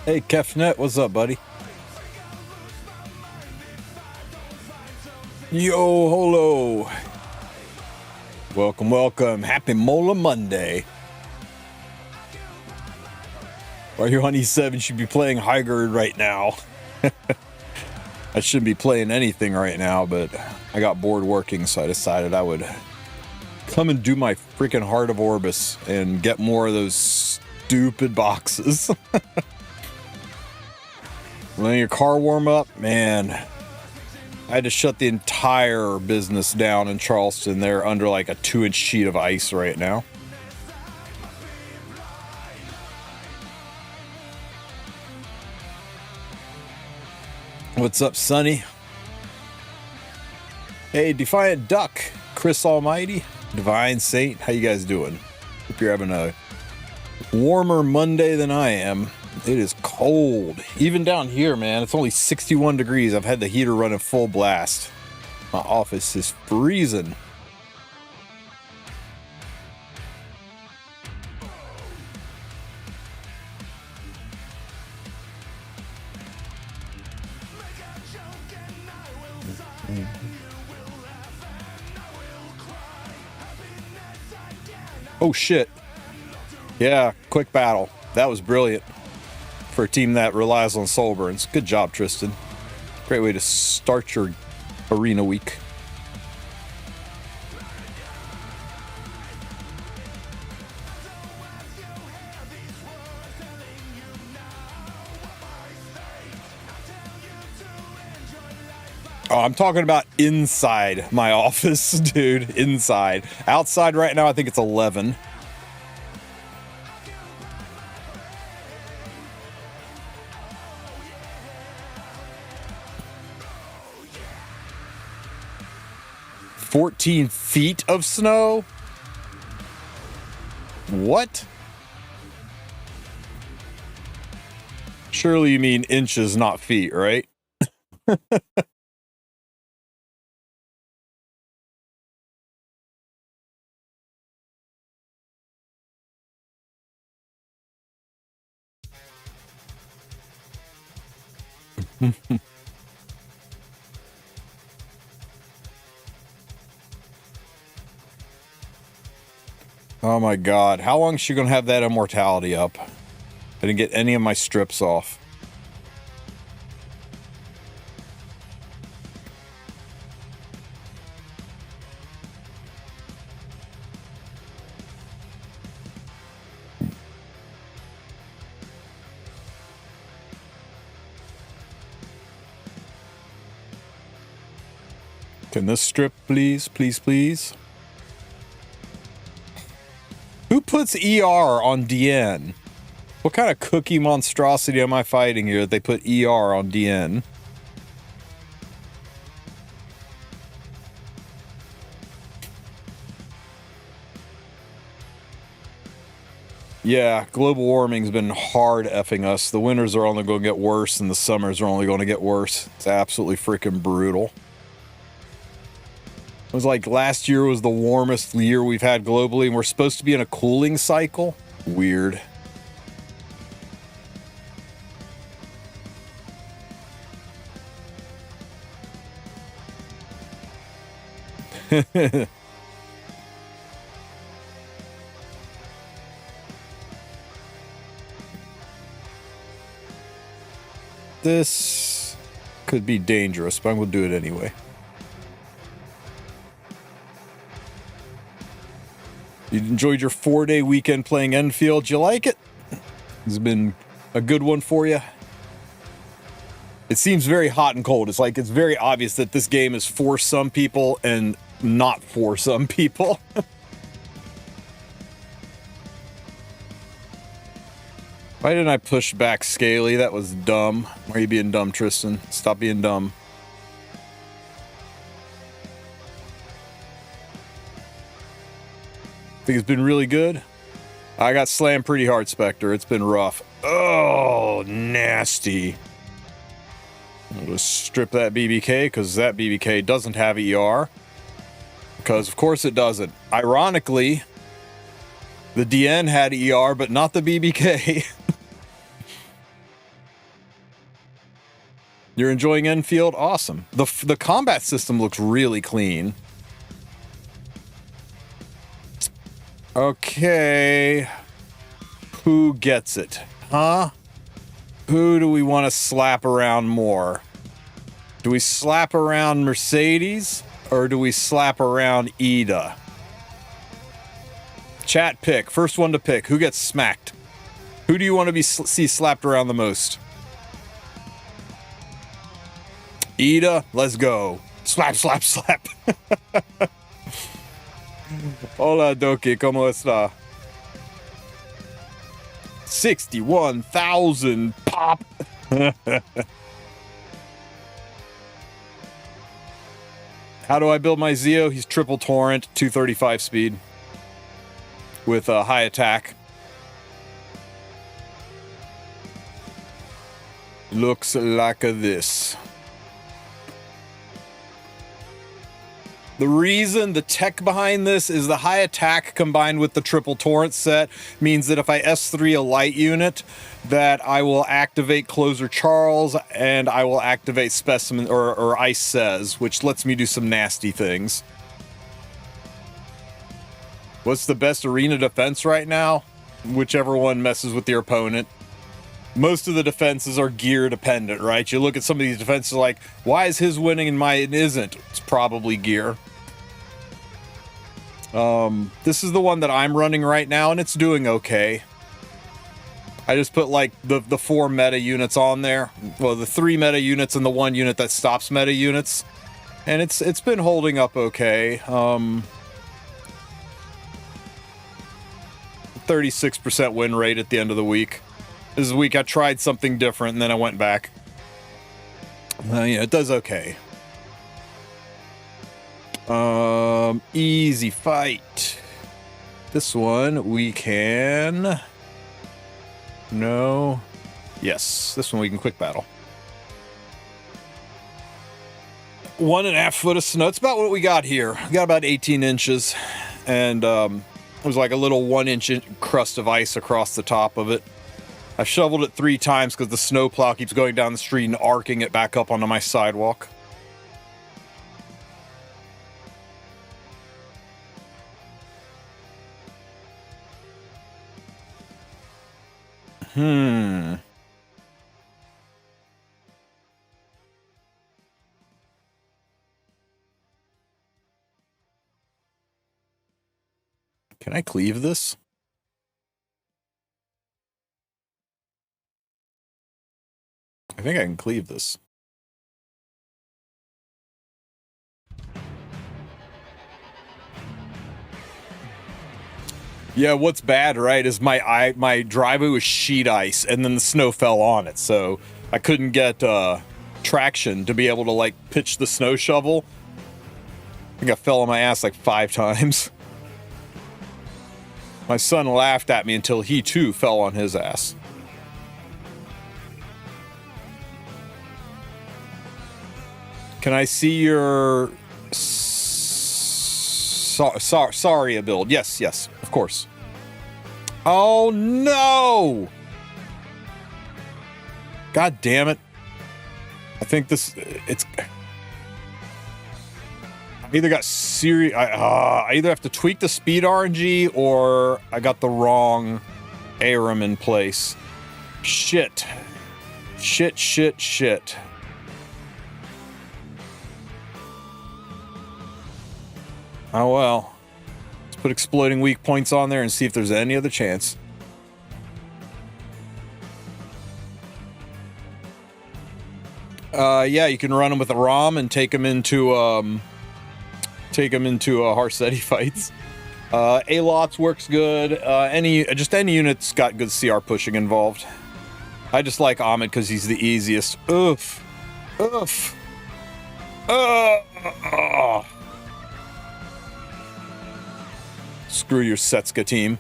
Hey, Kefnet, what's up, buddy? Yo, holo. Welcome, welcome. Happy Mola Monday. While you're on E7, you should be playing Hygerd right now. I shouldn't be playing anything right now, but I got bored working, so I decided I would come and do my freaking Heart of Orbis and get more of those stupid boxes. Letting your car warm up, man. I had to shut the entire business down in Charleston. They're under like a 2-inch sheet of ice right now. What's up, Sonny? Hey, Defiant Duck, Chris Almighty, Divine Saint, how you guys doing? Hope you're having a warmer Monday than I am. It is cold. Even down here, man, it's only 61 degrees. I've had the heater running full blast. My office is freezing. Oh, shit. Yeah, quick battle. That was brilliant. For a team that relies on soul burns. Good job, Tristen. Great way to start your arena week. Oh, I'm talking about inside my office, dude. Inside. Outside right now, I think it's 11. "14 feet of snow? What? Surely you mean inches, not feet, right?" Oh my god, how long is she gonna have that immortality up? I didn't get any of my strips off. Can this strip, please, please, please? Who puts ER on DN? What kind of cookie monstrosity am I fighting here that they put ER on DN? Yeah, global warming's been hard effing us. The winters are only going to get worse and the summers are only going to get worse. It's absolutely freaking brutal. It was like last year was the warmest year we've had globally, and we're supposed to be in a cooling cycle? Weird. This could be dangerous, but I'm going to do it anyway. You enjoyed your 4-day weekend playing Enfield. You like it? It's been a good one for you. It seems very hot and cold. It's like it's very obvious that this game is for some people and not for some people. Why didn't I push back Scaly? That was dumb. Why are you being dumb, Tristen? Stop being dumb. Think it's been really good? I got slammed pretty hard, Spectre. It's been rough. Oh, nasty. I'll just strip that BBK because that BBK doesn't have ER. Because, of course, it doesn't. Ironically, the DN had ER, but not the BBK. You're enjoying Enfield? Awesome. The combat system looks really clean. Okay. Who gets it? Huh? Who do we want to slap around more? Do we slap around Mercedes or do we slap around Ida? Chat pick. First one to pick. Who gets smacked? Who do you want to see slapped around the most? Ida, let's go. Slap, slap, slap. Hola, Doki, ¿cómo está? 61,000 pop. How do I build my Zeo? He's triple torrent, 235 speed with a high attack. Looks like this. The reason, the tech behind this is the high attack combined with the triple torrent set means that if I S3 a light unit, that I will activate Closer Charles and I will activate Specimen or Ice Says, which lets me do some nasty things. What's the best arena defense right now? Whichever one messes with your opponent. Most of the defenses are gear dependent, right? You look at some of these defenses like, why is his winning and mine isn't? It's probably gear. This is the one that I'm running right now, and it's doing okay. I just put like the 4 meta units on there. Well, the 3 meta units and the 1 unit that stops meta units. And it's been holding up okay. 36% win rate at the end of the week. This week I tried something different and then I went back. Yeah, it does okay. Easy fight. This one we can... No. Yes, this one we can quick battle. 1.5 foot of snow. It's about what we got here. We got about 18 inches. And it was like a little 1-inch crust of ice across the top of it. I've shoveled it 3 times because the snowplow keeps going down the street and arcing it back up onto my sidewalk. Can I cleave this? I think I can cleave this. Yeah, what's bad, right, is my driveway was sheet ice, and then the snow fell on it, so I couldn't get traction to be able to, like, pitch the snow shovel. I think I fell on my ass like 5 times. My son laughed at me until he, too, fell on his ass. Can I see your Saria build? Yes, yes, of course. Oh no! God damn it. I think this, it's... I either got serious... I either have to tweak the speed RNG or I got the wrong ARM in place. Shit. Shit, shit, shit. Oh well. Let's put exploding weak points on there and see if there's any other chance. Yeah, you can run them with a ROM and take them into Harsetti fights. A-Lots works good. Any unit's got good CR pushing involved. I just like Ahmed because he's the easiest. Oof. Oof. Screw your Setska team.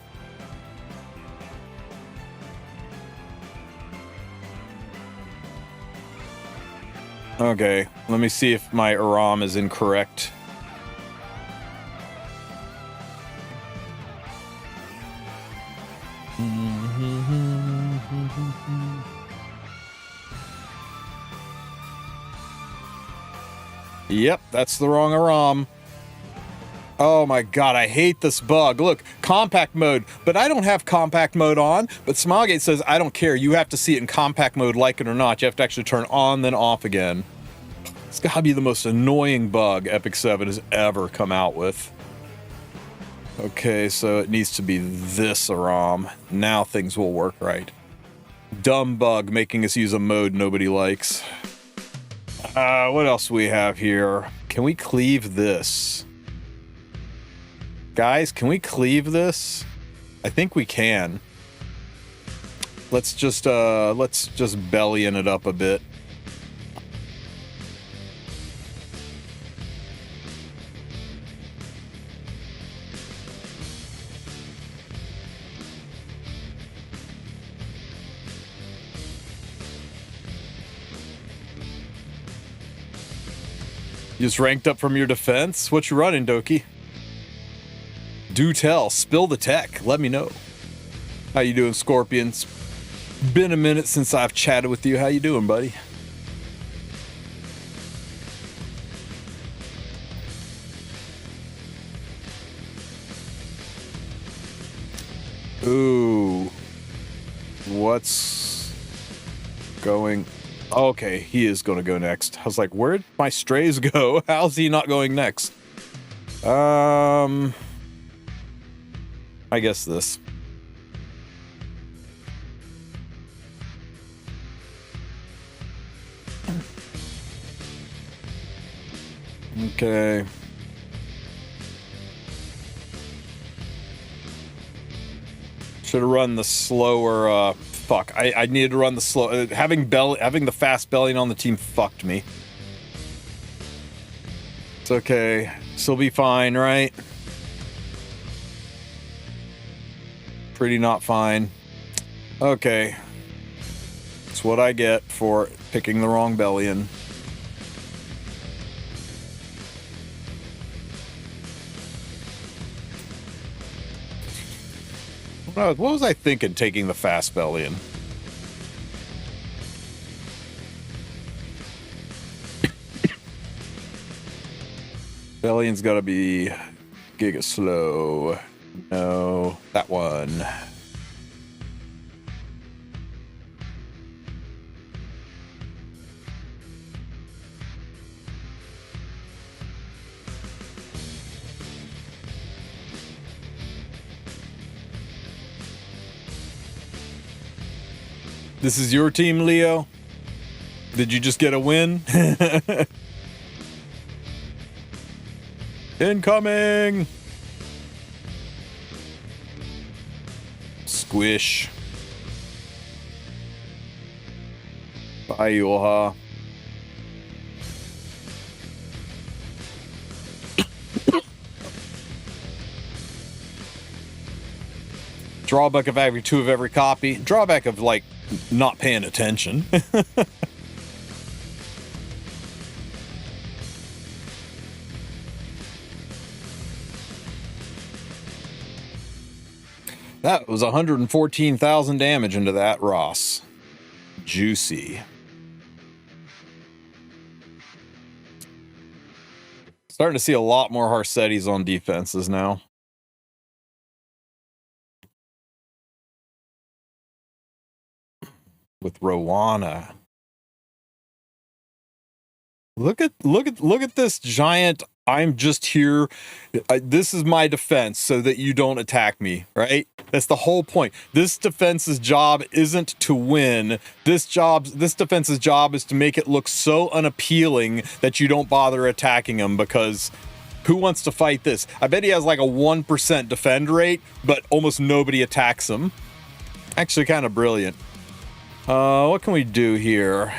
Okay, let me see if my Aram is incorrect. Yep, that's the wrong Aram. Oh my god, I hate this bug. Look, compact mode, but I don't have compact mode on. But Smilegate says, I don't care. You have to see it in compact mode, like it or not. You have to actually turn on, then off again. It's gotta be the most annoying bug Epic 7 has ever come out with. Okay, so it needs to be this Aram. Now things will work right. Dumb bug making us use a mode nobody likes. What else do we have here? Can we cleave this? Guys, can we cleave this? I think we can. Let's just belly-in it up a bit. You just ranked up from your defense? What you running, Doki? Do tell. Spill the tech. Let me know. How you doing, Scorpions? Been a minute since I've chatted with you. How you doing, buddy? Ooh. What's going... Okay, he is going to go next. I was like, where'd my strays go? How's he not going next? I guess this. Okay. Should have run the slower, fuck. I needed to run the slow. Having the fast bellying on the team fucked me. It's okay. Still be fine, right? Pretty not fine. Okay. That's what I get for picking the wrong belly-in. What was I thinking taking the fast belly-in? Belly-in's gotta be giga slow. No, that one. This is your team, Leo? Did you just get a win? Incoming! Squish. Bye, Yoha. Drawback of having 2 of every copy. Drawback of, like, not paying attention. That was 114,000 damage into that, Ross. Juicy. Starting to see a lot more Harsettis on defenses now. With Rowana. Look at this giant. I'm just here. This is my defense so that you don't attack me, right? That's the whole point. This defense's job isn't to win. This defense's job is to make it look so unappealing that you don't bother attacking them because Who wants to fight this? I bet he has like a 1% defend rate, but almost nobody attacks him. Actually, kind of brilliant. What can we do here?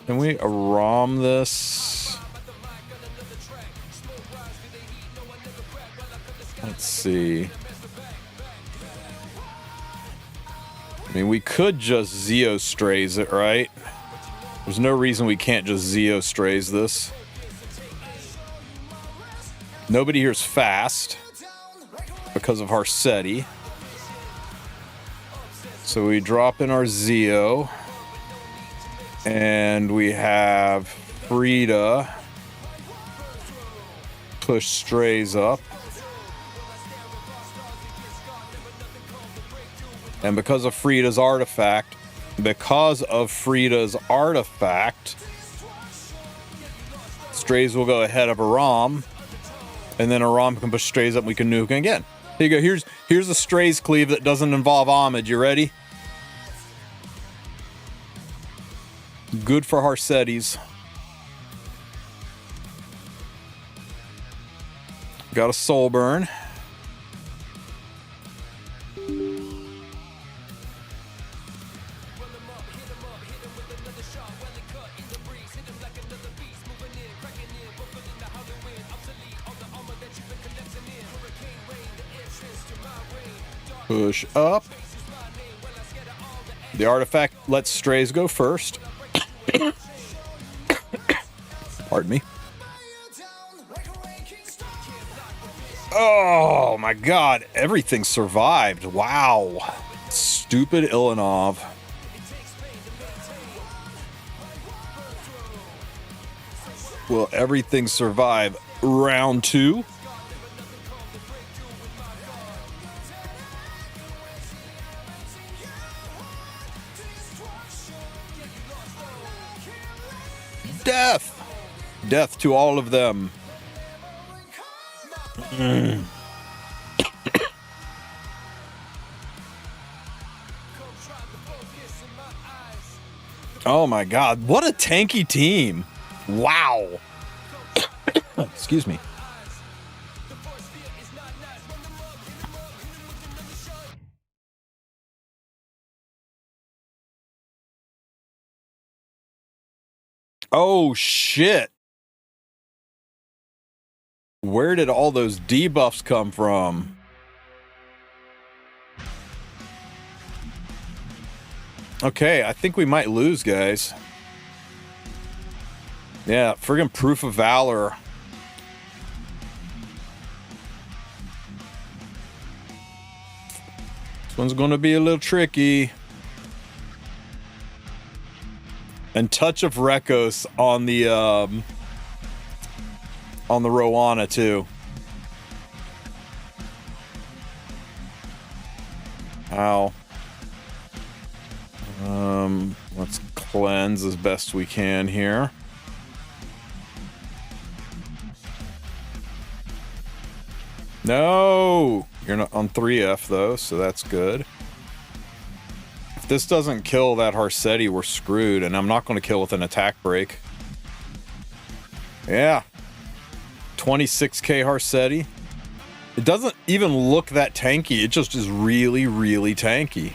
Can we Aram this? Let's see. I mean, we could just Zeo Strays it, right? There's no reason we can't just Zeo Strays this. Nobody here's fast because of Harsetti. So we drop in our Zeo. And we have Frida push strays up. And because of Frida's artifact, strays will go ahead of Aram. And then Aram can push strays up and we can nuke again. Here you go. Here's a strays cleave that doesn't involve homage. You ready? Good for Harsetti's. Got a soul burn. Push up. The artifact lets strays go first. Pardon me. Oh my god, everything survived. Wow. Stupid Ilanov. Will everything survive round 2? Death! Death to all of them. Oh my god, what a tanky team. Wow. Excuse me. Oh shit. Where did all those debuffs come from? Okay, I think we might lose, guys. Yeah, friggin' Proof of Valor. This one's gonna be a little tricky. And Touch of Rekos on the Rowana too. Ow. Let's cleanse as best we can here. No! You're not on 3F though, so that's good. If this doesn't kill that Harsetti, we're screwed, and I'm not going to kill with an attack break. Yeah. 26k Harsetti. It doesn't even look that tanky, it just is really, really tanky.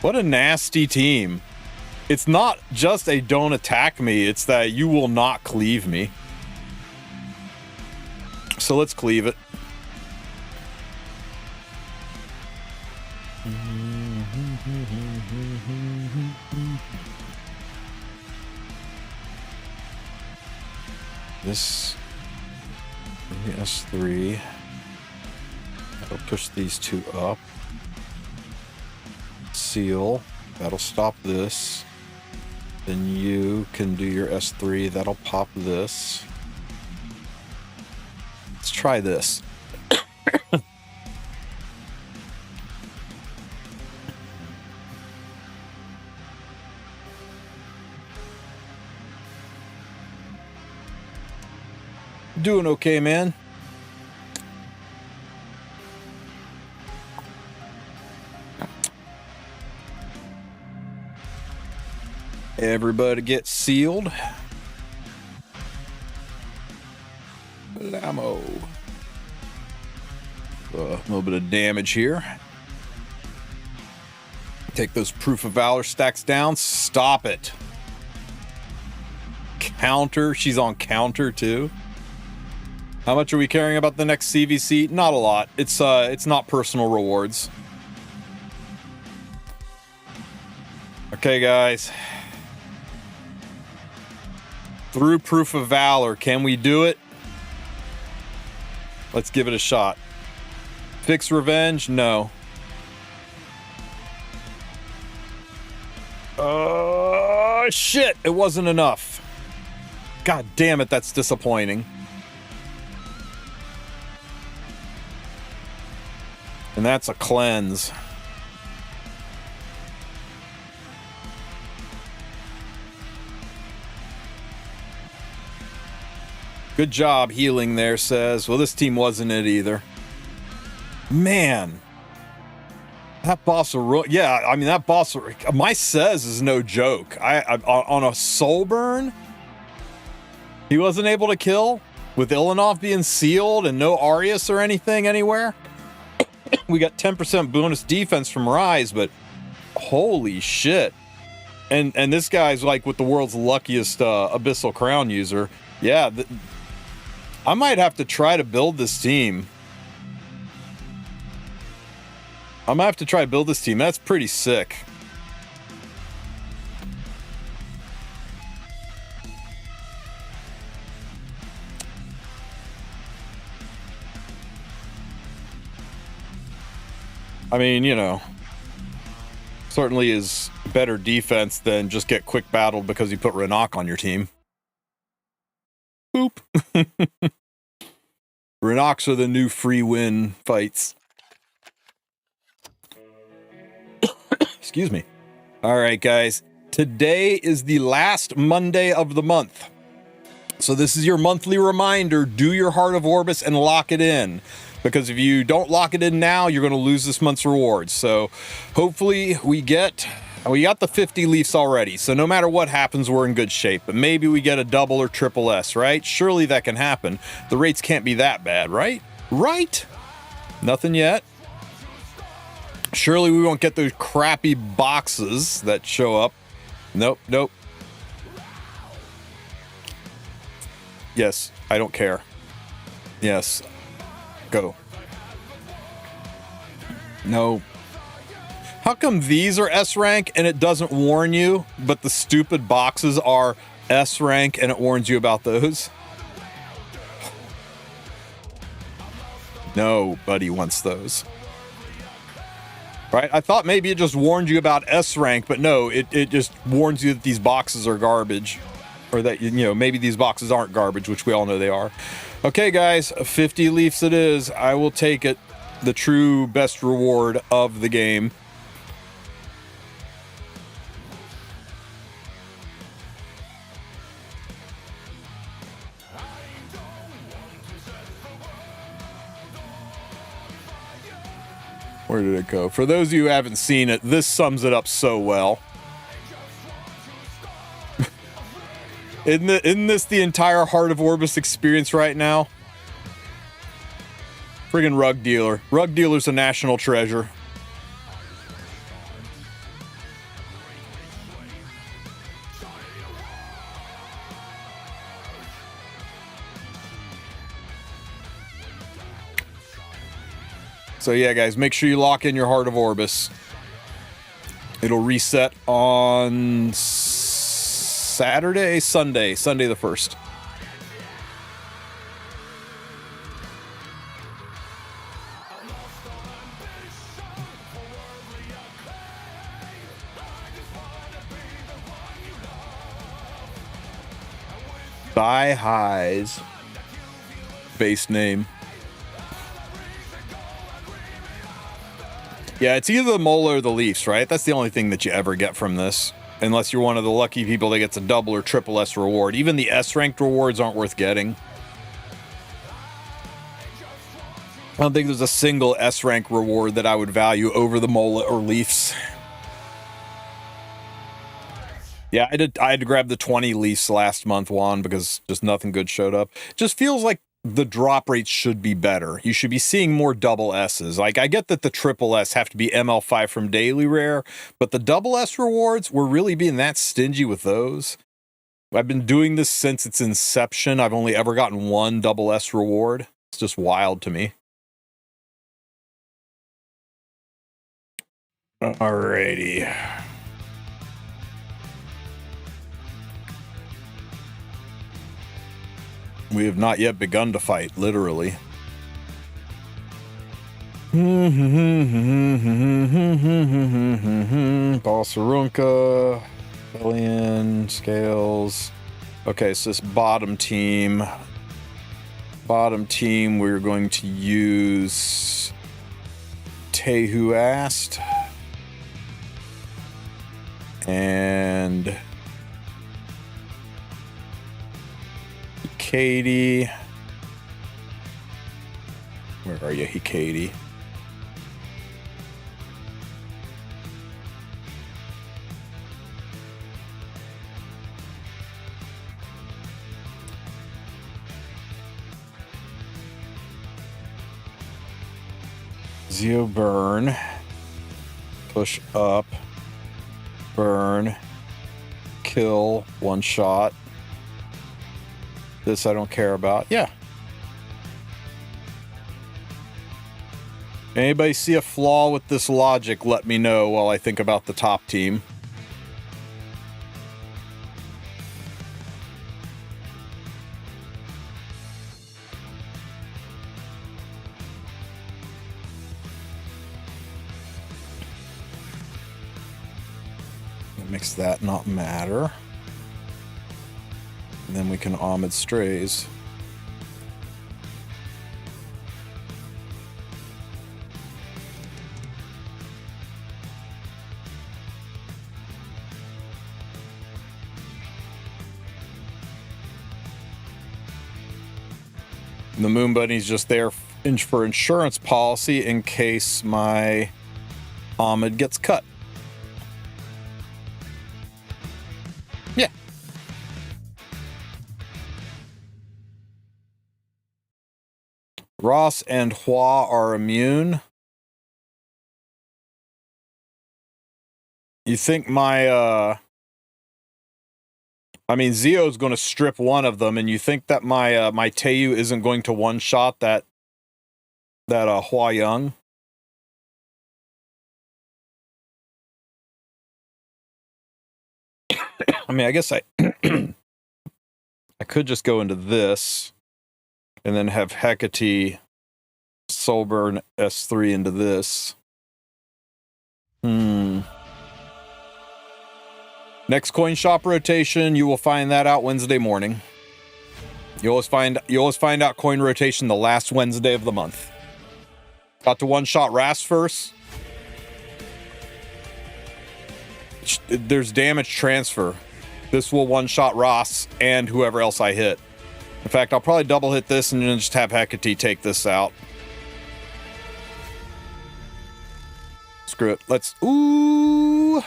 What a nasty team. It's not just a don't attack me, it's that you will not cleave me. So let's cleave it. This maybe S3. That'll push these two up. Seal. That'll stop this. Then you can do your S3. That'll pop this. Let's try this. Doing okay, man. Everybody get sealed. Ammo. A little bit of damage here. Take those Proof of Valor stacks down. Stop it. Counter. She's on counter too. How much are we caring about the next CVC? Not a lot. It's not personal rewards. Okay, guys. Through Proof of Valor, can we do it? Let's give it a shot. Fix Revenge? No. Shit! It wasn't enough. God damn it, that's disappointing. And that's a cleanse. Good job healing there, says. Well, this team wasn't it either. Man. That boss, yeah, I mean, that boss, my says is no joke. I on a soul burn, he wasn't able to kill with Ilanov being sealed and no Arius or anything anywhere. We got 10% bonus defense from Rise, but holy shit. And this guy's like with the world's luckiest Abyssal Crown user. Yeah, I might have to try to build this team. I'm gonna have to try to build this team. That's pretty sick. I mean, you know, certainly is better defense than just get quick battled because you put Renok on your team. Boop. Renoks are the new free win fights. Excuse me. All right, guys. Today is the last Monday of the month. So this is your monthly reminder. Do your Heart of Orbis and lock it in. Because if you don't lock it in now, you're going to lose this month's rewards. So hopefully we got the 50 Leafs already. So no matter what happens, we're in good shape. But maybe we get a double or triple S, right? Surely that can happen. The rates can't be that bad, right? Right? Nothing yet. Surely we won't get those crappy boxes that show up. Nope, nope. Yes, I don't care. Yes. Go. No. How come these are S rank and it doesn't warn you, but the stupid boxes are S rank and it warns you about those? Nobody wants those. Right? I thought maybe it just warned you about S rank, but no, it just warns you that these boxes are garbage. Or that, you know, maybe these boxes aren't garbage, which we all know they are. Okay, guys, 50 Leafs it is. I will take it. The true best reward of the game. Where did it go? For those of you who haven't seen it, this sums it up so well. Isn't this the entire Heart of Orbis experience right now? Friggin' Rug Dealer. Rug Dealer's a national treasure. So yeah, guys, make sure you lock in your Heart of Orbis. It'll reset on Sunday the 1st. Thigh Highs. Base name. Yeah, it's either the Mola or the Leafs, right? That's the only thing that you ever get from this. Unless you're one of the lucky people that gets a double or triple S reward. Even the S-ranked rewards aren't worth getting. I don't think there's a single S-rank reward that I would value over the Mola or Leafs. Yeah, I had to grab the 20 lease last month one because just nothing good showed up. Just feels like the drop rates should be better. You should be seeing more double S's. Like, I get that the triple S have to be ML5 from daily rare, but the double S rewards, we're really being that stingy with those. I've been doing this since its inception. I've only ever gotten one double S reward. It's just wild to me. Alrighty. We have not yet begun to fight, literally. Balsarunka, Alien, Scales. Okay, so this bottom team, we're going to use Tehu Ast and Katie. Where are you, Katie? Zio burn. Push up. Burn. Kill. One shot. This I don't care about. Yeah. Anybody see a flaw with this logic, let me know while I think about the top team. It makes that not matter. And then we can Ahmed Strays. And the Moon Bunny's just there for insurance policy in case my Ahmed gets cut. Yeah. Ross and Hua are immune. You think my, I mean, Zio's going to strip one of them, and you think that my my Teu isn't going to one-shot that Hua Young? I mean, I guess I could just go into this and then have Hecate Soulburn S3 into this. Next coin shop rotation, you will find that out Wednesday morning. You always find out coin rotation the last Wednesday of the month. Got to one-shot Ras first. There's damage transfer. This will one-shot Ross and whoever else I hit. In fact, I'll probably double hit this and then just have Hecate take this out. Screw it. Let's... Ooh!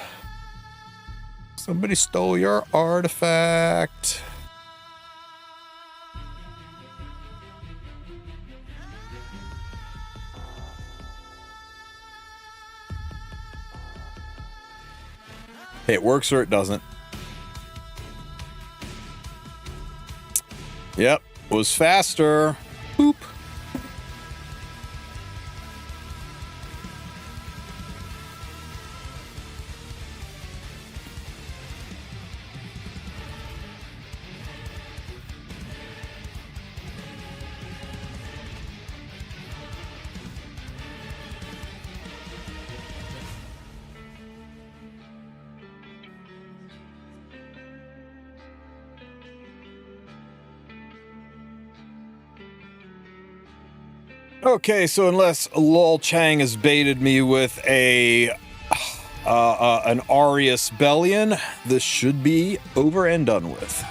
Somebody stole your artifact. Hey, it works or it doesn't. Yep, was faster. Boop. Okay, so unless Lol Chang has baited me with an Arius Bellion, this should be over and done with.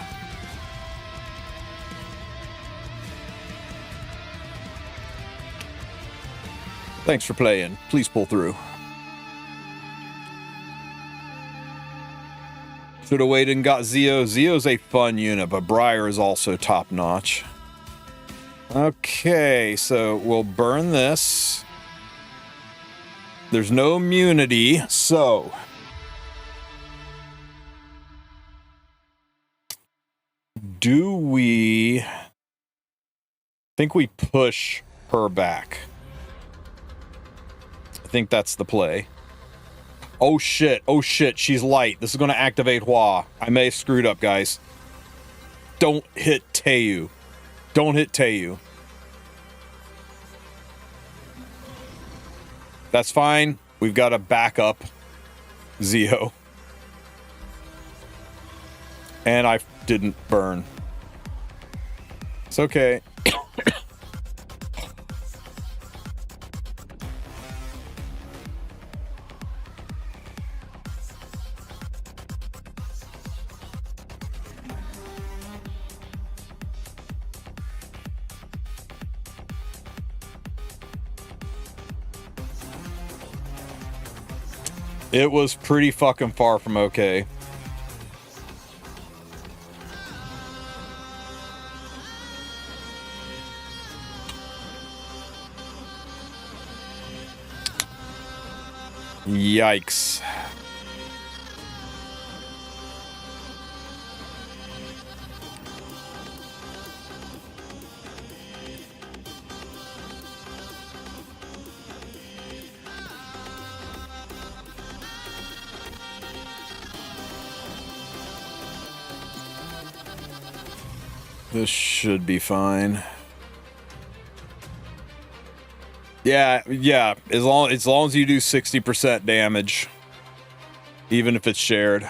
Thanks for playing. Please pull through. Should have waited and got Zeo. Zeo's a fun unit, but Briar is also top notch. Okay, so we'll burn this. There's no immunity, so do we think we push her back? I think that's the play. Oh shit, she's light. This is going to activate Hua. I may have screwed up, guys. Don't hit Teu. Don't hit Teu. That's fine. We've got a backup Zeo. And I didn't burn. It's okay. It was pretty fucking far from okay. Yikes. This should be fine. Yeah. As long as you do 60% damage, even if it's shared.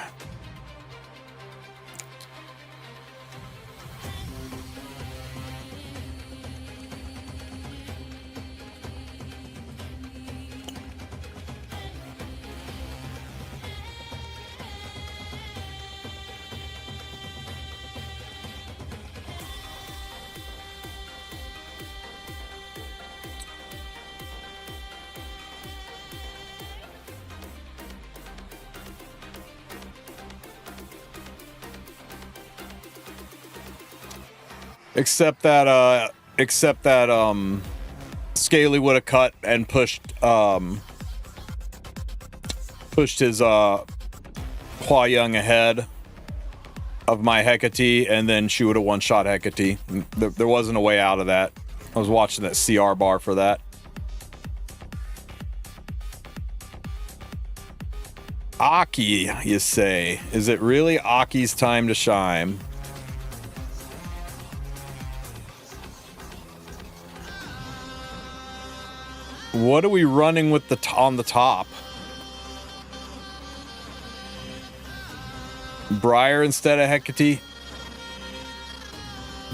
Except that Scaly would have cut and pushed his Hua Young ahead of my Hecate, and then she would have one-shot Hecate. There wasn't a way out of that. I was watching that CR bar for that. Aki, you say? Is it really Aki's time to shine? What are we running with on the top? Briar instead of Hecate?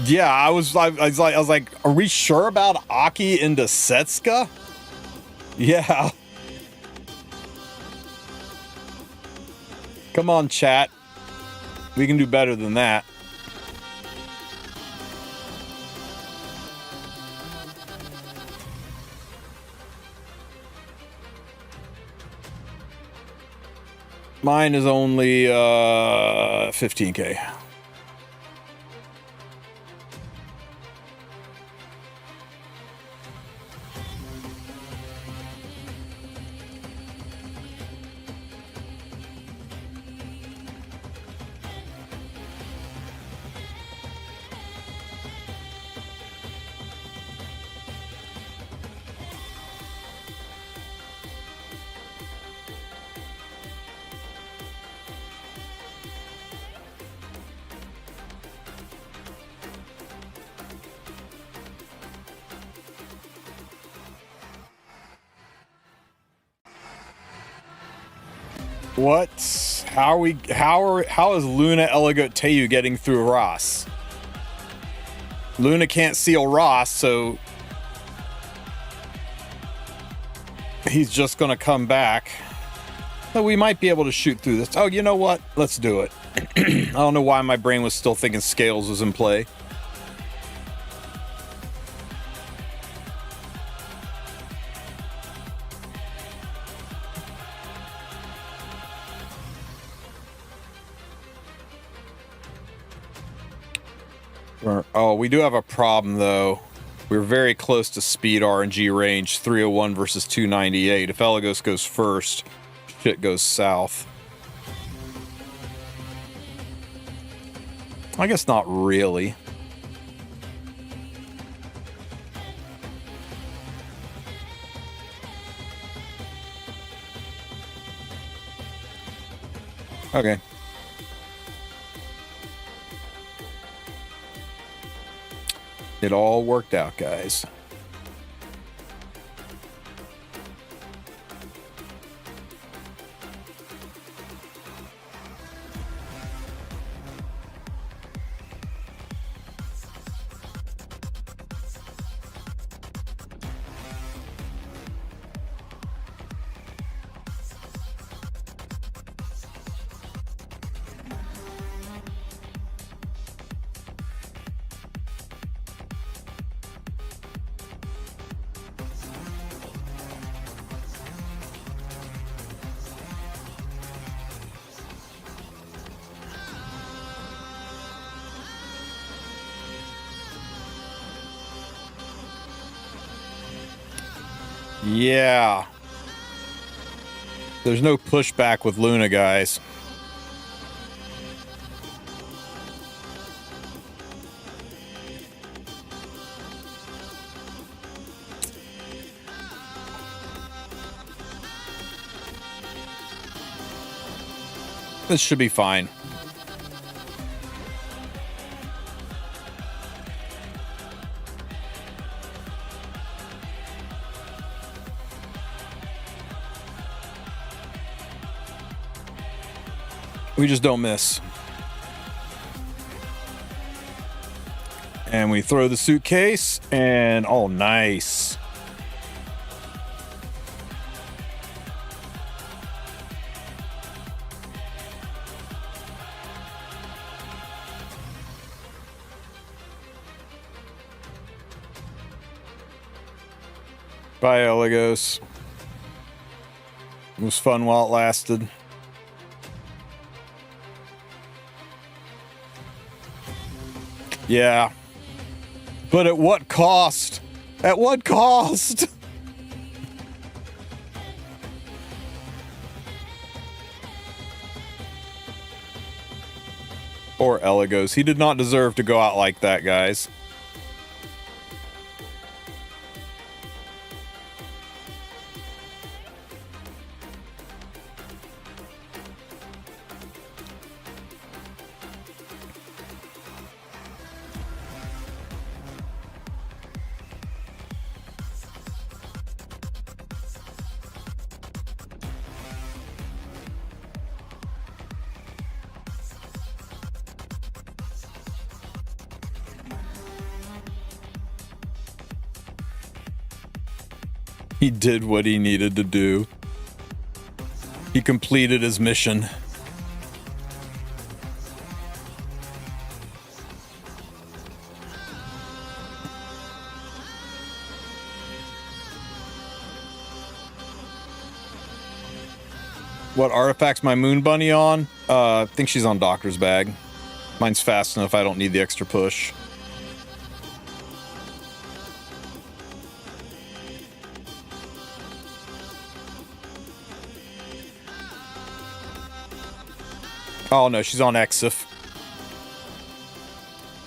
Yeah, I was like, are we sure about Aki into Setsuka? Yeah. Come on, chat. We can do better than that. Mine is only 15K. What? How is Luna Elegant Teu getting through Ross? Luna can't seal Ross, so he's just gonna come back. So we might be able to shoot through this. Oh, you know what? Let's do it. I don't know why my brain was still thinking Scales was in play. Oh, we do have a problem, though. We're very close to speed RNG range, 301 versus 298. If Elagos goes first, shit goes south. I guess not really. Okay. It all worked out, guys. Yeah. There's no pushback with Luna, guys. This should be fine. We just don't miss. And we throw the suitcase, and oh, nice. Bye, Elagos. It was fun while it lasted. Yeah. But at what cost? At what cost? Poor Elagos. He did not deserve to go out like that, guys. He did what he needed to do. He completed his mission. What artifact's my moon bunny on? I think she's on Doctor's Bag. Mine's fast enough, I don't need the extra push. Oh no, she's on Exif.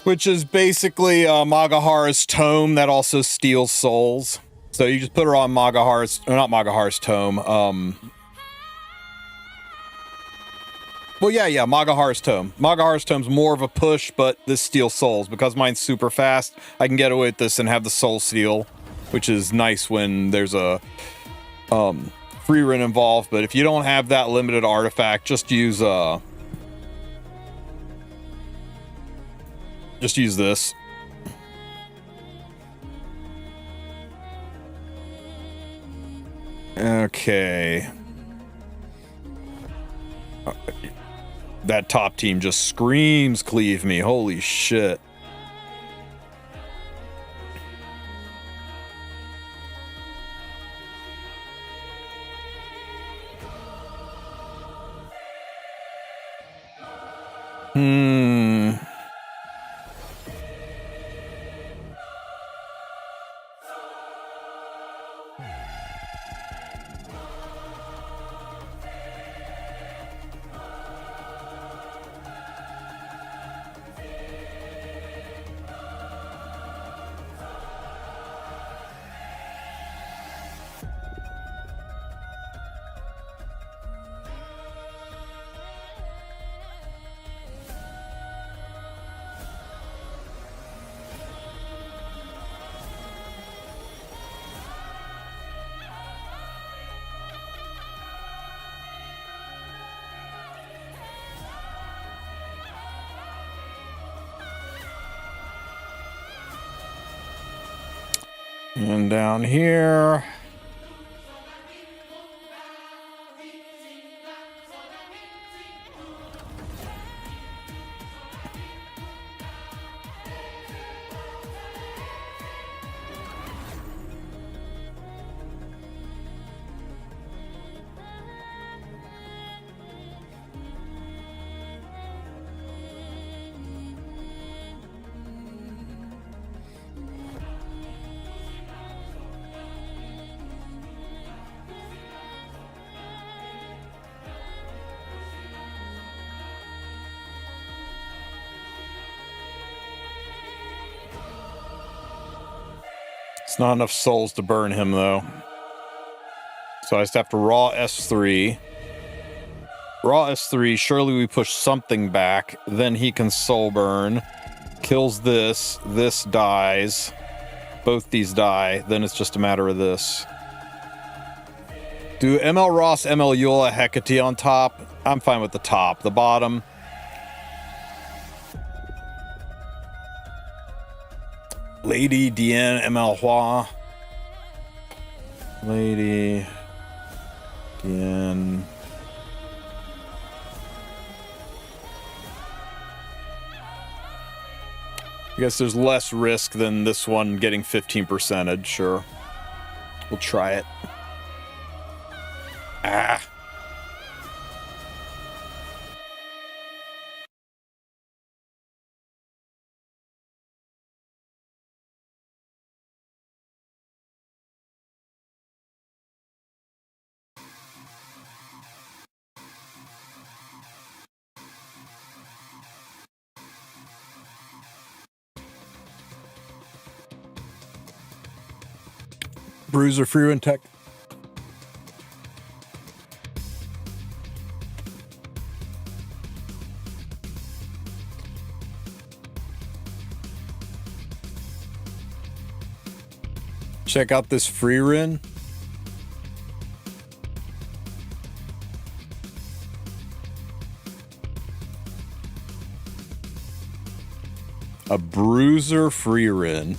Which is basically Magahara's tome that also steals souls. So you just put her on Magahara's, or not Magahara's tome. Well, yeah, Magahara's tome. Magahara's tome's more of a push, but this steals souls. Because mine's super fast, I can get away with this and have the soul steal, which is nice when there's a free run involved. But if you don't have that limited artifact, just use this. Okay. That top team just screams cleave me. Holy shit. And down here. It's not enough souls to burn him, though. So I just have to raw S3. Raw S3, surely we push something back. Then he can soul burn. Kills this. This dies. Both these die. Then it's just a matter of this. Do ML Ross, ML Eula, Hecate on top? I'm fine with the top. The bottom... Lady Diane ML Hua. Lady Diane. I guess there's less risk than this one getting 15%. Sure. We'll try it. Ah. Bruiser free run tech. Check out this free run. A Bruiser free run.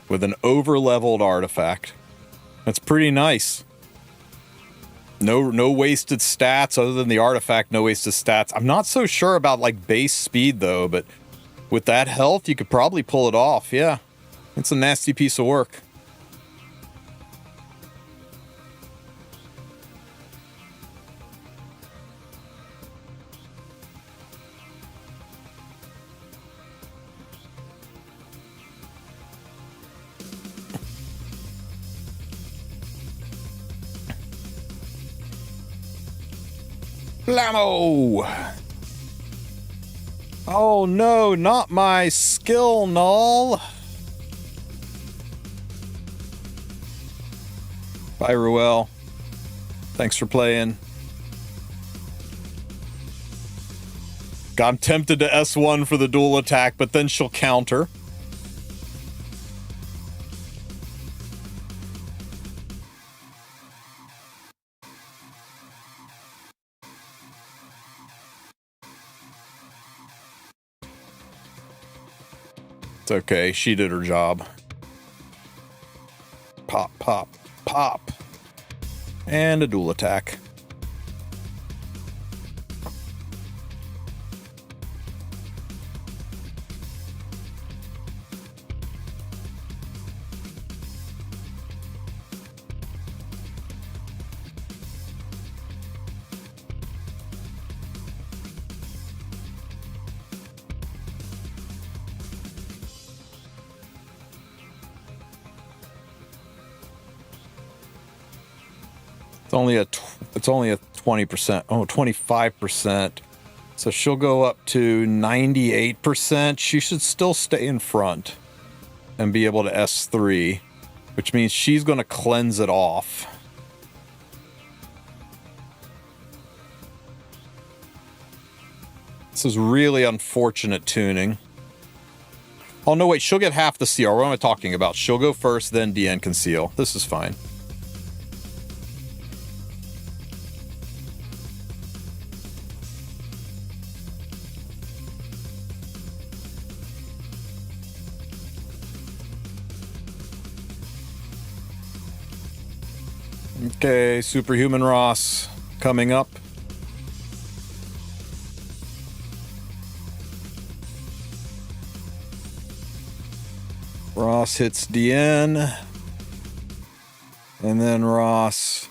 With an over-leveled artifact. That's pretty nice. No wasted stats other than the artifact, no wasted stats. I'm not so sure about like base speed though, but with that health, you could probably pull it off. Yeah, it's a nasty piece of work. Blammo! Oh no, not my skill null. Bye, Ruel. Thanks for playing. God, I'm tempted to S1 for the dual attack, but then she'll counter. It's okay, she did her job. Pop, pop, pop. And a dual attack. It's only a 20%. Oh, 25%. So she'll go up to 98%. She should still stay in front and be able to S3, which means she's going to cleanse it off. This is really unfortunate tuning. Oh, no, wait. She'll get half the CR. What am I talking about? She'll go first, then DN can seal. This is fine. Okay, Superhuman Ross coming up. Ross hits DN. And then Ross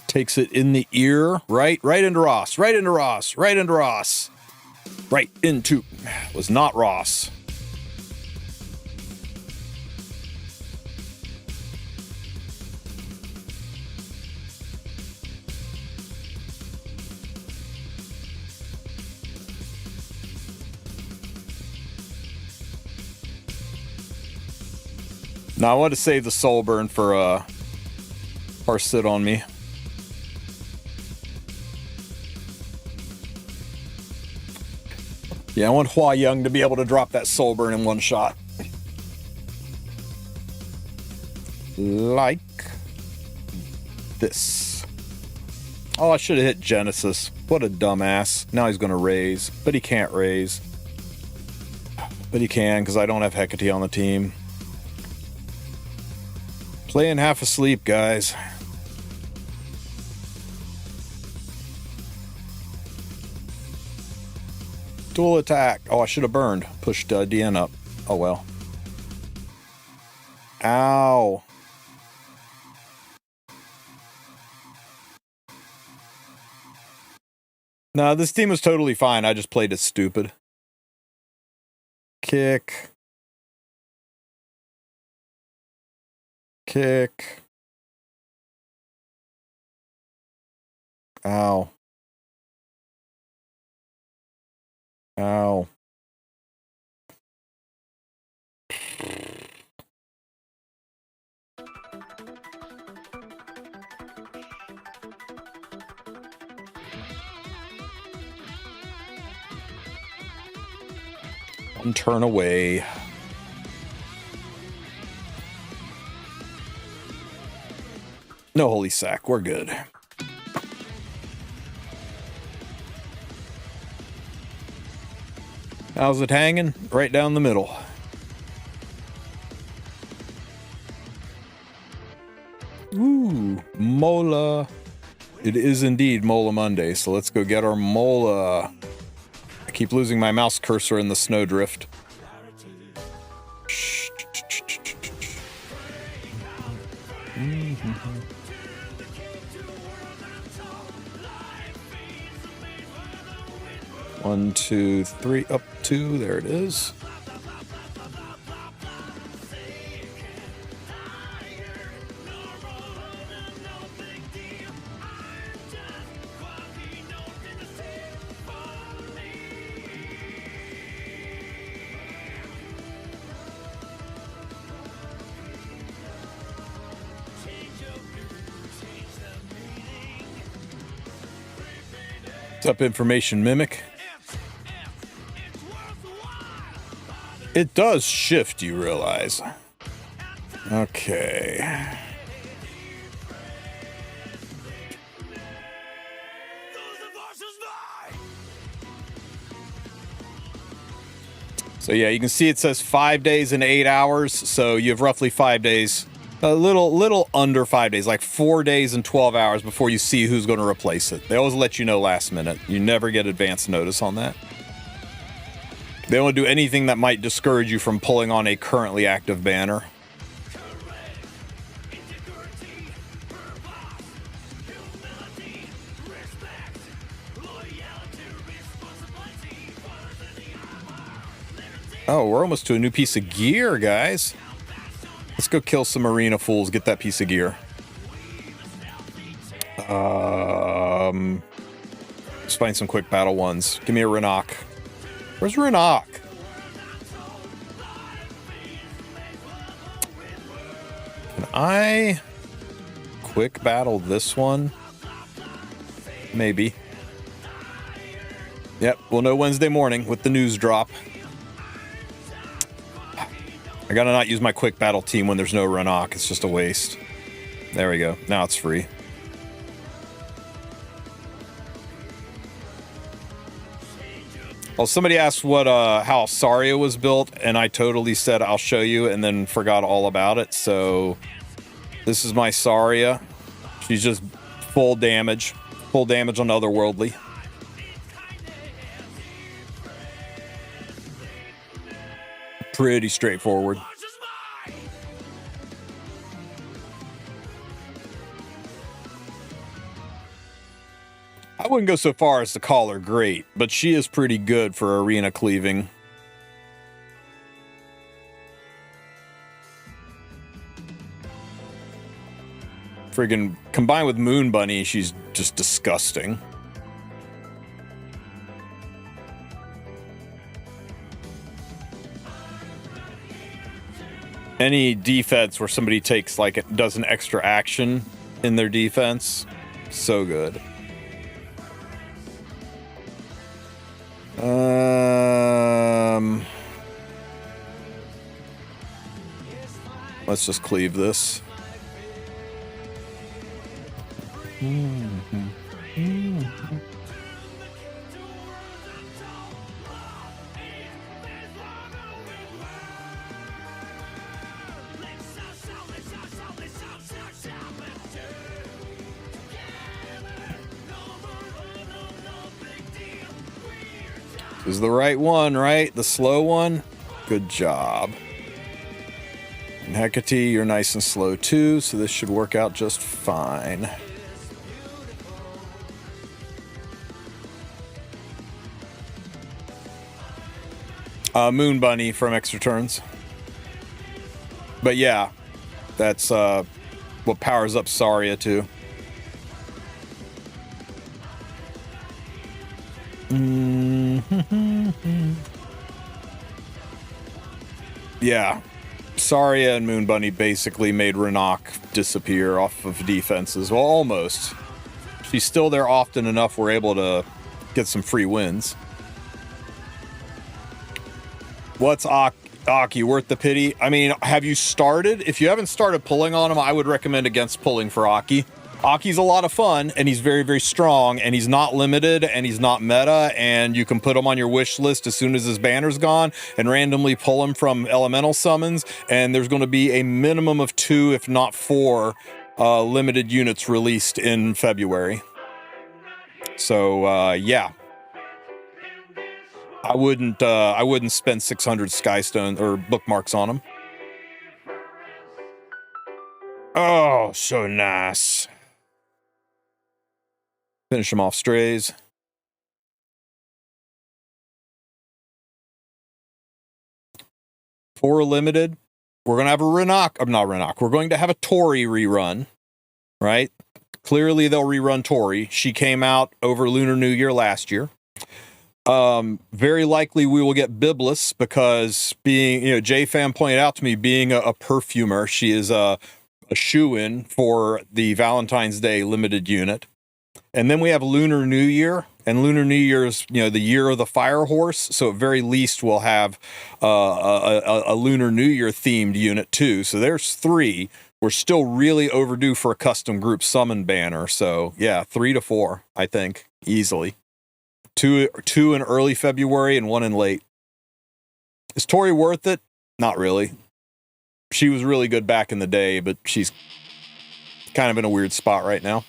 takes it in the ear. Right into Ross. Right into Ross. Right into Ross. Right into... Was not Ross. Now I want to save the soul burn for our sit on me. Yeah, I want Hua Young to be able to drop that soul burn in one shot. Like this. Oh, I should have hit Genesis. What a dumbass. Now he's going to raise, but he can't raise. But he can, because I don't have Hecate on the team. Playing half asleep, guys. Dual attack. Oh, I should have burned. Pushed DN up. Oh, well. Ow. No, this team was totally fine. I just played it stupid. Kick. Kick. Ow. Ow. One turn away. No holy sack. We're good. How's it hanging? Right down the middle. Ooh, Mola. It is indeed Mola Monday, so let's go get our Mola. I keep losing my mouse cursor in the snowdrift. One, two, three, up two. There it is. What's up, Information Mimic? It does shift, you realize. Okay. So yeah, you can see it says 5 days and 8 hours. So you have roughly 5 days, a little under 5 days, like 4 days and 12 hours before you see who's going to replace it. They always let you know last minute. You never get advance notice on that. They don't do anything that might discourage you from pulling on a currently active banner. Oh, we're almost to a new piece of gear, guys. Let's go kill some arena fools, get that piece of gear. Let's find some quick battle ones. Give me a Renok. Where's Renok? Can I quick battle this one? Maybe. Yep, we'll know Wednesday morning with the news drop. I gotta not use my quick battle team when there's no Renok. It's just a waste. There we go. Now it's free. Well, somebody asked what how Saria was built, and I totally said I'll show you, and then forgot all about it. So this is my Saria. She's just full damage on Otherworldly. Pretty straightforward. I wouldn't go so far as to call her great, but she is pretty good for arena cleaving. Friggin' combined with Moon Bunny, she's just disgusting. Any defense where somebody takes like it does an extra action in their defense, so good. Let's just cleave this. This is the right one, right? The slow one? Good job. And Hecate, you're nice and slow too, so this should work out just fine. Moon Bunny from extra turns. But yeah, that's what powers up Saria too. Yeah, Saria and Moon Bunny basically made Renok disappear off of defenses. Well, almost. She's still there often enough we're able to get some free wins. What's Aki worth the pity? I mean, have you started? If you haven't started pulling on him, I would recommend against pulling for Aki. Aki's a lot of fun, and he's very, very strong, and he's not limited, and he's not meta, and you can put him on your wish list as soon as his banner's gone and randomly pull him from elemental summons, and there's going to be a minimum of 2, if not 4, limited units released in February. So, yeah. I wouldn't spend 600 Skystone or bookmarks on him. Oh, so nice. Finish him off strays. For limited, we're going to have a We're going to have a Tori rerun, right? Clearly they'll rerun Tori. She came out over Lunar New Year last year. Very likely we will get Biblis because being, JFam pointed out to me, being a perfumer, she is a shoo-in for the Valentine's Day limited unit. And then we have Lunar New Year, and Lunar New Year is, the year of the fire horse. So at very least we'll have a Lunar New Year themed unit too. So there's 3. We're still really overdue for a custom group summon banner. So yeah, 3 to 4, I think, easily. 2 in early February and 1 in late. Is Tori worth it? Not really. She was really good back in the day, but she's kind of in a weird spot right now.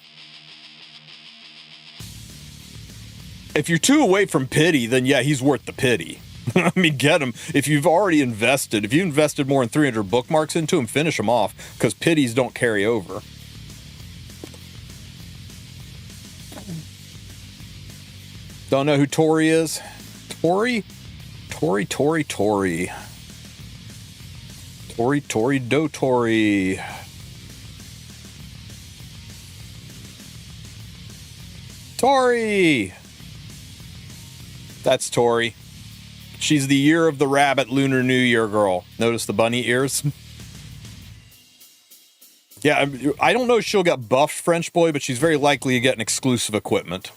If you're 2 away from pity, then yeah, he's worth the pity. I mean, get him. If you've already invested, if you invested more than 300 bookmarks into him, finish him off, because pities don't carry over. Don't know who Tori is? Tori do Tori. Tori! That's Tori. She's the year of the rabbit Lunar New Year girl. Notice the bunny ears? Yeah, I don't know if she'll get buffed, French boy, but she's very likely to get an exclusive equipment.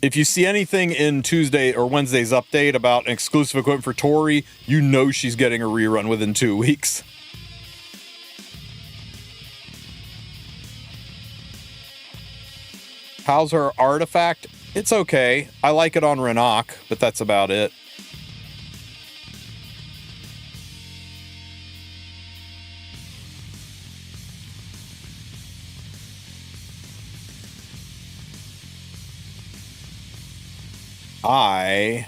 If you see anything in Tuesday or Wednesday's update about an exclusive equipment for Tori, you know she's getting a rerun within 2 weeks. How's her artifact? It's okay. I like it on Renok, but that's about it. I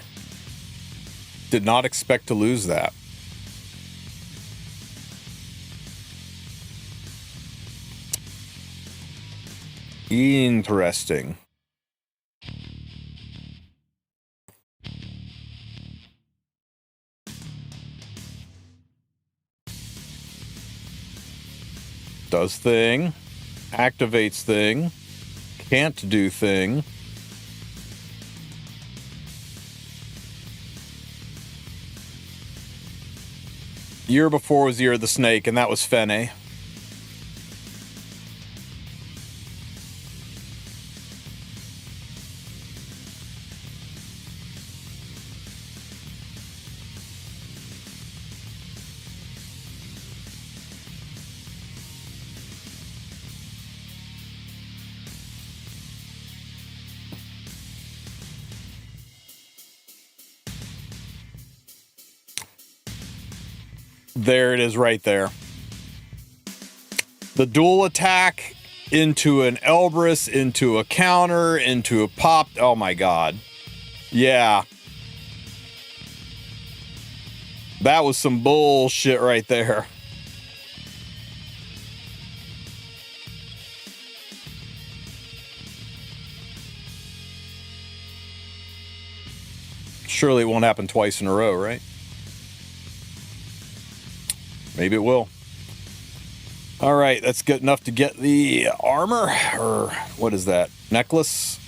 did not expect to lose that. Interesting. Does thing. Activates thing. Can't do thing. Year before was Year of the Snake, and that was Fene. There it is right there. The dual attack into an Elbrus, into a counter, into a pop. Oh my god. Yeah. That was some bullshit right there. Surely it won't happen twice in a row, right? Maybe it will. All right, that's good enough to get the armor, or what is that? Necklace?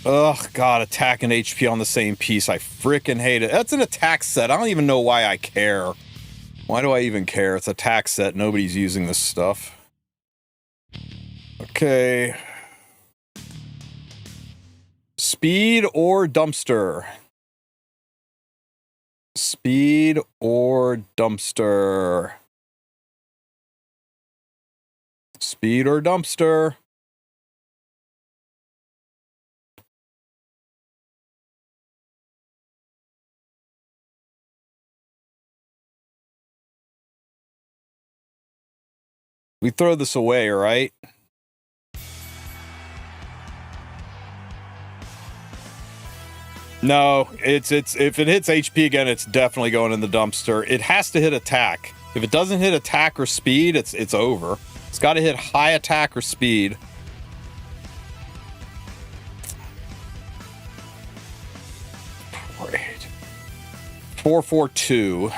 Ugh, God, attack and HP on the same piece. I freaking hate it. That's an attack set. I don't even know why I care. Why do I even care? It's a attack set. Nobody's using this stuff. Okay. Speed or dumpster? Speed or dumpster? Speed or dumpster? We throw this away, right? No, it's if it hits HP again, it's definitely going in the dumpster. It has to hit attack. If it doesn't hit attack or speed, it's over. It's got to hit high attack or speed. Great. 442.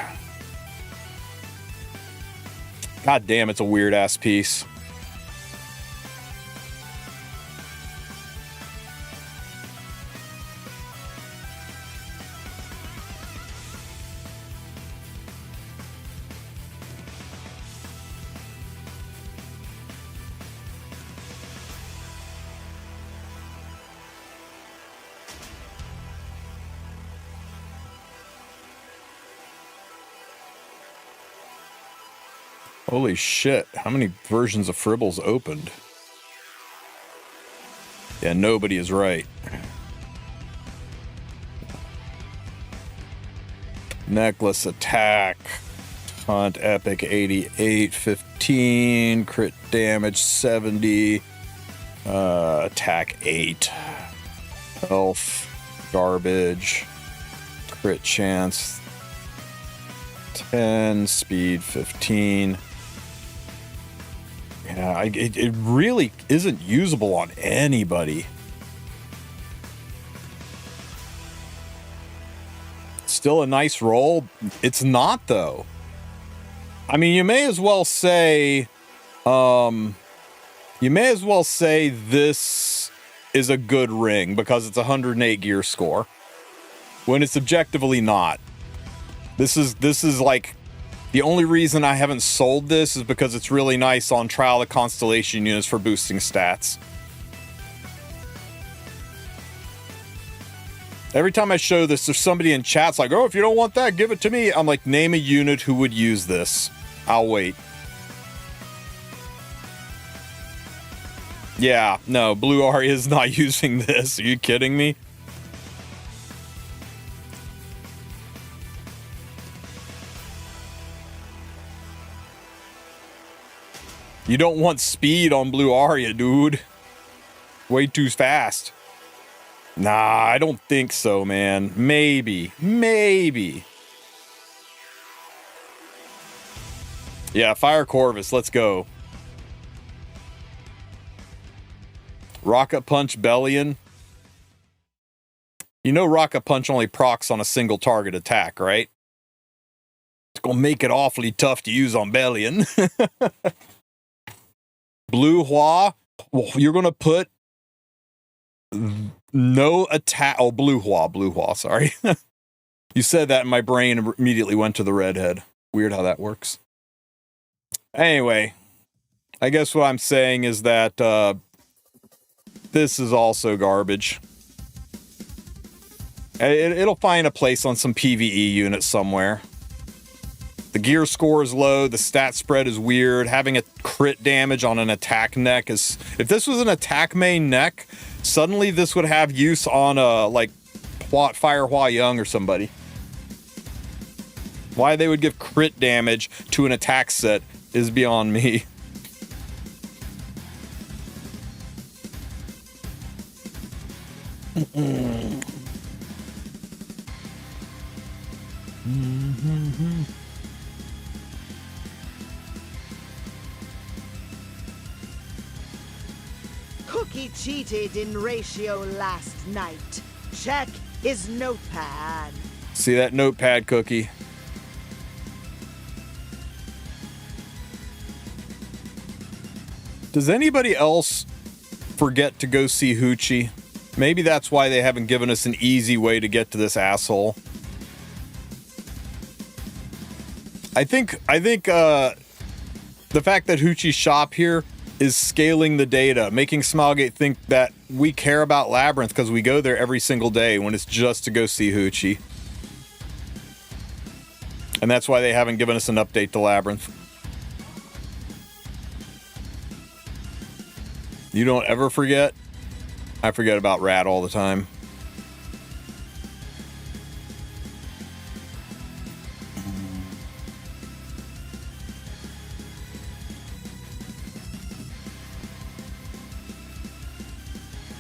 God damn, it's a weird ass piece. Holy shit, how many versions of Fribbles opened? Yeah, nobody is right. Necklace attack. Hunt epic 88, 15, crit damage 70, attack 8, health, garbage, crit chance 10, speed 15. Yeah, it really isn't usable on anybody. Still a nice roll. It's not, though. I mean, you may as well say, this is a good ring because it's 108 gear score, when it's objectively not. This is like, the only reason I haven't sold this is because it's really nice on Trial of Constellation units for boosting stats. Every time I show this, there's somebody in chat's like, oh, if you don't want that, give it to me. I'm like, name a unit who would use this. I'll wait. Yeah, no, Blue Aria is not using this. Are you kidding me? You don't want speed on Blue Aria, dude. Way too fast. Nah, I don't think so, man. Maybe. Maybe. Yeah, Fire Corvus, let's go. Rocket Punch Bellion. You know Rocket Punch only procs on a single target attack, right? It's gonna make it awfully tough to use on Bellion. Blue Hua. Well, you're gonna put no attack. Oh, Blue Hua, sorry. You said that and my brain immediately went to the redhead. Weird how that works. Anyway, I guess what I'm saying is that this is also garbage. It'll find a place on some PvE unit somewhere. The gear score is low, the stat spread is weird, having a crit damage on an attack neck is... If this was an attack main neck, suddenly this would have use on like Fire Hua Young or somebody. Why they would give crit damage to an attack set is beyond me. Cookie cheated in ratio last night. Check his notepad. See that notepad, Cookie? Does anybody else forget to go see Hoochie? Maybe that's why they haven't given us an easy way to get to this asshole. I think the fact that Hoochie's shop here is scaling the data, making Smilegate think that we care about Labyrinth because we go there every single day when it's just to go see Hoochie. And that's why they haven't given us an update to Labyrinth. You don't ever forget? I forget about Rat all the time.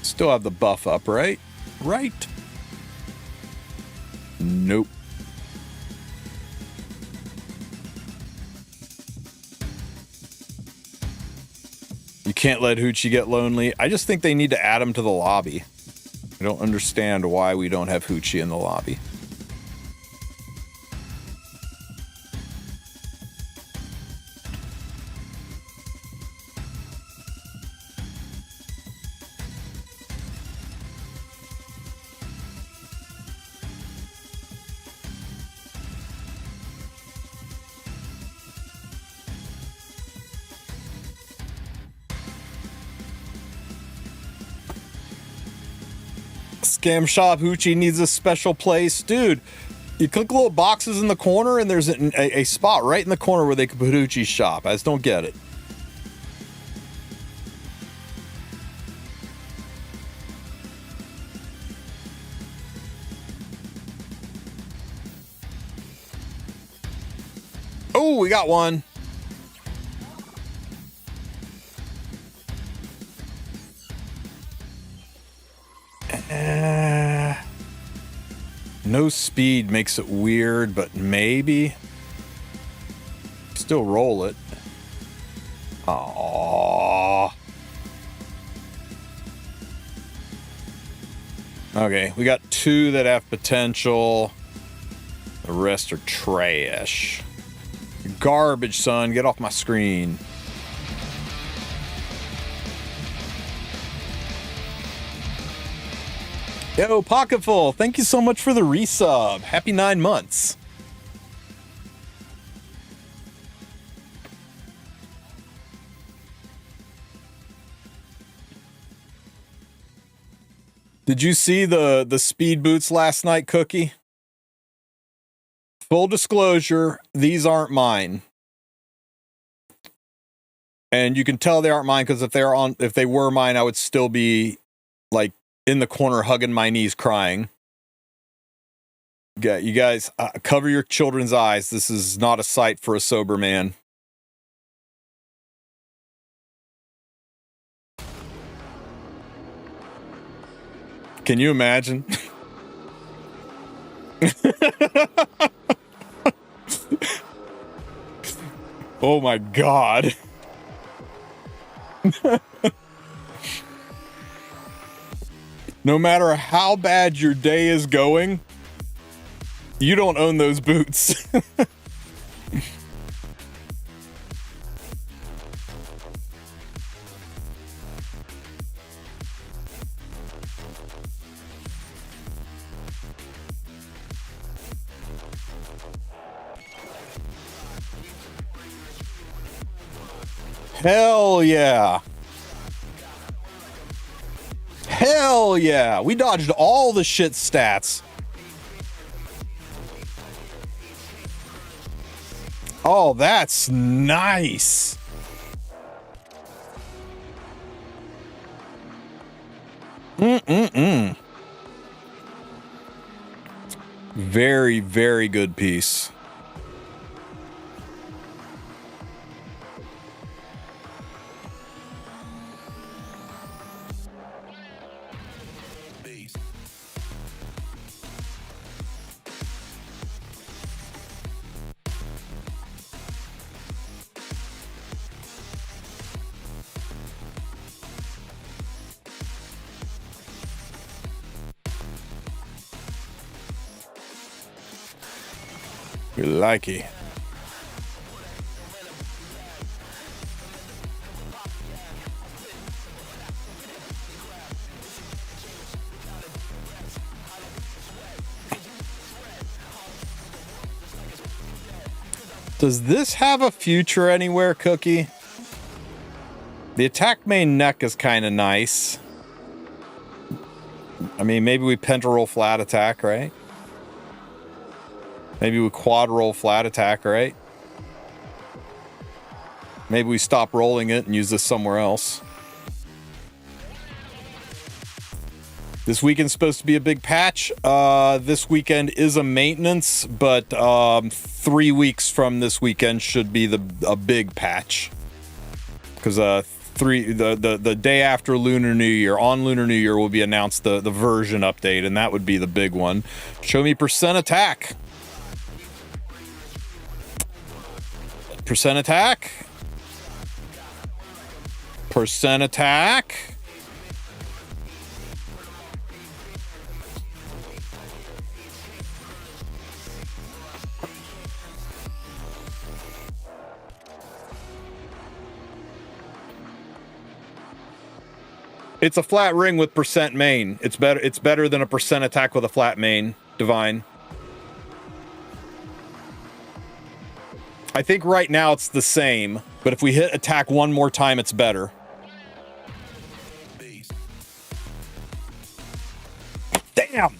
Still have the buff up, right? Right. Nope. You can't let Hoochie get lonely. I just think they need to add him to the lobby. I don't understand why we don't have Hoochie in the lobby. Scam shop Hoochie needs a special place. Dude, you click little boxes in the corner and there's a spot right in the corner where they can put Hoochie's shop. I just don't get it. Oh, we got one. No speed makes it weird, but maybe. Still roll it. Aww. Okay, we got two that have potential. The rest are trash. Garbage, son. Get off my screen. Yo, Pocketful, thank you so much for the resub. Happy 9 months. Did you see the speed boots last night, Cookie? Full disclosure, these aren't mine. And you can tell they aren't mine because if they were mine, I would still be like in the corner hugging my knees crying. Yeah, you guys, cover your children's eyes. This is not a sight for a sober man. Can you imagine? Oh my God. No matter how bad your day is going, you don't own those boots. Hell yeah. Hell yeah. We dodged all the shit stats. Oh, that's nice. Very, very good piece. We like it. Does this have a future anywhere, Cookie? The attack main neck is kind of nice. I mean, maybe we penta-roll flat attack, right? Maybe we quad roll flat attack, right? Maybe we stop rolling it and use this somewhere else. This weekend's supposed to be a big patch. This weekend is a maintenance, but 3 weeks from this weekend should be a big patch. Because the day after Lunar New Year, on Lunar New Year, will be announced the version update, and that would be the big one. Show me percent attack. Percent attack. Percent attack. It's a flat ring with percent main. It's better than a percent attack with a flat main, Divine. I think right now it's the same, but if we hit attack one more time, it's better. Damn!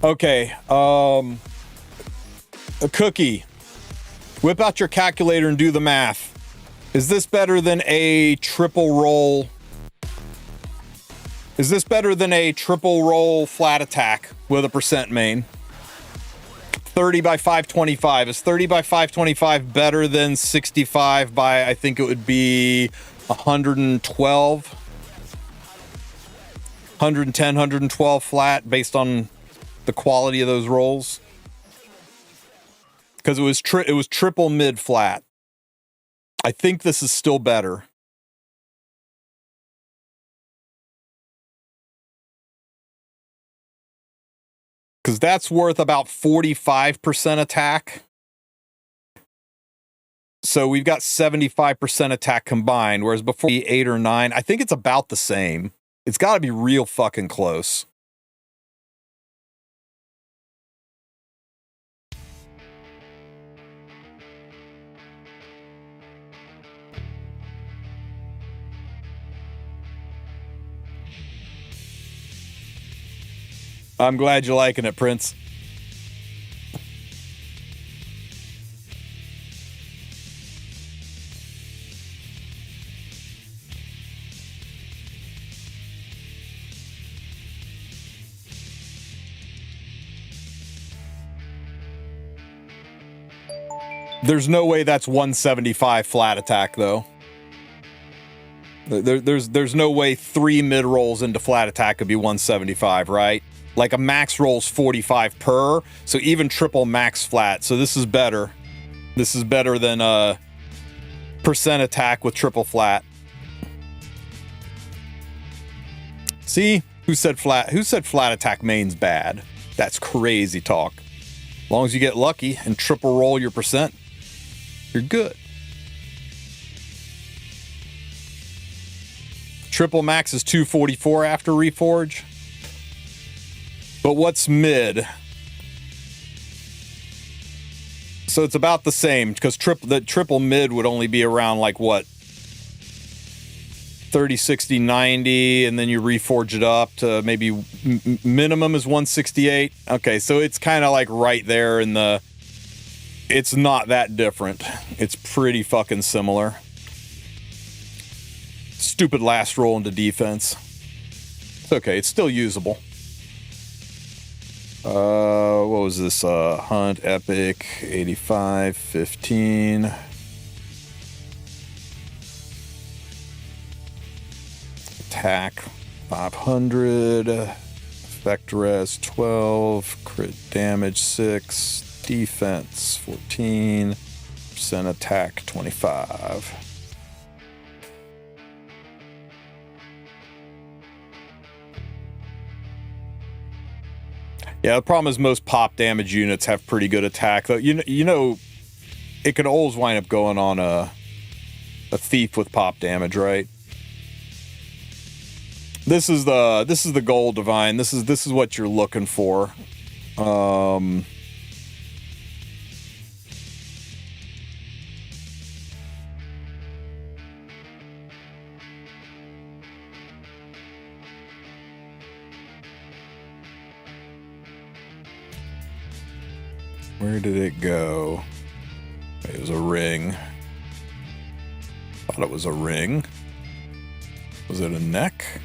Okay, a Cookie. Whip out your calculator and do the math. Is this better than a triple roll? Is this better than a triple roll flat attack with a percent main? 30 by 525. Is 30 by 525 better than 65 by, I think it would be 112? 110, 112 flat based on the quality of those rolls? Because it was triple mid flat. I think this is still better. Because that's worth about 45% attack. So we've got 75% attack combined, whereas before 8 or 9, I think it's about the same. It's got to be real fucking close. I'm glad you're liking it, Prince. There's no way that's 175 flat attack, though. There's no way 3 mid rolls into flat attack could be 175, right? Like a max roll's 45 per, so even triple max flat. So this is better. This is better than percent attack with triple flat. See? Who said flat attack main's bad? That's crazy talk. As long as you get lucky and triple roll your percent, you're good. Triple max is 244 after reforge. But what's mid? So it's about the same, because the triple mid would only be around like what? 30, 60, 90, and then you reforge it up to maybe minimum is 168. Okay, so it's kind of like right there in the... It's not that different. It's pretty fucking similar. Stupid last roll into defense. It's okay, it's still usable. What was this? Hunt, Epic, 85, 15. Attack, 500. Effect res, 12. Crit damage, 6. Defense, 14. Percent attack, 25. Yeah, the problem is most pop damage units have pretty good attack. Though you know, it could always wind up going on a thief with pop damage, right? This is the goal, Divine. This is what you're looking for. Where did it go? It was a ring. Thought it was a ring. Was it a neck?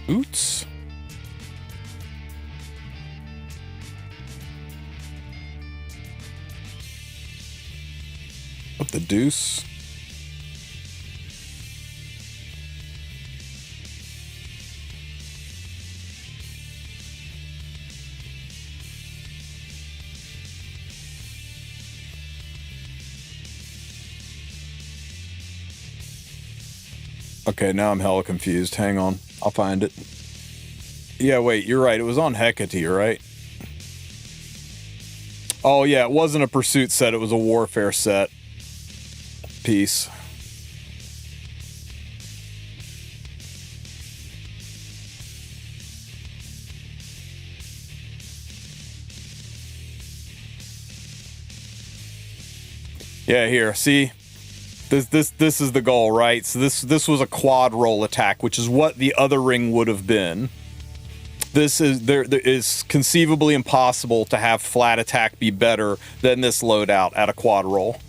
Boots? What the deuce? Okay, now I'm hella confused. Hang on. I'll find it. Yeah, wait, you're right. It was on Hecate, right? Oh, yeah, it wasn't a pursuit set. It was a warfare set piece. Yeah, here, see? This is the goal, right? So this was a quad roll attack, which is what the other ring would have been. There is conceivably impossible to have flat attack be better than this loadout at a quad roll.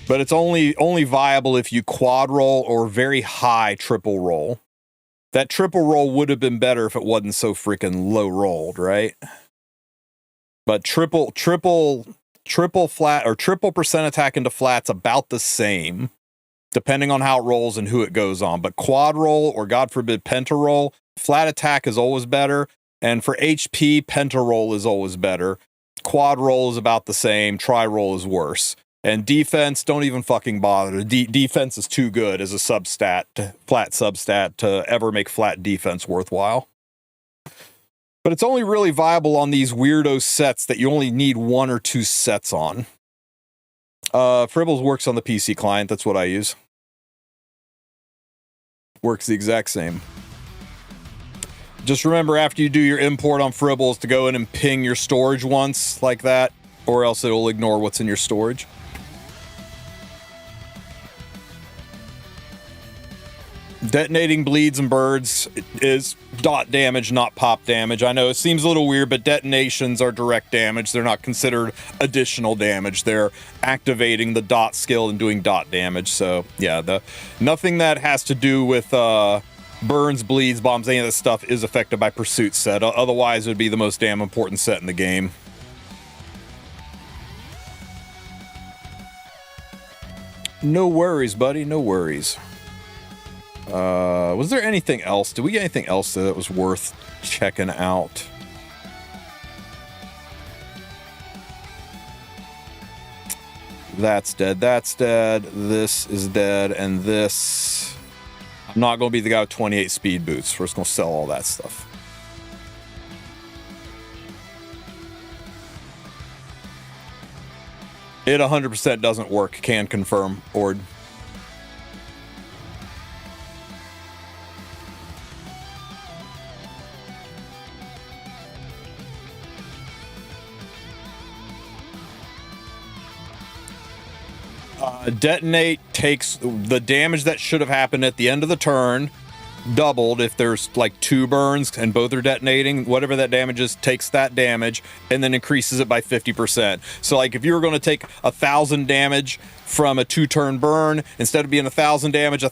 But it's only viable if you quad roll or very high triple roll. That triple roll would have been better if it wasn't so freaking low rolled, right? But triple flat or triple percent attack into flat's about the same, depending on how it rolls and who it goes on. But quad roll or God forbid penta roll, flat attack is always better. And for HP, penta roll is always better. Quad roll is about the same. Tri roll is worse. And defense, don't even fucking bother. Defense is too good as a flat substat to ever make flat defense worthwhile. But it's only really viable on these weirdo sets that you only need 1 or 2 sets on. Fribbles works on the PC client. That's what I use. Works the exact same. Just remember after you do your import on Fribbles to go in and ping your storage once like that, or else it will ignore what's in your storage. Detonating bleeds and birds is dot damage, not pop damage. I know it seems a little weird, but detonations are direct damage. They're not considered additional damage. They're activating the dot skill and doing dot damage. So yeah, nothing that has to do with burns, bleeds, bombs, any of this stuff is affected by pursuit set. Otherwise, it would be the most damn important set in the game. No worries, buddy. No worries. Was there anything else? Did we get anything else that was worth checking out? That's dead. That's dead. This is dead. And this... I'm not going to be the guy with 28 speed boots. We're just going to sell all that stuff. It 100% doesn't work. Can confirm. Ord. Detonate takes the damage that should have happened at the end of the turn, doubled if there's like 2 burns and both are detonating. Whatever that damage is takes that damage and then increases it by 50%. So like if you were going to take 1,000 damage from a 2-turn burn, instead of being 1,000 damage,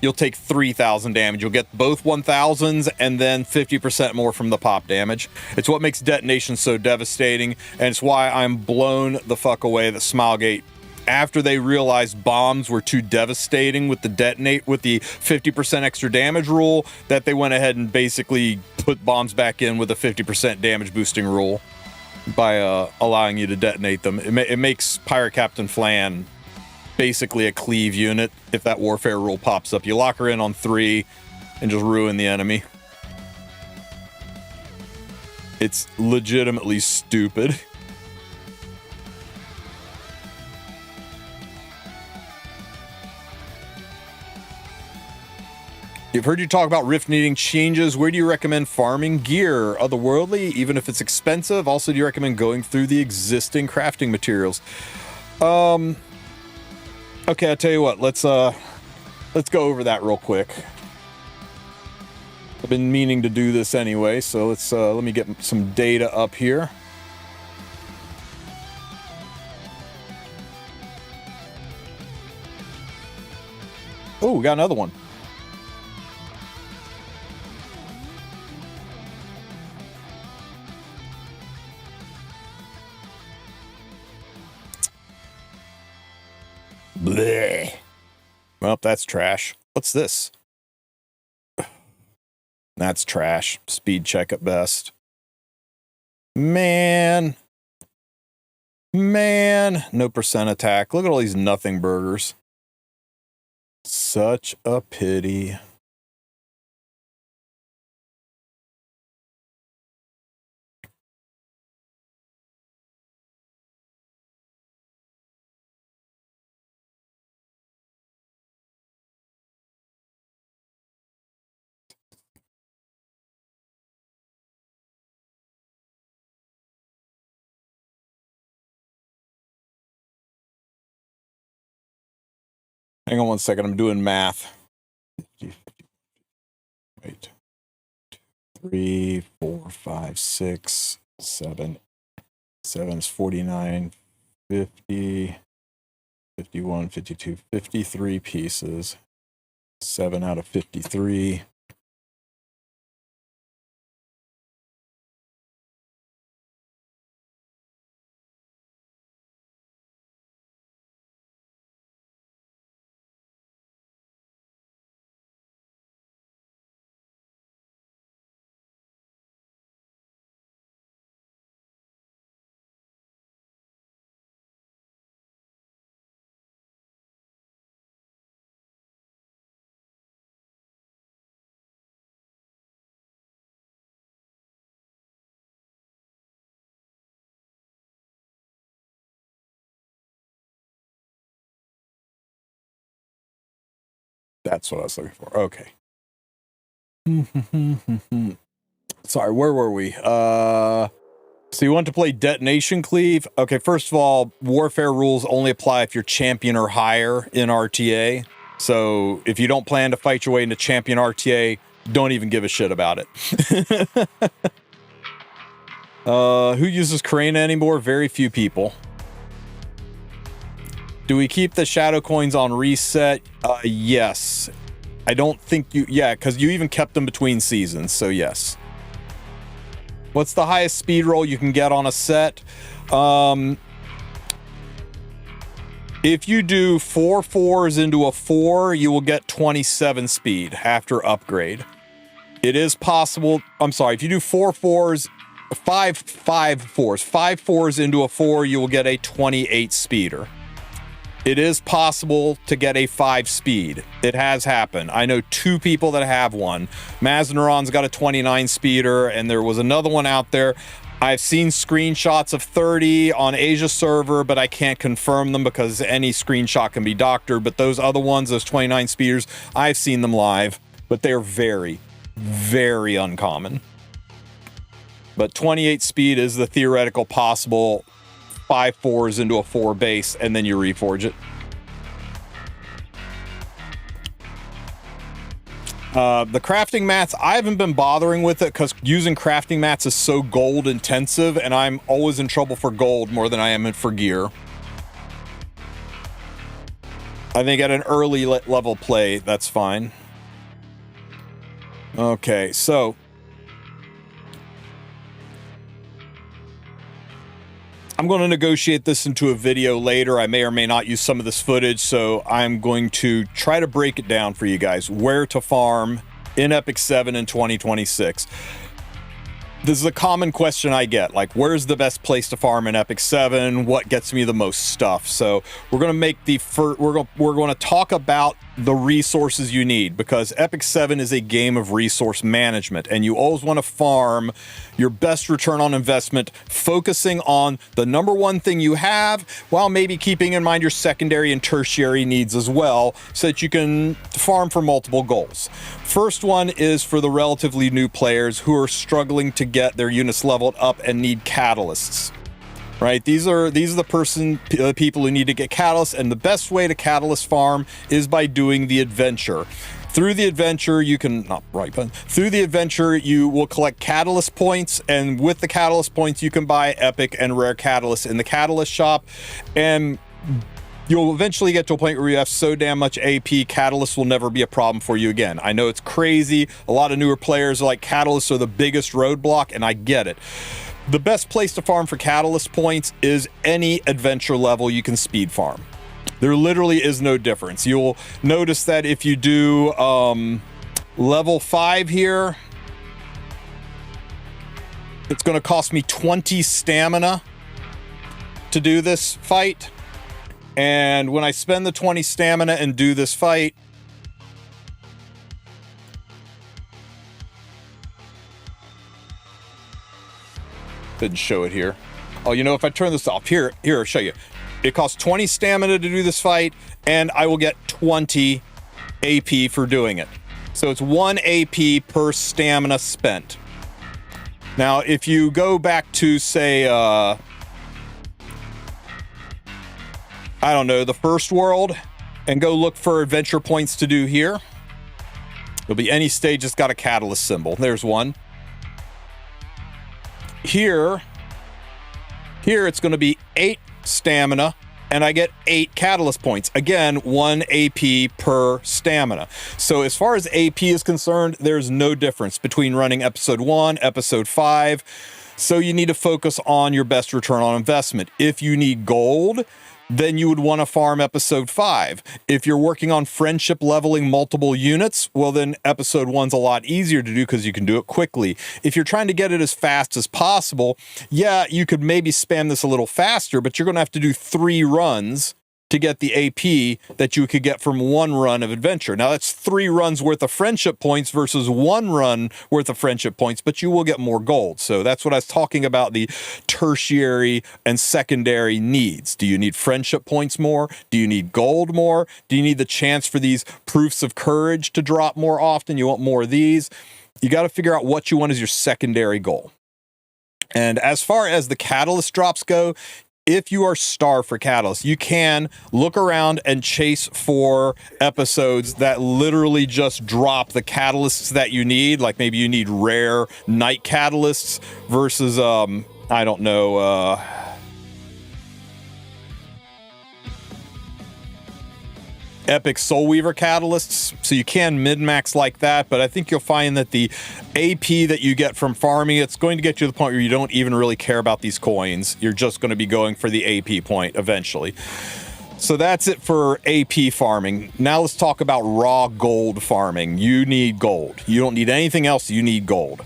you'll take 3,000 damage. You'll get both 1,000s and then 50% more from the pop damage. It's what makes detonation so devastating, and it's why I'm blown the fuck away that Smilegate, after they realized bombs were too devastating with the detonate, with the 50% extra damage rule, that they went ahead and basically put bombs back in with a 50% damage boosting rule by allowing you to detonate them. It makes Pirate Captain Flan basically a cleave unit. If that warfare rule pops up, you lock her in on 3 and just ruin the enemy. It's legitimately stupid. You've heard you talk about Rift needing changes. Where do you recommend farming gear? Otherworldly, even if it's expensive. Also, do you recommend going through the existing crafting materials? Okay, I'll tell you what. Let's go over that real quick. I've been meaning to do this anyway, so let me get some data up here. Oh, we got another one. Bleh. Well, that's trash. What's this? That's trash. Speed check at best. Man. No percent attack. Look at all these nothing burgers. Such a pity. Hang on one second, I'm doing math. Wait. 3, 4, 5, 6, 7. 7 is 49, 50, 51, 52, 53 pieces. 7 out of 53. That's what I was looking for. Okay. Sorry, where were we? So you want to play Detonation Cleave? Okay, first of all, warfare rules only apply if you're champion or higher in RTA. So if you don't plan to fight your way into champion RTA, don't even give a shit about it. Who uses Karena anymore? Very few people. Do we keep the shadow coins on reset? Yes. I don't think you... Yeah, because you even kept them between seasons, so yes. What's the highest speed roll you can get on a set? If you do 4 4s into a 4, you will get 27 speed after upgrade. It is possible, I'm sorry, if you do 4 4s, 5 4s into a 4, you will get a 28 speeder. It is possible to get a 5 speed. It has happened. I know 2 people that have one. Mazneron's got a 29 speeder, and there was another one out there. I've seen screenshots of 30 on Asia server, but I can't confirm them because any screenshot can be doctored. But those other ones, those 29 speeders, I've seen them live, but they're very, very uncommon. But 28 speed is the theoretical possible 5 4s into a 4 base, and then you reforge it. The crafting mats, I haven't been bothering with it because using crafting mats is so gold intensive, and I'm always in trouble for gold more than I am for gear. I think at an early level play, that's fine. Okay, so I'm going to negotiate this into a video later. I may or may not use some of this footage, so I'm going to try to break it down for you guys. Where to farm in Epic 7 in 2026. This is a common question I get, like, where's the best place to farm in Epic 7? What gets me the most stuff? So we're going to make the we're going to talk about the resources you need, because Epic 7 is a game of resource management, and you always want to farm your best return on investment, focusing on the number one thing you have, while maybe keeping in mind your secondary and tertiary needs as well, so that you can farm for multiple goals. First one is for the relatively new players who are struggling to get their units leveled up and need catalysts. Right, these are the people who need to get catalysts, and the best way to catalyst farm is by doing the adventure. Through the adventure, you can through the adventure, you will collect catalyst points, and with the catalyst points, you can buy epic and rare catalysts in the catalyst shop, and you'll eventually get to a point where you have so damn much AP, catalysts will never be a problem for you again. I know it's crazy. A lot of newer players are like, catalysts are the biggest roadblock, and I get it. The best place to farm for catalyst points is any adventure level you can speed farm. There literally is no difference. You'll notice that if you do level 5 here, it's going to cost me 20 stamina to do this fight. And when I spend the 20 stamina and do this fight, didn't show it here. Oh, you know, if I turn this off, here, I'll show you. It costs 20 stamina to do this fight, and I will get 20 AP for doing it. So it's 1 AP per stamina spent. Now, if you go back to, say, I don't know, the first world, and go look for adventure points to do here, it'll be any stage that's got a catalyst symbol. There's one. Here it's going to be 8 stamina, and I get 8 catalyst points. Again, 1 AP per stamina. So as far as AP is concerned, there's no difference between running episode 1, episode 5. So you need to focus on your best return on investment. If you need gold, then you would want to farm episode 5. If you're working on friendship leveling multiple units, well, then episode 1's a lot easier to do because you can do it quickly. If you're trying to get it as fast as possible, yeah, you could maybe spam this a little faster, but you're going to have to do 3 runs to get the AP that you could get from 1 run of adventure. Now, that's 3 runs worth of friendship points versus 1 run worth of friendship points, but you will get more gold. So that's what I was talking about, the tertiary and secondary needs. Do you need friendship points more? Do you need gold more? Do you need the chance for these proofs of courage to drop more often? You want more of these? You got to figure out what you want as your secondary goal. And as far as the catalyst drops go, if you are starved for catalysts, you can look around and chase for episodes that literally just drop the catalysts that you need. Like maybe you need rare night catalysts versus, I don't know, epic Soul Weaver catalysts. So you can min-max like that, but I think you'll find that the AP that you get from farming, it's going to get you to the point where you don't even really care about these coins. You're just going to be going for the AP point eventually. So that's it for AP farming. Now let's talk about raw gold farming. You need gold. You don't need anything else. You need gold.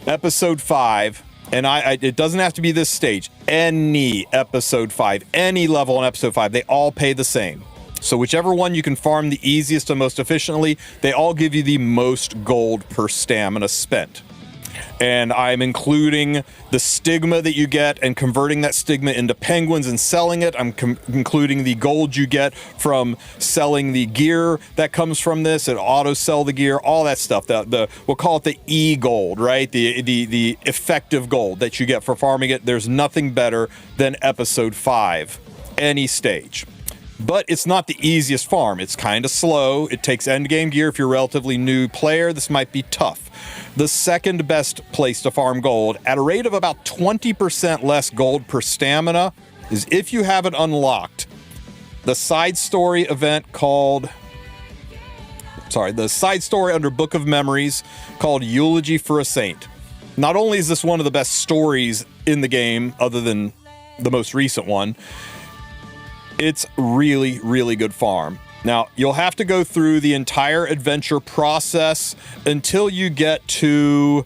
Episode 5, and it doesn't have to be this stage. Any episode 5, any level in episode 5, they all pay the same. So whichever one you can farm the easiest and most efficiently, they all give you the most gold per stamina spent. And I'm including the stigma that you get and converting that stigma into penguins and selling it. I'm including the gold you get from selling the gear that comes from this, and auto sell the gear, all that stuff. We'll call it the e-gold, right? The effective gold that you get for farming it. There's nothing better than episode 5, any stage. But it's not the easiest farm. It's kind of slow. It takes endgame gear. If you're a relatively new player, this might be tough. The second best place to farm gold, at a rate of about 20% less gold per stamina, is if you have it unlocked. The side story event the side story under Book of Memories called Eulogy for a Saint. Not only is this one of the best stories in the game, other than the most recent one, it's really, really good farm. Now, you'll have to go through the entire adventure process until you get to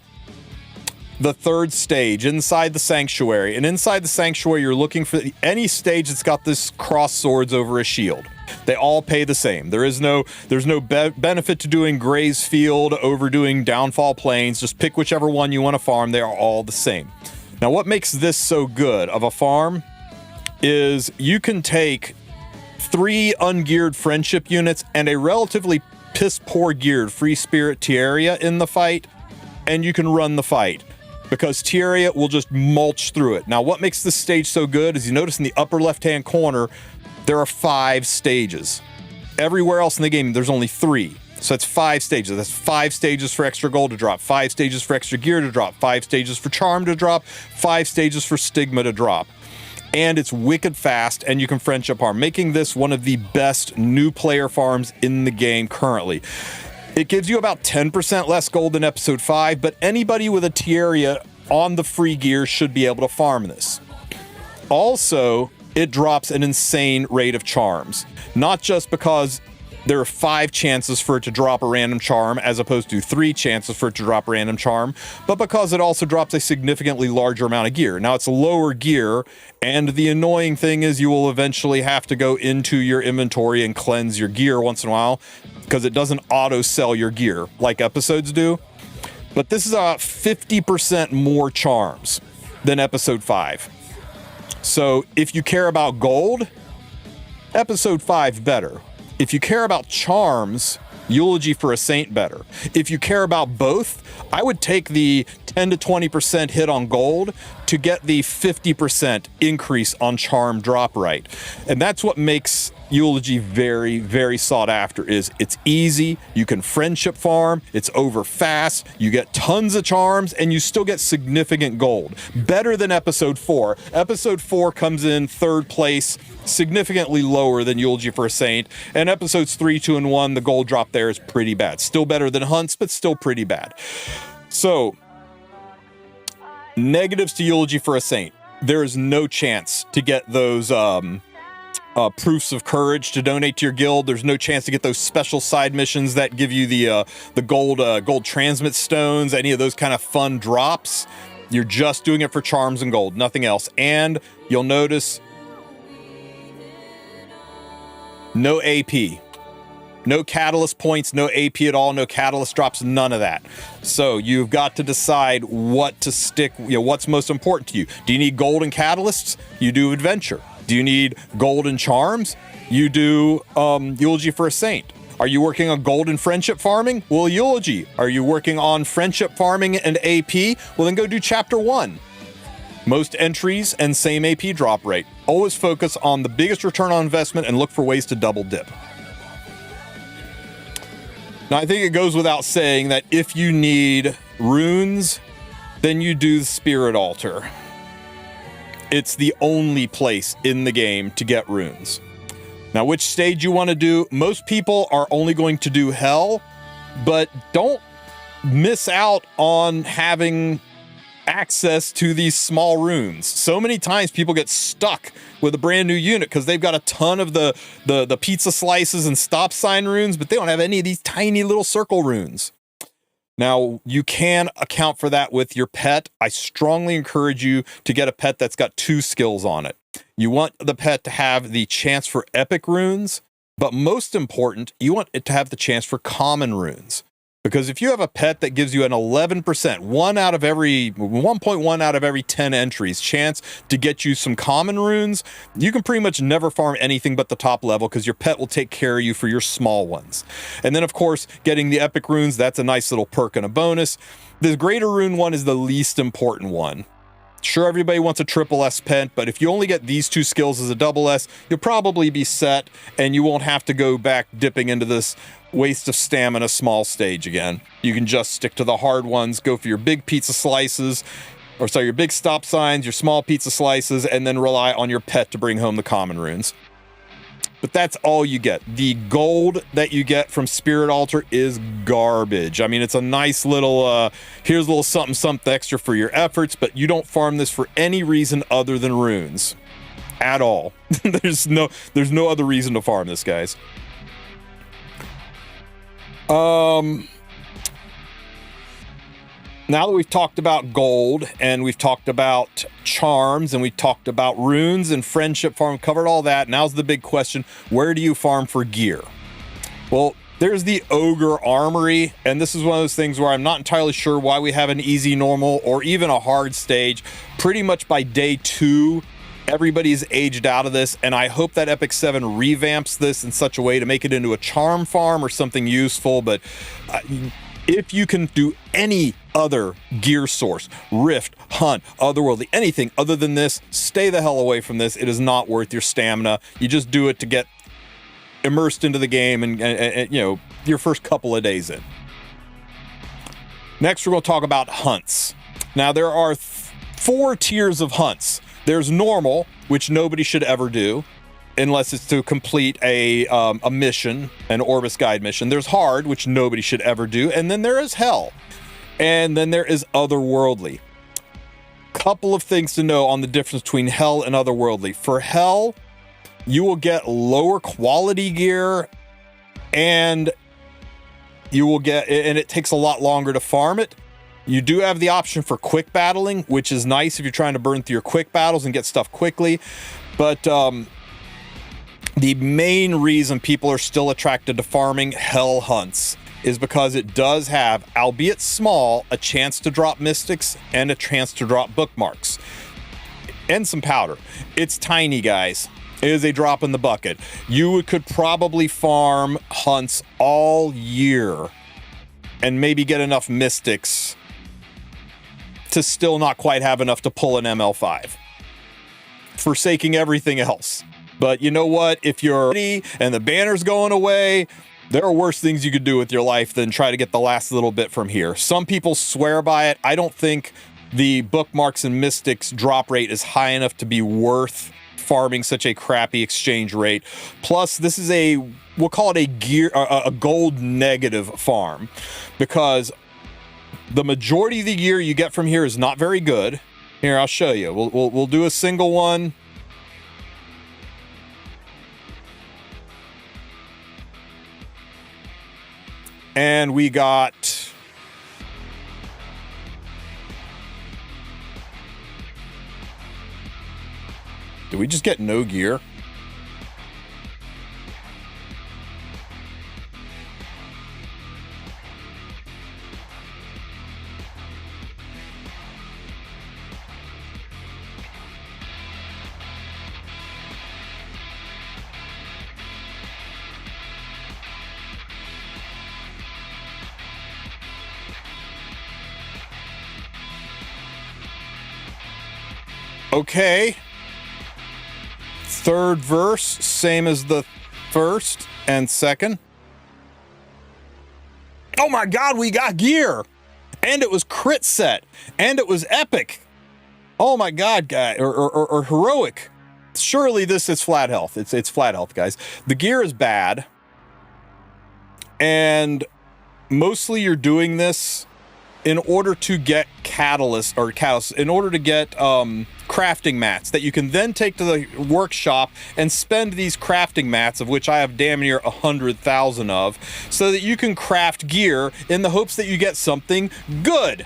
the third stage inside the sanctuary. And inside the sanctuary, you're looking for any stage that's got this cross swords over a shield. They all pay the same. There's no benefit to doing Gray's Field over doing Downfall Plains. Just pick whichever one you want to farm. They are all the same. Now, what makes this so good of a farm is you can take 3 ungeared friendship units and a relatively piss-poor geared free spirit Tieria in the fight, and you can run the fight because Tieria will just mulch through it. Now, what makes this stage so good is you notice in the upper left-hand corner, there are 5 stages. Everywhere else in the game, there's only 3. So that's 5 stages. That's 5 stages for extra gold to drop, 5 stages for extra gear to drop, 5 stages for charm to drop, 5 stages for stigma to drop. And it's wicked fast, and you can friendship farm, making this one of the best new player farms in the game currently. It gives you about 10% less gold than episode 5, but anybody with a Tieria on the free gear should be able to farm this. Also, it drops an insane rate of charms, not just because there are 5 chances for it to drop a random charm as opposed to 3 chances for it to drop a random charm, but because it also drops a significantly larger amount of gear. Now, it's lower gear, and the annoying thing is you will eventually have to go into your inventory and cleanse your gear once in a while because it doesn't auto sell your gear like episodes do. But this is about 50% more charms than episode 5. So if you care about gold, episode 5 better. If you care about charms, Eulogy for a Saint better. If you care about both, I would take the 10 to 20% hit on gold to get the 50% increase on charm drop rate. And that's what makes Eulogy very, very sought after. Is it's easy, you can friendship farm, it's over fast, you get tons of charms, and you still get significant gold. Better than episode 4. Episode 4 comes in 3rd place, significantly lower than Eulogy for a Saint, and episodes 3, 2, and 1, the gold drop there is pretty bad. Still better than Hunts, but still pretty bad. So, negatives to Eulogy for a Saint. There is no chance to get those proofs of courage to donate to your guild. There's no chance to get those special side missions that give you the gold transmit stones, any of those kind of fun drops. You're just doing it for charms and gold, nothing else. And you'll notice no AP. No catalyst points, no AP at all, no catalyst drops, none of that. So you've got to decide what to stick, what's most important to you. Do you need gold and catalysts? You do adventure. Do you need gold and charms? You do Eulogy for a Saint. Are you working on gold and friendship farming? Well, Eulogy. Are you working on friendship farming and AP? Well, then go do chapter 1. Most entries and same AP drop rate. Always focus on the biggest return on investment and look for ways to double dip. Now, I think it goes without saying that if you need runes, then you do the Spirit Altar. It's the only place in the game to get runes. Now, which stage you want to do? Most people are only going to do Hell, but don't miss out on having access to these small runes. So many times people get stuck with a brand new unit because they've got a ton of the pizza slices and stop sign runes, but they don't have any of these tiny little circle runes. Now, you can account for that with your pet. I strongly encourage you to get a pet that's got 2 skills on it. You want the pet to have the chance for epic runes, but most important, you want it to have the chance for common runes. Because if you have a pet that gives you an 11%, 1.1 out of every 10 entries chance to get you some common runes, you can pretty much never farm anything but the top level because your pet will take care of you for your small ones. And then, of course, getting the epic runes, that's a nice little perk and a bonus. The greater rune one is the least important one. Sure, everybody wants a triple S pet, but if you only get these 2 skills as a double S, you'll probably be set and you won't have to go back dipping into this waste of stamina small stage again. You can just stick to the hard ones, go for your big pizza slices, or sorry, your big stop signs, your small pizza slices, and then rely on your pet to bring home the common runes. But that's all you get. The gold that you get from Spirit Altar is garbage. I mean, it's a nice little, here's a little something extra for your efforts, but you don't farm this for any reason other than runes. At all. There's no other reason to farm this, guys. Now that we've talked about gold and we've talked about charms and we've talked about runes and friendship farm, covered all that, now's the big question: where do you farm for gear? Well, there's the Ogre Armory, and this is one of those things where I'm not entirely sure why we have an easy, normal, or even a hard stage. Pretty much by day 2, everybody's aged out of this, and I hope that Epic 7 revamps this in such a way to make it into a charm farm or something useful. But if you can do any other gear source, Rift, Hunt, Otherworldly, anything other than this, stay the hell away from this. It is not worth your stamina. You just do it to get immersed into the game and you know, your first couple of days in. Next, we're going to talk about hunts. Now, there are 4 tiers of hunts. There's normal, which nobody should ever do unless it's to complete a mission, an Orbis guide mission. There's hard, which nobody should ever do. And then there is hell. And then there is otherworldly. Couple of things to know on the difference between hell and otherworldly. For hell, you will get lower quality gear, and you will get, and it takes a lot longer to farm it. You do have the option for quick battling, which is nice if you're trying to burn through your quick battles and get stuff quickly. But the main reason people are still attracted to farming hell hunts is because it does have, albeit small, a chance to drop mystics and a chance to drop bookmarks. And some powder. It's tiny, guys. It is a drop in the bucket. You could probably farm hunts all year and maybe get enough mystics to still not quite have enough to pull an ML5, forsaking everything else. But you know what? If you're ready and the banner's going away, there are worse things you could do with your life than try to get the last little bit from here. Some people swear by it. I don't think the bookmarks and mystics drop rate is high enough to be worth farming such a crappy exchange rate. Plus, this is we'll call it a gold negative farm, because the majority of the gear you get from here is not very good. Here, I'll show you. We'll do a single one. And we got did we just get no gear? Okay. Third verse, same as the first and second. Oh my God, we got gear. And it was crit set. And it was epic. Oh my God, guy, or heroic. Surely this is flat health. It's flat health, guys. The gear is bad. And mostly you're doing this in order to get catalyst, in order to get crafting mats that you can then take to the workshop and spend these crafting mats, of which I have damn near 100,000 of, so that you can craft gear in the hopes that you get something good.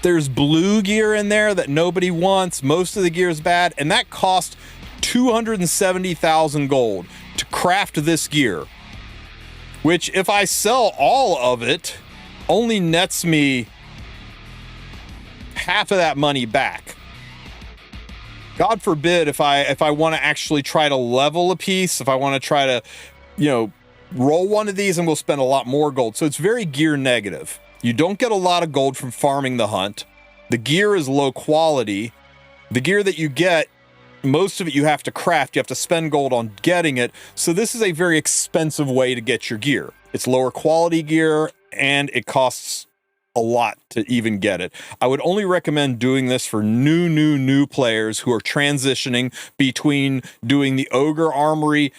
There's blue gear in there that nobody wants. Most of the gear is bad, and that cost 270,000 gold to craft this gear, which if I sell all of it only nets me half of that money back. God forbid if I want to actually try to level a piece, if I want to try to, roll one of these, and we'll spend a lot more gold. So it's very gear negative. You don't get a lot of gold from farming the hunt. The gear is low quality. The gear that you get, most of it you have to craft. You have to spend gold on getting it. So this is a very expensive way to get your gear. It's lower quality gear, and it costs a lot to even get it. I would only recommend doing this for new players who are transitioning between doing the Ogre Armory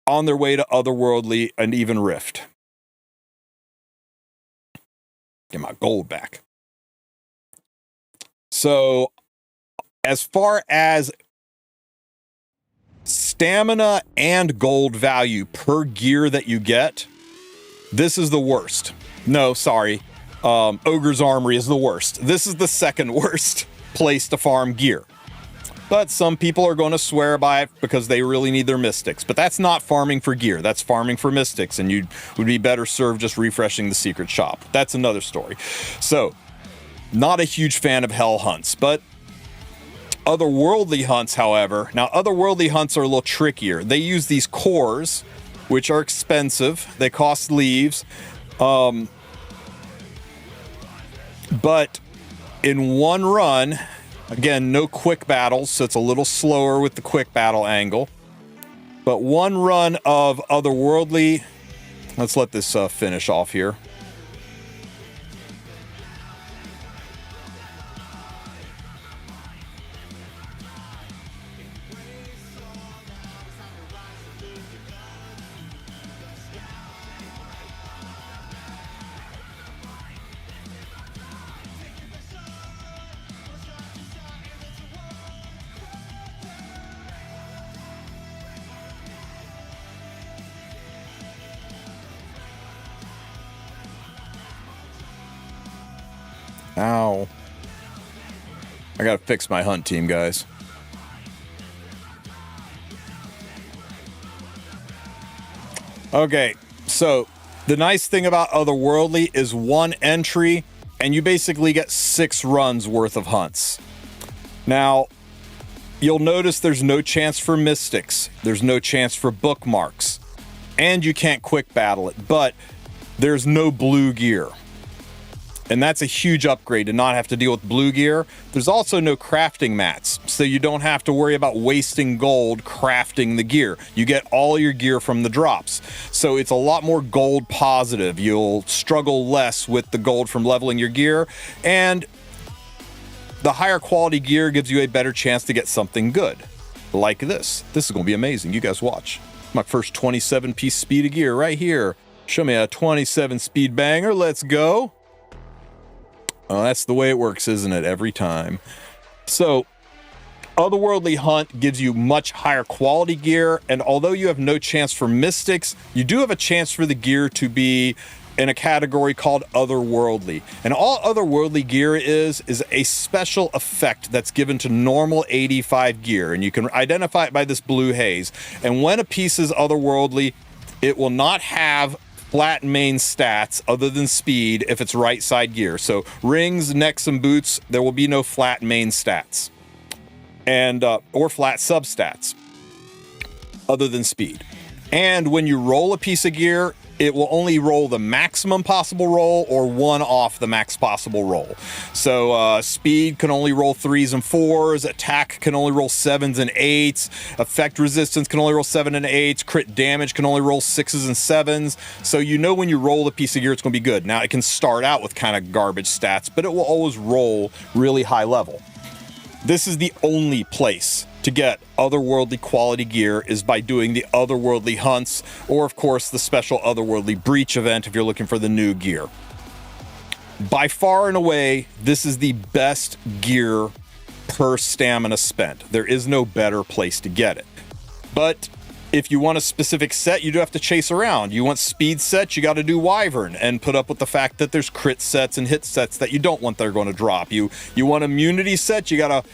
on their way to Otherworldly and even Rift. Get my gold back. So, as far as stamina and gold value per gear that you get, this is the worst. No, sorry. Ogre's Armory is the worst. This is the second worst place to farm gear. But some people are going to swear by it because they really need their mystics. But that's not farming for gear. That's farming for mystics. And you would be better served just refreshing the secret shop. That's another story. So, not a huge fan of hell hunts. But otherworldly hunts, however. Now, otherworldly hunts are a little trickier. They use these cores, which are expensive. They cost leaves. But in one run... Again, no quick battles, so it's a little slower with the quick battle angle. But one run of Otherworldly... Let's let this finish off here. Ow. I gotta fix my hunt team, guys. Okay, so the nice thing about Otherworldly is one entry, and you basically get 6 runs worth of hunts. Now, you'll notice there's no chance for mystics. There's no chance for bookmarks. And you can't quick battle it, but there's no blue gear. And that's a huge upgrade to not have to deal with blue gear. There's also no crafting mats, so you don't have to worry about wasting gold crafting the gear. You get all your gear from the drops. So it's a lot more gold positive. You'll struggle less with the gold from leveling your gear. And the higher quality gear gives you a better chance to get something good. Like this. This is going to be amazing. You guys watch. My first 27-piece speed of gear right here. Show me a 27 speed banger. Let's go. Oh, that's the way it works, isn't it? Every time. So, Otherworldly Hunt gives you much higher quality gear, and although you have no chance for mystics, you do have a chance for the gear to be in a category called Otherworldly. And all Otherworldly gear is a special effect that's given to normal 85 gear, and you can identify it by this blue haze. And when a piece is Otherworldly, it will not have flat main stats other than speed if it's right side gear. So rings, necks, and boots, there will be no flat main stats and or flat substats other than speed. And when you roll a piece of gear, it will only roll the maximum possible roll or one off the max possible roll. So speed can only roll 3s and 4s, attack can only roll 7s and 8s, effect resistance can only roll 7 and 8s, crit damage can only roll 6s and 7s. So you know when you roll a piece of gear, it's going to be good. Now it can start out with kind of garbage stats, but it will always roll really high level. This is the only place to get otherworldly quality gear is by doing the otherworldly hunts, or of course the special otherworldly breach event if you're looking for the new gear. By far and away, this is the best gear per stamina spent. There is no better place to get it. But if you want a specific set, you do have to chase around. You want speed sets, you got to do Wyvern and put up with the fact that there's crit sets and hit sets that you don't want they're going to drop. You want immunity sets, you got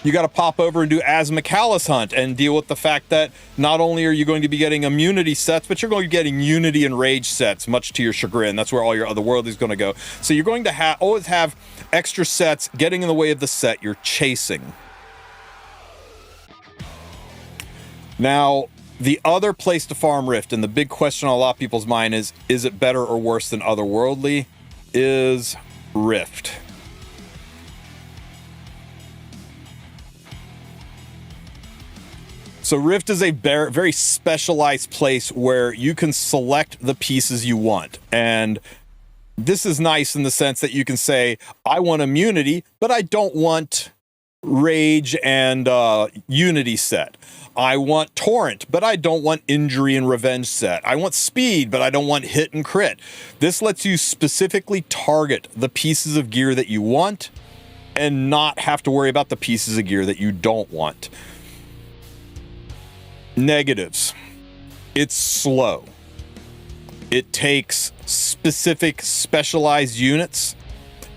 to pop over and do Asmakalis hunt and deal with the fact that not only are you going to be getting immunity sets, but you're going to be getting unity and rage sets, much to your chagrin. That's where all your otherworldly is going to go. So you're going to always have extra sets getting in the way of the set you're chasing. Now, the other place to farm Rift, and the big question on a lot of people's mind is it better or worse than Otherworldly? Is Rift. So Rift is a very specialized place where you can select the pieces you want. And this is nice in the sense that you can say, I want immunity, but I don't want rage and unity set. I want torrent, but I don't want injury and revenge set. I want speed, but I don't want hit and crit. This lets you specifically target the pieces of gear that you want and not have to worry about the pieces of gear that you don't want. Negatives. It's slow. It takes specific specialized units,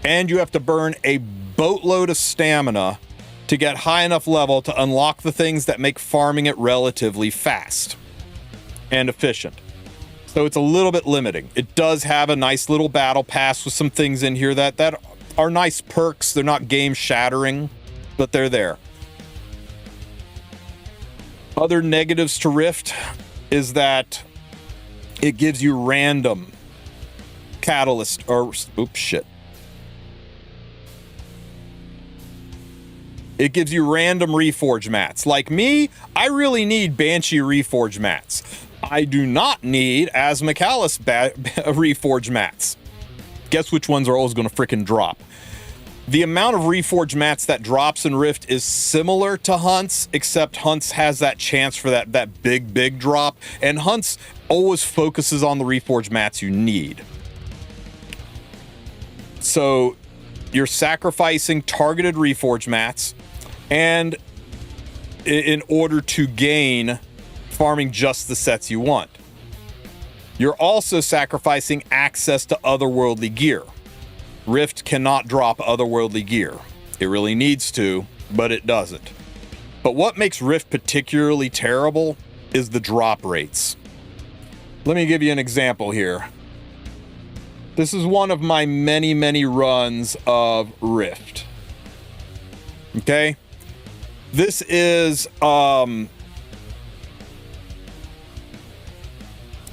and you have to burn a boatload of stamina to get high enough level to unlock the things that make farming it relatively fast and efficient. So it's a little bit limiting. It does have a nice little battle pass with some things in here that are nice perks. They're not game shattering, but they're there. Other negatives to Rift is that it gives you random catalyst or It gives you random reforge mats. Like me, I really need Banshee reforge mats. I do not need Asmakalis reforge mats. Guess which ones are always going to frickin' drop? The amount of reforge mats that drops in Rift is similar to Hunts, except Hunts has that chance for that big drop, and Hunts always focuses on the reforge mats you need. So you're sacrificing targeted reforge mats, and in order to gain farming just the sets you want. You're also sacrificing access to otherworldly gear. Rift cannot drop otherworldly gear. It really needs to, but it doesn't. But what makes Rift particularly terrible is the drop rates. Let me give you an example here. This is one of my many runs of Rift. Okay? This is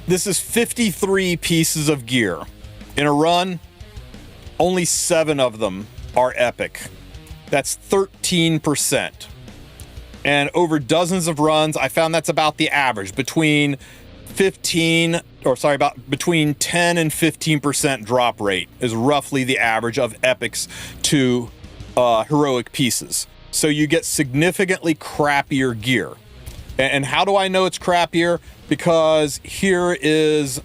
53 pieces of gear. In a run, only 7 of them are epic. That's 13%. And over dozens of runs, I found that's about the average. Between 10 and 15% drop rate is roughly the average of epics to heroic pieces. So you get significantly crappier gear. And how do I know it's crappier? Because here is...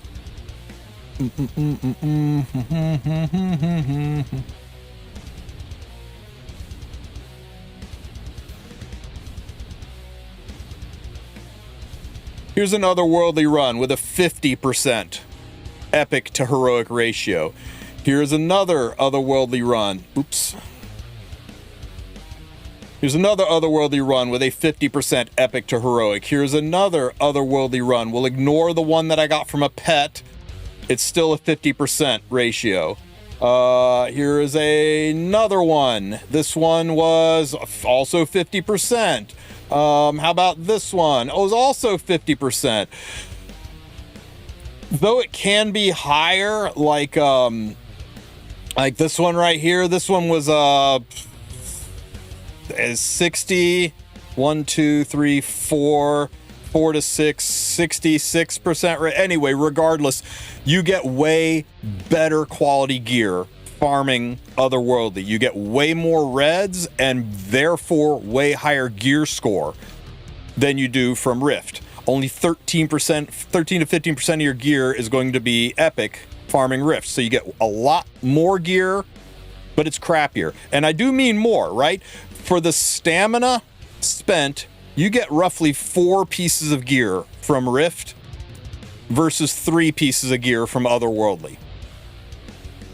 Here's another worldly run with a 50% epic to heroic ratio. Here's another otherworldly run. Here's another otherworldly run with a 50% epic to heroic. Here's another otherworldly run. We'll ignore the one that I got from a pet. It's still a 50% ratio. Here is another one. This one was also 50%. How about this one? Oh, it was also 50%. Though it can be higher, like this one right here. This one was is 60, 1, 2, 3, 4 to 6, 66%. Anyway, regardless, you get way better quality gear farming otherworldly. You get way more reds and therefore way higher gear score than you do from Rift. Only 13% to 15% of your gear is going to be epic farming Rift. So you get a lot more gear, but it's crappier. And I do mean more, right? For the stamina spent, you get roughly 4 pieces of gear from Rift versus 3 pieces of gear from otherworldly.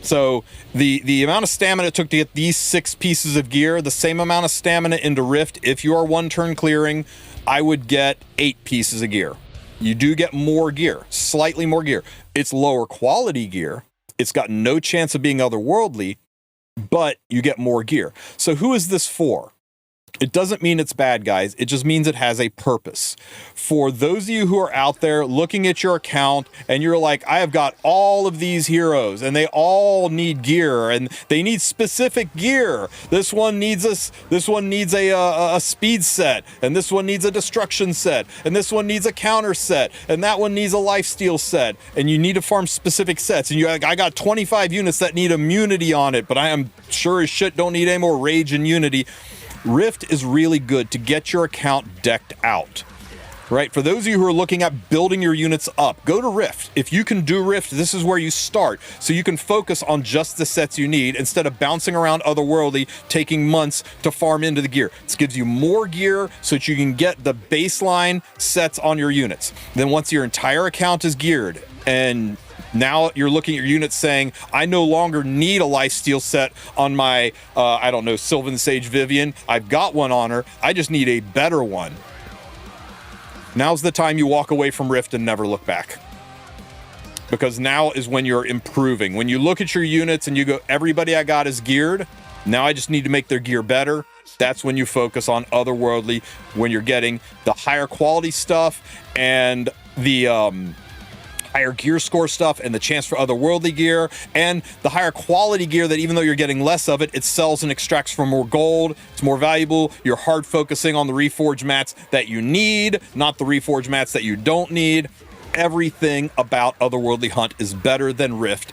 So the amount of stamina it took to get these 6 pieces of gear, the same amount of stamina into Rift, if you are one turn clearing, I would get 8 pieces of gear. You do get more gear, slightly more gear. It's lower quality gear. It's got no chance of being otherworldly, but you get more gear. So who is this for? It doesn't mean it's bad, guys. It just means it has a purpose. For those of you who are out there looking at your account and you're like, I have got all of these heroes and they all need gear and they need specific gear. This one needs a speed set, and this one needs a destruction set, and this one needs a counter set, and that one needs a lifesteal set, and you need to farm specific sets. And you're like, I got 25 units that need immunity on it, but I am sure as shit don't need any more rage and unity. Rift is really good to get your account decked out, right? For those of you who are looking at building your units up, go to Rift. If you can do Rift, this is where you start, so you can focus on just the sets you need instead of bouncing around otherworldly, taking months to farm into the gear. This gives you more gear so that you can get the baseline sets on your units. Then once your entire account is geared and now you're looking at your units saying, I no longer need a lifesteal set on my, I don't know, Sylvan Sage Vivian. I've got one on her. I just need a better one. Now's the time you walk away from Rift and never look back. Because now is when you're improving. When you look at your units and you go, everybody I got is geared. Now I just need to make their gear better. That's when you focus on otherworldly, when you're getting the higher quality stuff and the, higher gear score stuff and the chance for otherworldly gear and the higher quality gear that even though you're getting less of it, it sells and extracts for more gold. It's more valuable. You're hard focusing on the reforged mats that you need, not the reforged mats that you don't need. Everything about Otherworldly Hunt is better than Rift,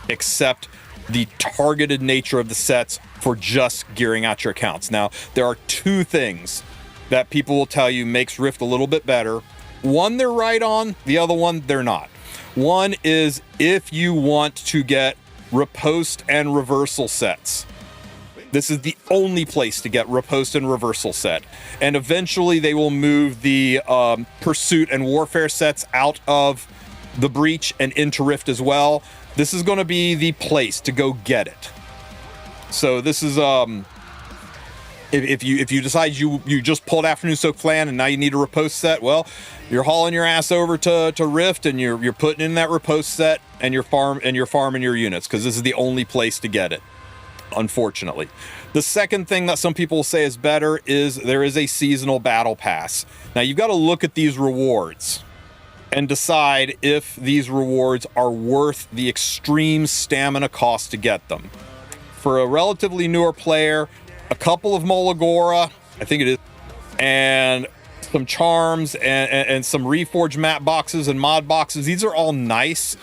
except the targeted nature of the sets for just gearing out your accounts. Now, there are 2 things that people will tell you makes Rift a little bit better. One they're right on, the other one they're not. One is if you want to get riposte and reversal sets. This is the only place to get riposte and reversal set. And eventually they will move the pursuit and warfare sets out of the breach and into Rift as well. This is going to be the place to go get it. So this is if you decide you just pulled Afternoon Soak Flan and now you need a riposte set, well, you're hauling your ass over to Rift and you're putting in that riposte set and you're farming your units, because this is the only place to get it, unfortunately. The second thing that some people will say is better is there is a seasonal battle pass. Now you've got to look at these rewards and decide if these rewards are worth the extreme stamina cost to get them. For a relatively newer player, a couple of Molagora, I think it is, and some charms and some reforged map boxes and mod boxes. These are all nice,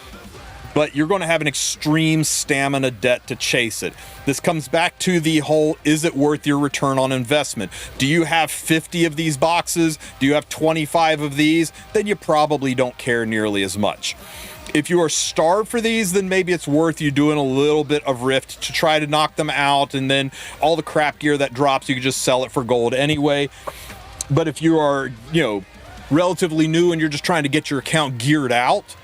but you're going to have an extreme stamina debt to chase it. This comes back to the whole, is it worth your return on investment? Do you have 50 of these boxes? Do you have 25 of these? Then you probably don't care nearly as much. If you are starved for these, then maybe it's worth you doing a little bit of Rift to try to knock them out, and then all the crap gear that drops, you can just sell it for gold anyway. But if you are, relatively new and you're just trying to get your account geared out,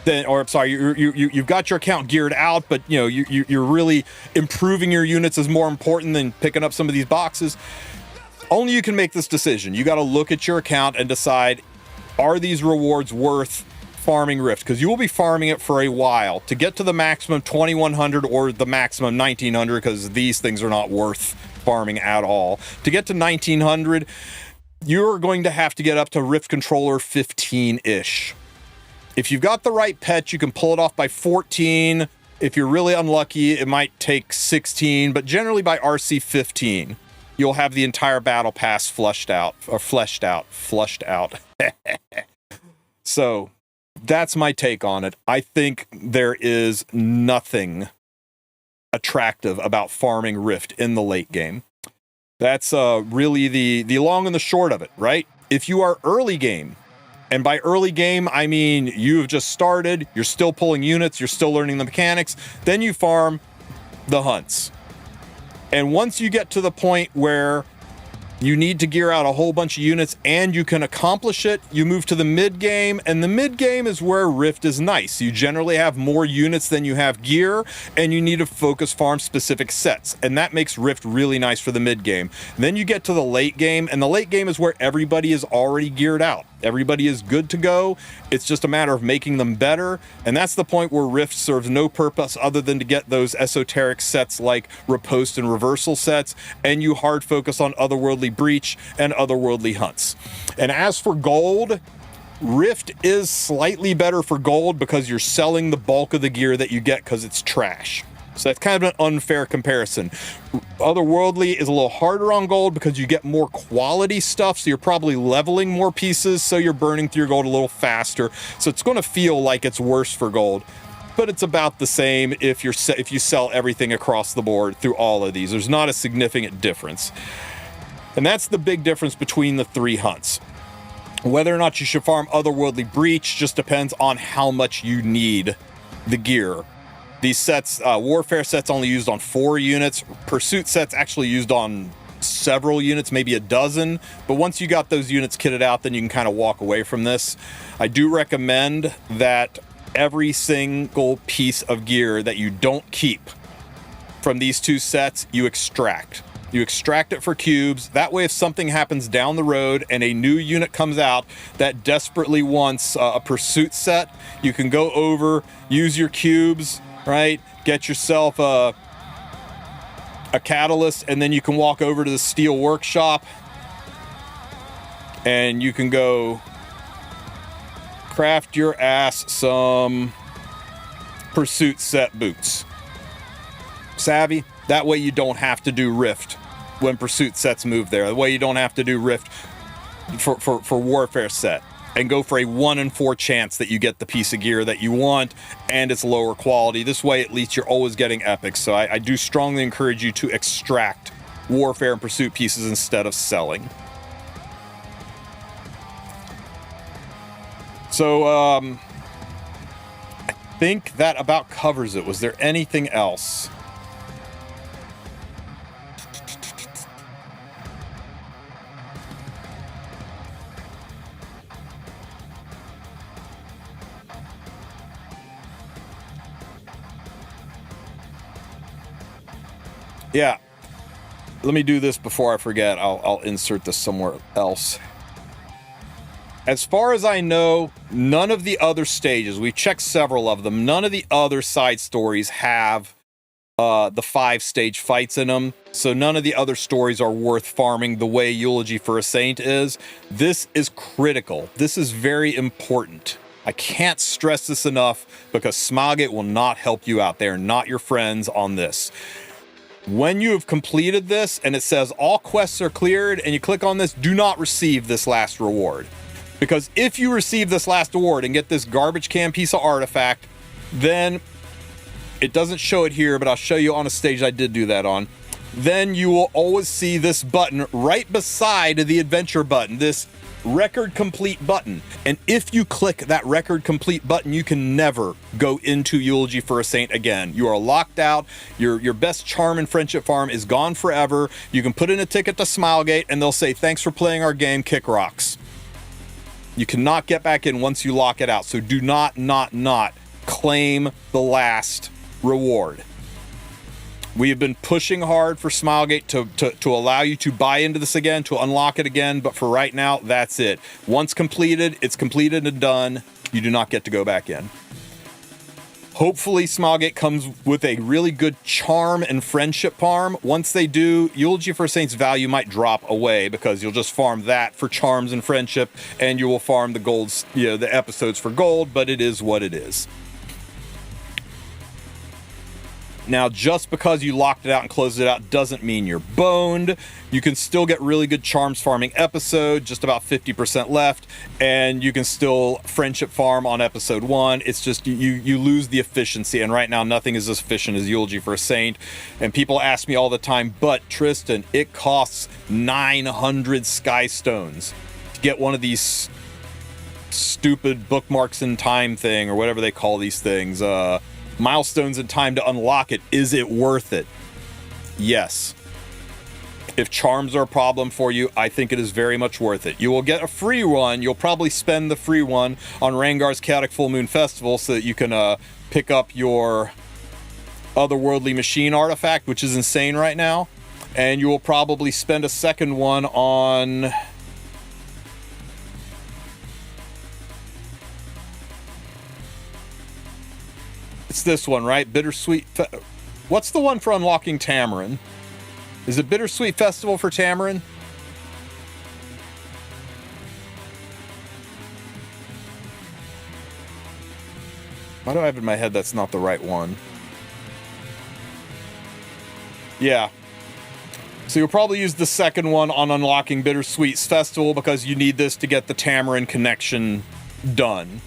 then, or I'm sorry, you've got your account geared out, but you're really improving your units is more important than picking up some of these boxes. Only you can make this decision. You got to look at your account and decide, are these rewards worth farming Rift? Because you will be farming it for a while to get to the maximum 2100 or the maximum 1900, because these things are not worth farming at all. To get to 1900, you're going to have to get up to Rift Controller 15-ish. If you've got the right pet, you can pull it off by 14. If you're really unlucky, it might take 16, but generally by RC 15, you'll have the entire battle pass fleshed out. So that's my take on it. I think there is nothing attractive about farming Rift in the late game. That's really the long and the short of it, right? If you are early game, and by early game, I mean you've just started, you're still pulling units, you're still learning the mechanics, then you farm the hunts. And once you get to the point where you need to gear out a whole bunch of units and you can accomplish it, you move to the mid game, and the mid game is where Rift is nice. You generally have more units than you have gear, and you need to focus farm specific sets, and that makes Rift really nice for the mid game. And then you get to the late game, and the late game is where everybody is already geared out. Everybody is good to go. It's just a matter of making them better, and that's the point where Rift serves no purpose other than to get those esoteric sets like Riposte and Reversal sets, and you hard focus on Otherworldly Breach and Otherworldly Hunts. And as for gold, Rift is slightly better for gold because you're selling the bulk of the gear that you get because it's trash. So that's kind of an unfair comparison. Otherworldly is a little harder on gold because you get more quality stuff, so you're probably leveling more pieces, so you're burning through your gold a little faster. So it's going to feel like it's worse for gold, but it's about the same if you sell everything across the board through all of these. There's not a significant difference. And that's the big difference between the three hunts. Whether or not you should farm Otherworldly Breach just depends on how much you need the gear. These sets, warfare sets only used on 4 units. Pursuit sets actually used on several units, maybe a dozen. But once you got those units kitted out, then you can kind of walk away from this. I do recommend that every single piece of gear that you don't keep from these 2 sets, you extract. You extract it for cubes. That way, if something happens down the road and a new unit comes out that desperately wants a pursuit set, you can go over, use your cubes, right? Get yourself a catalyst, and then you can walk over to the steel workshop and you can go craft your ass some pursuit set boots. Savvy? That way you don't have to do Rift when pursuit sets move there. That way you don't have to do Rift for warfare set and go for a 1 in 4 chance that you get the piece of gear that you want and it's lower quality. This way at least you're always getting epics. So I do strongly encourage you to extract warfare and pursuit pieces instead of selling. So I think that about covers it. Was there anything else? Yeah, let me do this before I forget. I'll insert this somewhere else. As far as I know, none of the other stages, we checked several of them, none of the other side stories have the 5-stage fights in them, so none of the other stories are worth farming the way Eulogy for a Saint is. This is critical. This is very important. I can't stress this enough because Smilegate will not help you out. They are not your friends on this. When you have completed this and it says all quests are cleared and you click on this, do not receive this last reward. Because if you receive this last reward and get this garbage can piece of artifact, then it doesn't show it here, but I'll show you on a stage I did do that on. Then you will always see this button right beside the adventure button, this record complete button. And if you click that record complete button, you can never go into Eulogy for a Saint again. You are locked out. Your best charm and friendship farm is gone forever. You can put in a ticket to Smilegate and they'll say, thanks for playing our game, kick rocks. You cannot get back in once you lock it out. So do not claim the last reward. We have been pushing hard for Smilegate to allow you to buy into this again, to unlock it again, but for right now, that's it. Once completed, it's completed and done. You do not get to go back in. Hopefully, Smilegate comes with a really good charm and friendship farm. Once they do, Eulogy for a Saint's value might drop away because you'll just farm that for charms and friendship, and you will farm the golds, the episodes for gold, but it is what it is. Now, just because you locked it out and closed it out doesn't mean you're boned. You can still get really good charms farming episode, just about 50% left, and you can still friendship farm on episode 1. It's just you lose the efficiency, and right now nothing is as efficient as Eulogy for a Saint. And people ask me all the time, but Tristen, it costs 900 sky stones to get one of these stupid bookmarks in time thing, or whatever they call these things, milestones in time to unlock it. Is it worth it? Yes. If charms are a problem for you, I think it is very much worth it. You will get a free one. You'll probably spend the free one on Rangar's Chaotic Full Moon Festival so that you can pick up your Otherworldly Machine artifact, which is insane right now. And you will probably spend a second one on... It's this one, right? Bittersweet... What's the one for unlocking Tamarin? Is it Bittersweet Festival for Tamarin? Why do I have in my head that's not the right one? Yeah. So you'll probably use the second one on unlocking Bittersweet's Festival because you need this to get the Tamarin connection done,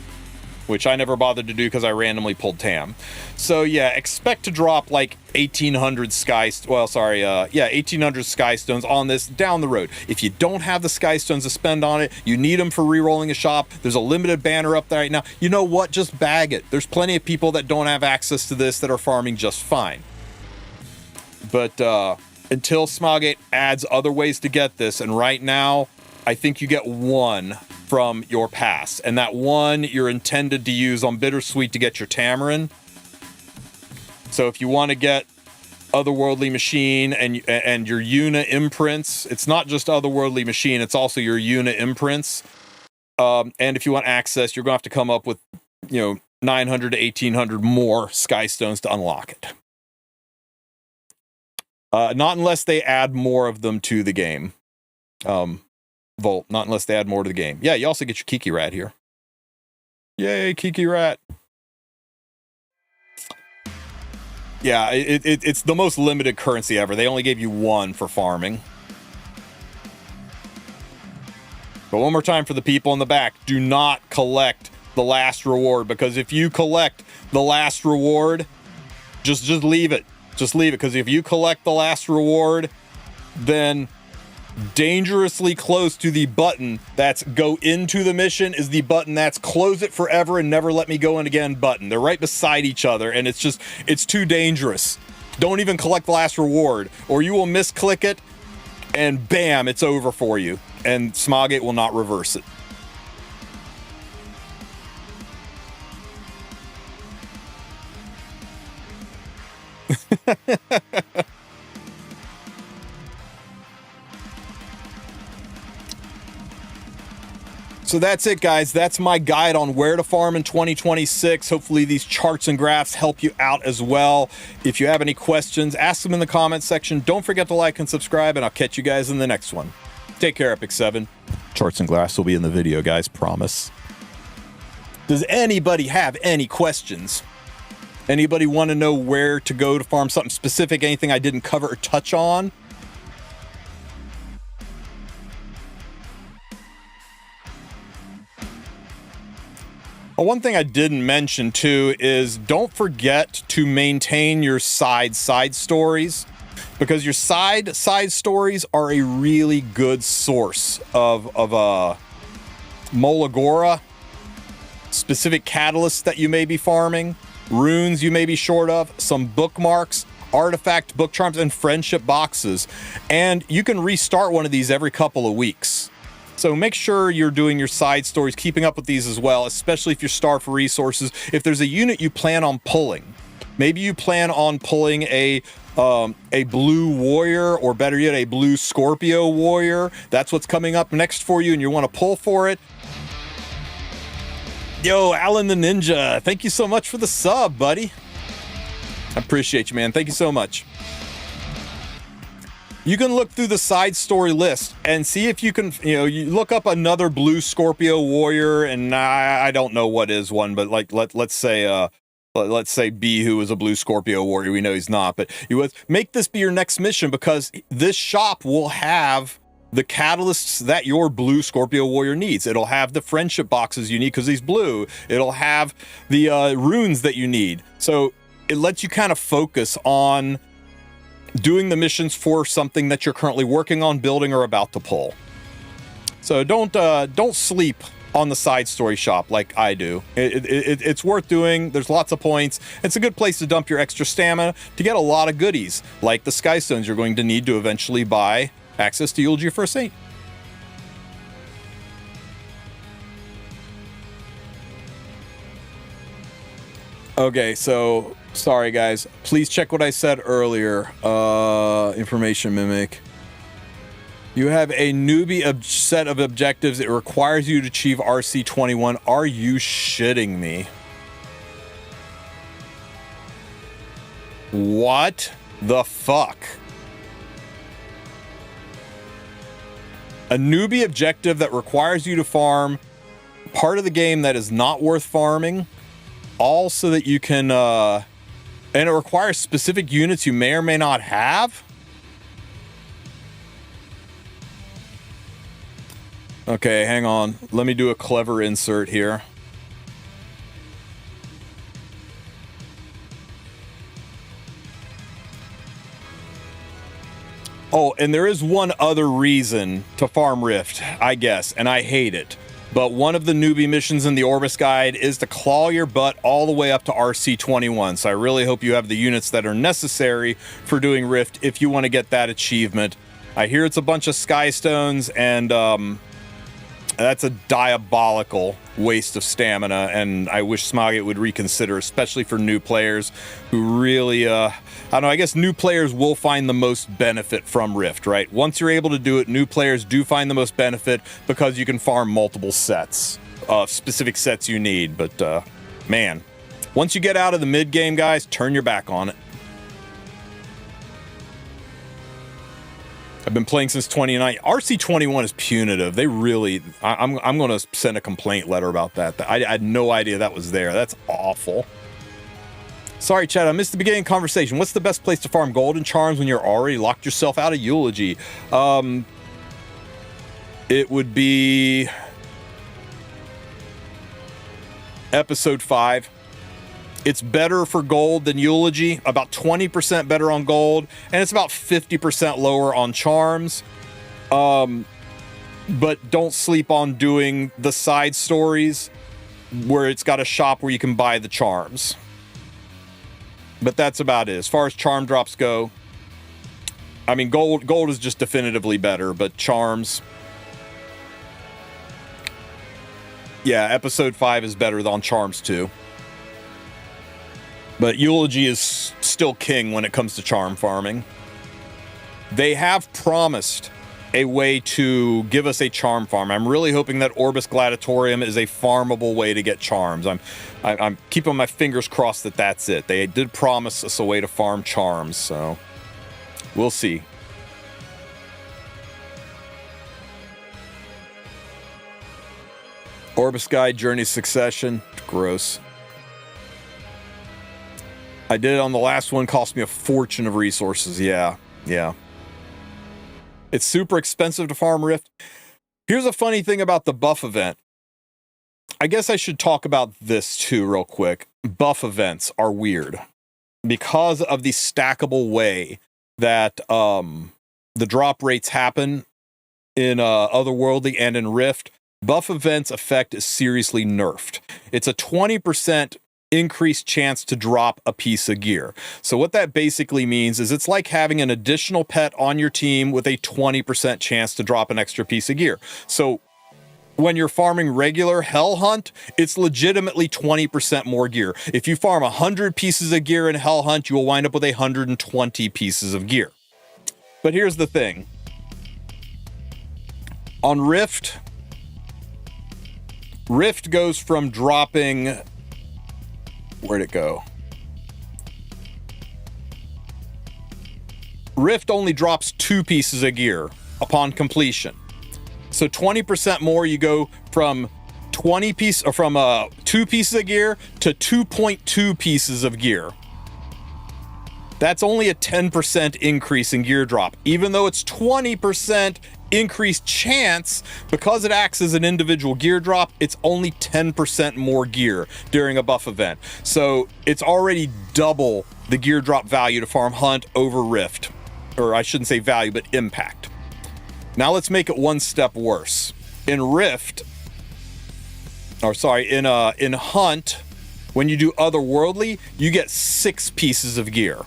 which I never bothered to do because I randomly pulled Tam. So yeah, expect to drop like 1,800 sky... Well, sorry, 1,800 sky stones on this down the road. If you don't have the sky stones to spend on it, you need them for re-rolling a shop. There's a limited banner up there right now. You know what? Just bag it. There's plenty of people that don't have access to this that are farming just fine. But until Smilegate adds other ways to get this, and right now, I think you get one from your pass, and that one you're intended to use on Bittersweet to get your Tamarin. So if you want to get Otherworldly Machine and your Una imprints, it's not just Otherworldly Machine, it's also your Una imprints. And if you want access, you're going to have to come up with, 900 to 1,800 more Sky Stones to unlock it. Not unless they add more of them to the game. Volt, not unless they add more to the game. Yeah, you also get your Kiki Rat here. Yay, Kiki Rat. Yeah, it's the most limited currency ever. They only gave you one for farming. But one more time for the people in the back, do not collect the last reward, because if you collect the last reward, just leave it. Just leave it, because if you collect the last reward, then dangerously close to the button that's go into the mission is the button that's close it forever and never let me go in again button. They're right beside each other, and it's too dangerous. Don't even collect the last reward, or you will misclick it, and bam, it's over for you, and Smilegate will not reverse it. So that's it, guys. That's my guide on where to farm in 2026. Hopefully these charts and graphs help you out as well. If you have any questions, ask them in the comments section. Don't forget to like and subscribe, and I'll catch you guys in the next one. Take care, Epic 7. Charts and graphs will be in the video, guys. Promise. Does anybody have any questions? Anybody want to know where to go to farm something specific? Anything I didn't cover or touch on? Well, one thing I didn't mention too is don't forget to maintain your side stories, because your side stories are a really good source of Molagora, specific catalysts that you may be farming, runes you may be short of, some bookmarks, artifact book charms, and friendship boxes. And you can restart one of these every couple of weeks. So make sure you're doing your side stories, keeping up with these as well, especially if you're starved for resources. If there's a unit you plan on pulling, maybe you plan on pulling a blue warrior, or better yet, a blue Scorpio warrior. That's what's coming up next for you, and you want to pull for it. Yo, Alan the Ninja, thank you so much for the sub, buddy. I appreciate you, man. Thank you so much. You can look through the side story list and see if you can, you look up another blue Scorpio warrior, and I don't know what is one, but like let's say let's say B, who is a blue Scorpio warrior. We know he's not, but you would make this be your next mission, because this shop will have the catalysts that your blue Scorpio warrior needs. It'll have the friendship boxes you need because he's blue. It'll have the runes that you need. So it lets you kind of focus on doing the missions for something that you're currently working on, building, or about to pull. So don't sleep on the side story shop like I do. It's worth doing. There's lots of points. It's a good place to dump your extra stamina to get a lot of goodies, like the Sky Stones you're going to need to eventually buy access to Eulogy for a Saint. Okay, so sorry guys. Please check what I said earlier. Information mimic. You have a newbie set of objectives. It requires you to achieve RC 21. Are you shitting me? What the fuck? A newbie objective that requires you to farm part of the game that is not worth farming, all so that you can, and it requires specific units you may or may not have? Okay, hang on. Let me do a clever insert here. Oh, and there is one other reason to farm Rift, I guess, and I hate it. But one of the newbie missions in the Orbis guide is to claw your butt all the way up to RC 21. So I really hope you have the units that are necessary for doing Rift if you want to get that achievement. I hear it's a bunch of Sky Stones, and that's a diabolical waste of stamina, and I wish Smogget would reconsider, especially for new players who really, I don't know, I guess new players will find the most benefit from Rift, right? Once you're able to do it, new players do find the most benefit because you can farm multiple sets, specific sets you need, but man, once you get out of the mid game, guys, turn your back on it. I've been playing since 29. RC 21 is punitive. They really, I'm going to send a complaint letter about that. I had no idea that was there. That's awful. Sorry, Chad, I missed the beginning conversation. What's the best place to farm gold and charms when you're already locked yourself out of Eulogy? It would be episode 5. It's better for gold than Eulogy, about 20% better on gold, and it's about 50% lower on charms. But don't sleep on doing the side stories where it's got a shop where you can buy the charms. But that's about it. As far as charm drops go, I mean, gold is just definitively better, but charms, yeah, episode 5 is better than charms too. But Eulogy is still king when it comes to charm farming. They have promised a way to give us a charm farm. I'm really hoping that Orbis Gladiatorium is a farmable way to get charms. I'm keeping my fingers crossed that that's it. They did promise us a way to farm charms, so we'll see. Orbis Guide, Journey Succession, gross. I did it on the last one, cost me a fortune of resources. Yeah. It's super expensive to farm Rift. Here's a funny thing about the buff event. I guess I should talk about this too real quick. Buff events are weird because of the stackable way that the drop rates happen in Otherworldly and in Rift. Buff events effect is seriously nerfed. It's a 20% increased chance to drop a piece of gear. So what that basically means is it's like having an additional pet on your team with a 20% chance to drop an extra piece of gear. So when you're farming regular Hell Hunt, it's legitimately 20% more gear. If you farm 100 pieces of gear in Hell Hunt, you will wind up with 120 pieces of gear. But here's the thing. On Rift goes from dropping... Where'd it go? Rift only drops 2 pieces of gear upon completion. So 20% more, you go from 2 pieces of gear to 2.2 pieces of gear. That's only a 10% increase in gear drop, even though it's 20% increased chance. Because it acts as an individual gear drop, it's only 10% more gear during a buff event. So it's already double the gear drop value to farm Hunt over Rift. Or I shouldn't say value, but impact. Now let's make it one step worse. In Rift, in Hunt, when you do Otherworldly, you get 6 pieces of gear.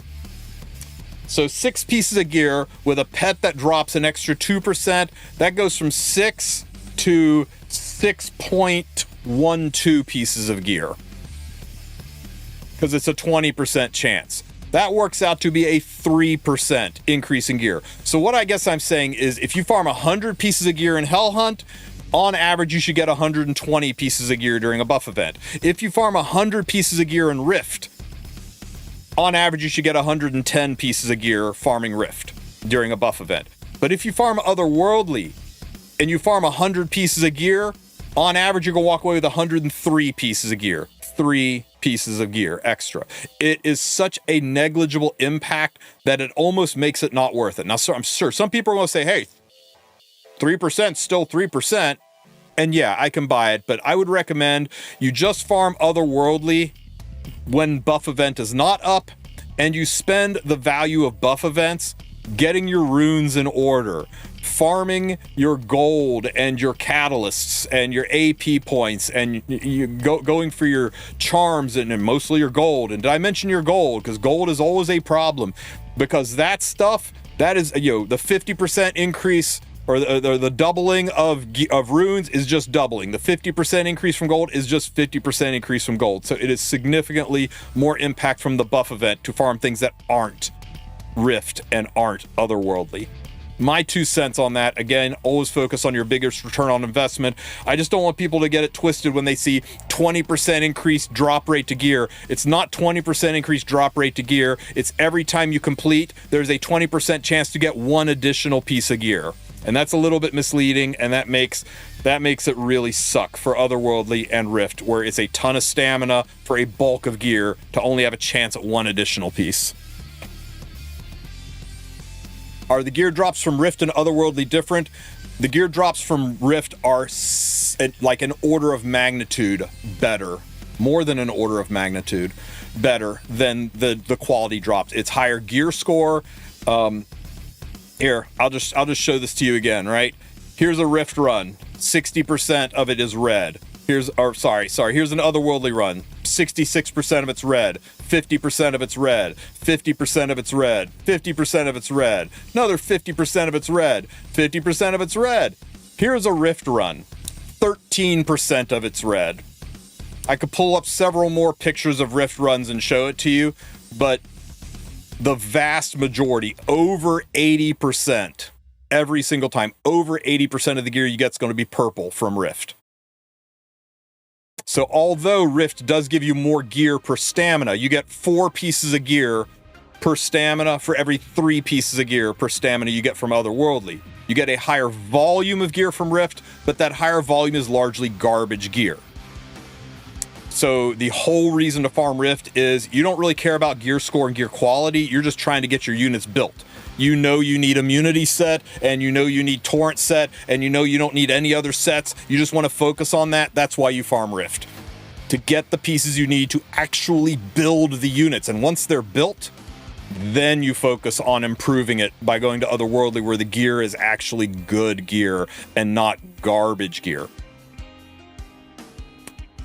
So 6 pieces of gear with a pet that drops an extra 2%, that goes from 6 to 6.12 pieces of gear. Because it's a 20% chance. That works out to be a 3% increase in gear. So what I guess I'm saying is if you farm 100 pieces of gear in Hell Hunt, on average, you should get 120 pieces of gear during a buff event. If you farm 100 pieces of gear in Rift, on average, you should get 110 pieces of gear farming Rift during a buff event. But if you farm Otherworldly and you farm 100 pieces of gear, on average, you're going to walk away with 103 pieces of gear. 3 pieces of gear extra. It is such a negligible impact that it almost makes it not worth it. Now, I'm sure some people are going to say, hey, 3% still 3%. And yeah, I can buy it, but I would recommend you just farm Otherworldly when buff event is not up, and you spend the value of buff events getting your runes in order, farming your gold and your catalysts and your AP points, and you going for your charms and mostly your gold. And did I mention your gold? Because gold is always a problem, because that stuff, that is, the 50% increase or the doubling of runes is just doubling. The 50% increase from gold is just 50% increase from gold. So it is significantly more impact from the buff event to farm things that aren't Rift and aren't Otherworldly. My 2 cents on that, again, always focus on your biggest return on investment. I just don't want people to get it twisted when they see 20% increased drop rate to gear. It's not 20% increased drop rate to gear. It's every time you complete, there's a 20% chance to get 1 additional piece of gear. And that's a little bit misleading, and that makes it really suck for Otherworldly and Rift, where it's a ton of stamina for a bulk of gear to only have a chance at 1 additional piece. Are the gear drops from Rift and Otherworldly different? The gear drops from Rift are like an order of magnitude better, more than an order of magnitude better than the quality drops. It's higher gear score. Here, I'll just show this to you again, right? Here's a Rift run. 60% of it is red. Here's an Otherworldly run. 66% of it's red. 50% of it's red. 50% of it's red. 50% of it's red. Another 50% of it's red. 50% of it's red. Here's a Rift run. 13% of it's red. I could pull up several more pictures of Rift runs and show it to you, but the vast majority, over 80%, every single time, over 80% of the gear you get is going to be purple from Rift. So although Rift does give you more gear per stamina, you get 4 pieces of gear per stamina for every 3 pieces of gear per stamina you get from Otherworldly. You get a higher volume of gear from Rift, but that higher volume is largely garbage gear. So the whole reason to farm Rift is you don't really care about gear score and gear quality. You're just trying to get your units built. You know you need immunity set, and you know you need torrent set, and you know you don't need any other sets. You just want to focus on that. That's why you farm Rift. To get the pieces you need to actually build the units. And once they're built, then you focus on improving it by going to Otherworldly, where the gear is actually good gear and not garbage gear.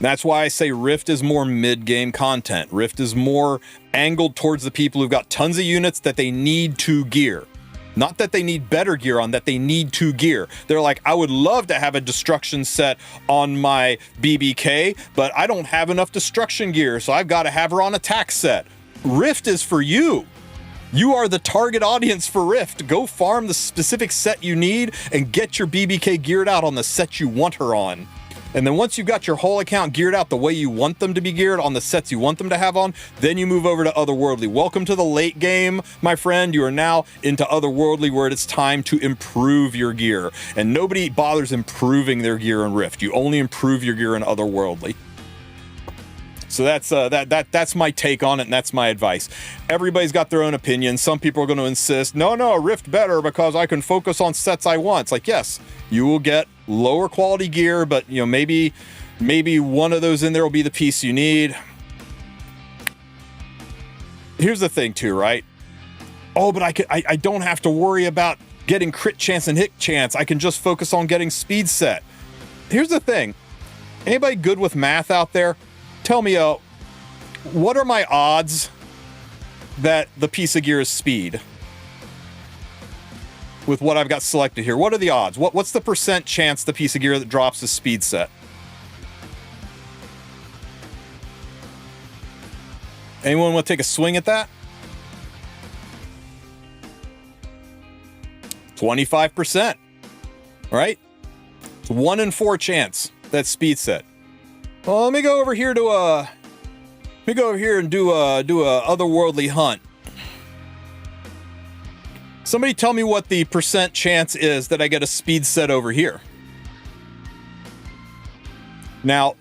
That's why I say Rift is more mid-game content. Rift is more angled towards the people who've got tons of units that they need to gear. Not that they need better gear on, that they need to gear. They're like, I would love to have a destruction set on my BBK, but I don't have enough destruction gear, so I've got to have her on attack set. Rift is for you. You are the target audience for Rift. Go farm the specific set you need and get your BBK geared out on the set you want her on. And then once you've got your whole account geared out the way you want them to be geared on the sets you want them to have on, then you move over to Otherworldly. Welcome to the late game, my friend. You are now into Otherworldly, where it's time to improve your gear. And nobody bothers improving their gear in Rift. You only improve your gear in Otherworldly. So that's my take on it, and that's my advice. Everybody's got their own opinion. Some people are going to insist, no, Rift better because I can focus on sets I want. It's like, yes, you will get lower quality gear, but you know, maybe one of those in there will be the piece you need. Here's the thing too, right? Oh, but I don't have to worry about getting crit chance and hit chance. I can just focus on getting speed set. Here's the thing. Anybody good with math out there? Tell me, what are my odds that the piece of gear is speed? With what I've got selected here, what are the odds? What's the percent chance the piece of gear that drops is speed set? Anyone want to take a swing at that? 25%, right? It's 1 in 4 chance that's speed set. Well, let me go over here and do a otherworldly hunt. Somebody tell me what the percent chance is that I get a speed set over here. Now,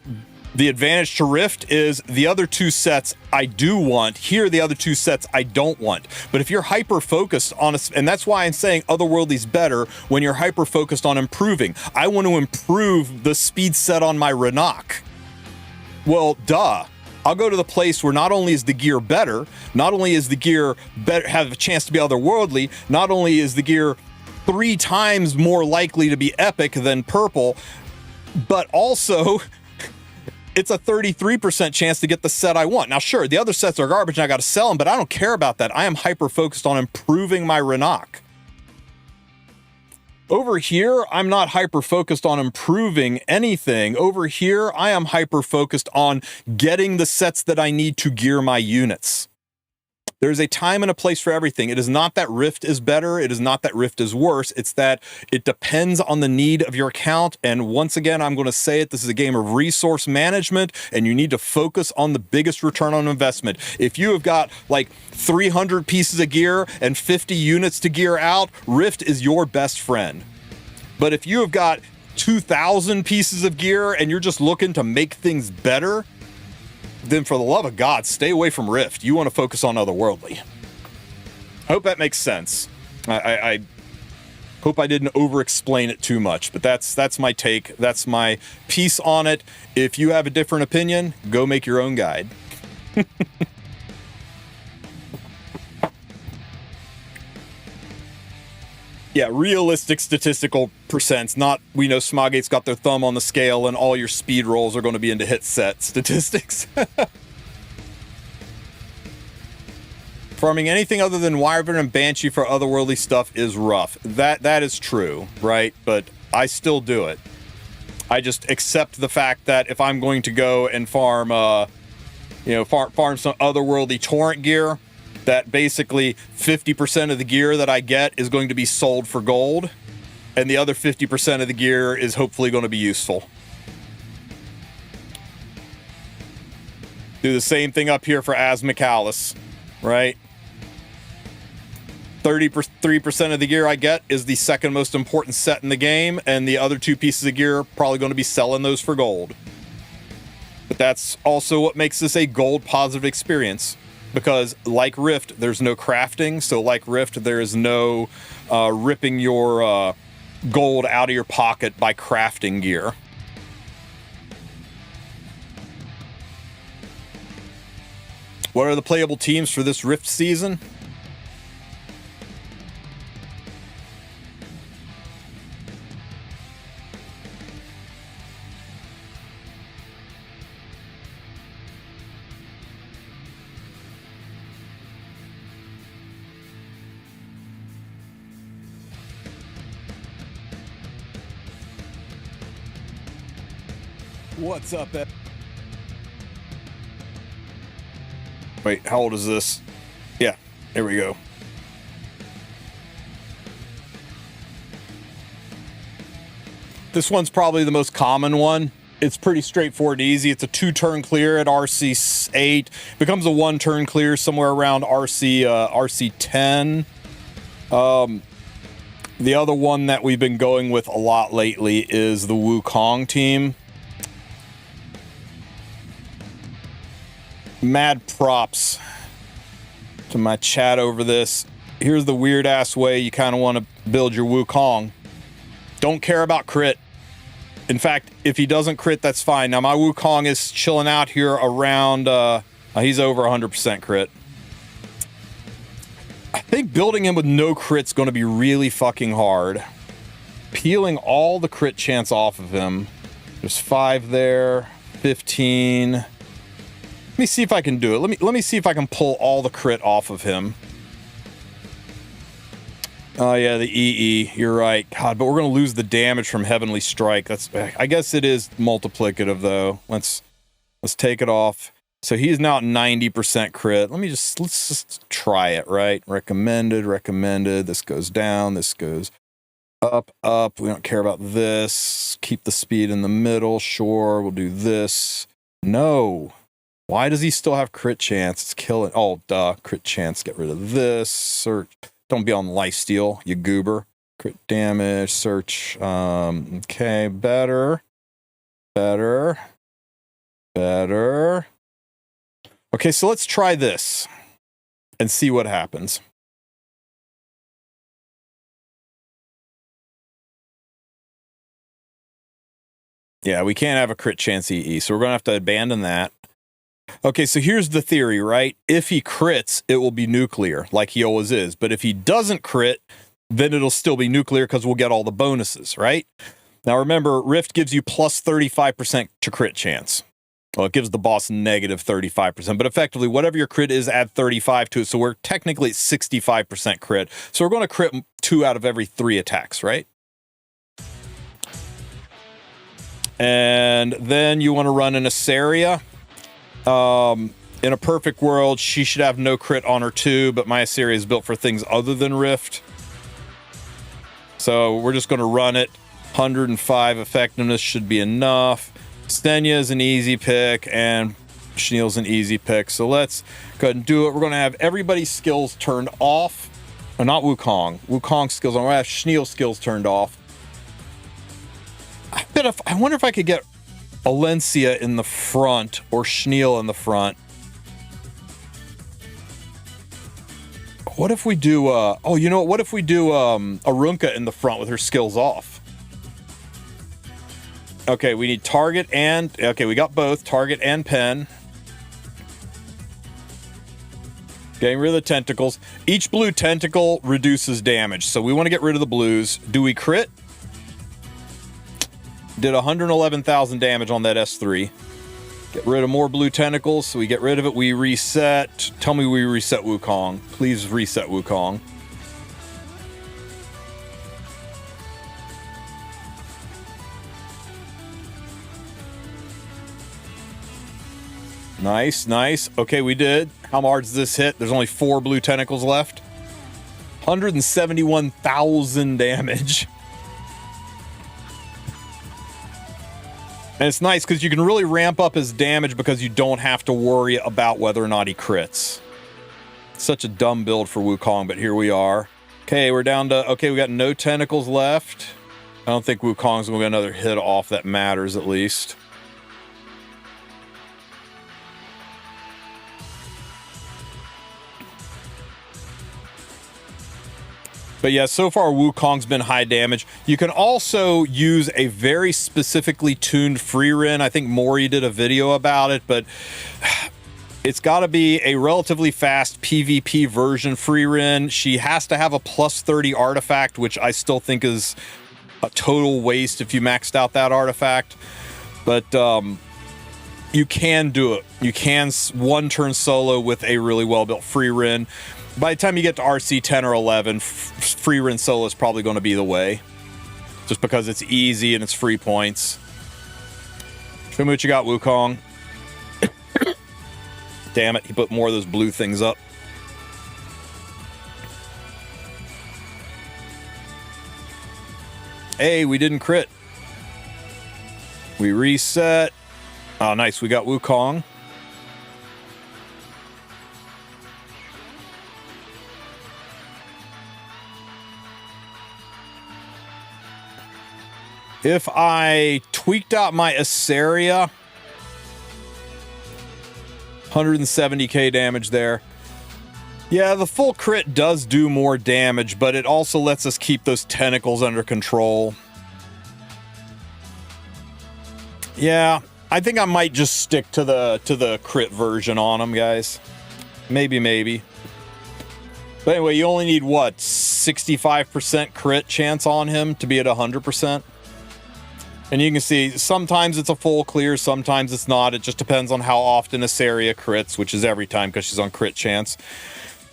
the advantage to Rift is the other 2 sets I do want. Here, the other 2 sets I don't want. But if you're hyper-focused on a... And that's why I'm saying Otherworldly's better when you're hyper-focused on improving. I want to improve the speed set on my Renok. Well, duh. I'll go to the place where not only is the gear better, not only is the gear better, have a chance to be otherworldly, not only is the gear 3 times more likely to be epic than purple, but also it's a 33% chance to get the set I want. Now, sure, the other sets are garbage and I got to sell them, but I don't care about that. I am hyper-focused on improving my Renok. Over here, I'm not hyper-focused on improving anything. Over here, I am hyper-focused on getting the sets that I need to gear my units. There's a time and a place for everything. It is not that Rift is better. It is not that Rift is worse. It's that it depends on the need of your account. And once again, I'm going to say it, this is a game of resource management, and you need to focus on the biggest return on investment. If you have got like 300 pieces of gear and 50 units to gear out, Rift is your best friend. But if you have got 2,000 pieces of gear and you're just looking to make things better, then for the love of God, stay away from Rift. You want to focus on Otherworldly. I hope that makes sense. I hope I didn't over-explain it too much, but that's my take. That's my piece on it. If you have a different opinion, go make your own guide. Yeah, realistic statistical percents, not, we know Smogate's got their thumb on the scale and all your speed rolls are going to be into hit set statistics. Farming anything other than Wyvern and Banshee for otherworldly stuff is rough. That is true, right? But I still do it. I just accept the fact that if I'm going to go and farm, farm some otherworldly torrent gear, that basically 50% of the gear that I get is going to be sold for gold, and the other 50% of the gear is hopefully going to be useful. Do the same thing up here for Asmakalis, right? 33% of the gear I get is the second most important set in the game, and the other 2 pieces of gear probably going to be selling those for gold. But that's also what makes this a gold positive experience. Because like Rift, there's no crafting. So like Rift, there is no ripping your gold out of your pocket by crafting gear. What are the playable teams for this Rift season? What's up, Ed? Wait, how old is this? Yeah, there we go. This one's probably the most common one. it's pretty straightforward and easy. It's a 2-turn clear at RC 8. Becomes a 1-turn clear somewhere around RC 10. The other one that we've been going with a lot lately is the Wukong team. Mad props to my chat over this. Here's the weird ass way you kind of want to build your Wukong. Don't care about crit. In fact, if he doesn't crit, that's fine. Now my Wukong is chilling out here around, he's over 100% crit. I think building him with no crit's going to be really fucking hard. Peeling all the crit chance off of him. There's 5 there, 15. Let me see if I can do it. Let me see if I can pull all the crit off of him. Oh yeah, the EE. You're right. God, but we're gonna lose the damage from Heavenly Strike. I guess it is multiplicative though. Let's take it off. So he's now at 90% crit. Let's just try it, right? Recommended. This goes down. This goes up. We don't care about this. Keep the speed in the middle. Sure, we'll do this. No. Why does he still have crit chance? It's killing. Oh, duh. Crit chance. Get rid of this. Search. Don't be on lifesteal, you goober. Crit damage. Search. Okay. Better. Okay, so let's try this and see what happens. Yeah, we can't have a crit chance EE, so we're going to have to abandon that. Okay, so here's the theory, right? If he crits, it will be nuclear, like he always is. But if he doesn't crit, then it'll still be nuclear because we'll get all the bonuses, right? Now remember, Rift gives you plus 35% to crit chance. Well, it gives the boss negative 35%, but effectively, whatever your crit is, add 35 to it. So we're technically at 65% crit. So we're going to crit 2 out of every 3 attacks, right? And then you want to run an Asaria. In a perfect world, she should have no crit on her too, but my Asaria is built for things other than Rift. So we're just going to run it. 105 effectiveness should be enough. Stenya is an easy pick, and Schneel's an easy pick. So let's go ahead and do it. We're going to have everybody's skills turned off. Or not Wukong. Wukong skills. I'm going to have Schneel's skills turned off. I wonder if I could get Alencia in the front or Schneel in the front. What if we do, what if we do Arunka in the front with her skills off? Okay, we need target and... Okay, we got both. Target and pen. Getting rid of the tentacles. Each blue tentacle reduces damage, so we want to get rid of the blues. Do we crit? Did 111,000 damage on that S3. Get rid of more blue tentacles, so we get rid of it. We reset. Tell me we reset Wukong. Please reset Wukong. Nice. Okay, we did. How hard does this hit? There's only 4 blue tentacles left. 171,000 damage. And it's nice because you can really ramp up his damage because you don't have to worry about whether or not he crits. Such a dumb build for Wukong, but here we are. Okay, we're down to... Okay, we got no tentacles left. I don't think Wukong's going to get another hit off that matters, at least. But yeah, so far Wukong's been high damage. You can also use a very specifically tuned free Rin. I think Mori did a video about it, but it's got to be a relatively fast PvP version free Rin. She has to have a plus 30 artifact, which I still think is a total waste if you maxed out that artifact. But you can do it. You can one turn solo with a really well-built free Rin. By the time you get to RC 10 or 11, free Rin solo is probably going to be the way. Just because it's easy and it's free points. Show me what you got, Wukong. Damn it, he put more of those blue things up. Hey, we didn't crit. We reset. Oh, nice. We got Wukong. If I tweaked out my Asaria, 170k damage there. Yeah, the full crit does do more damage, but it also lets us keep those tentacles under control. Yeah, I think I might just stick to the crit version on them, guys. Maybe. But anyway, you only need what, 65% crit chance on him to be at 100%. And you can see sometimes it's a full clear, sometimes it's not. It just depends on how often Asaria crits, which is every time because she's on crit chance.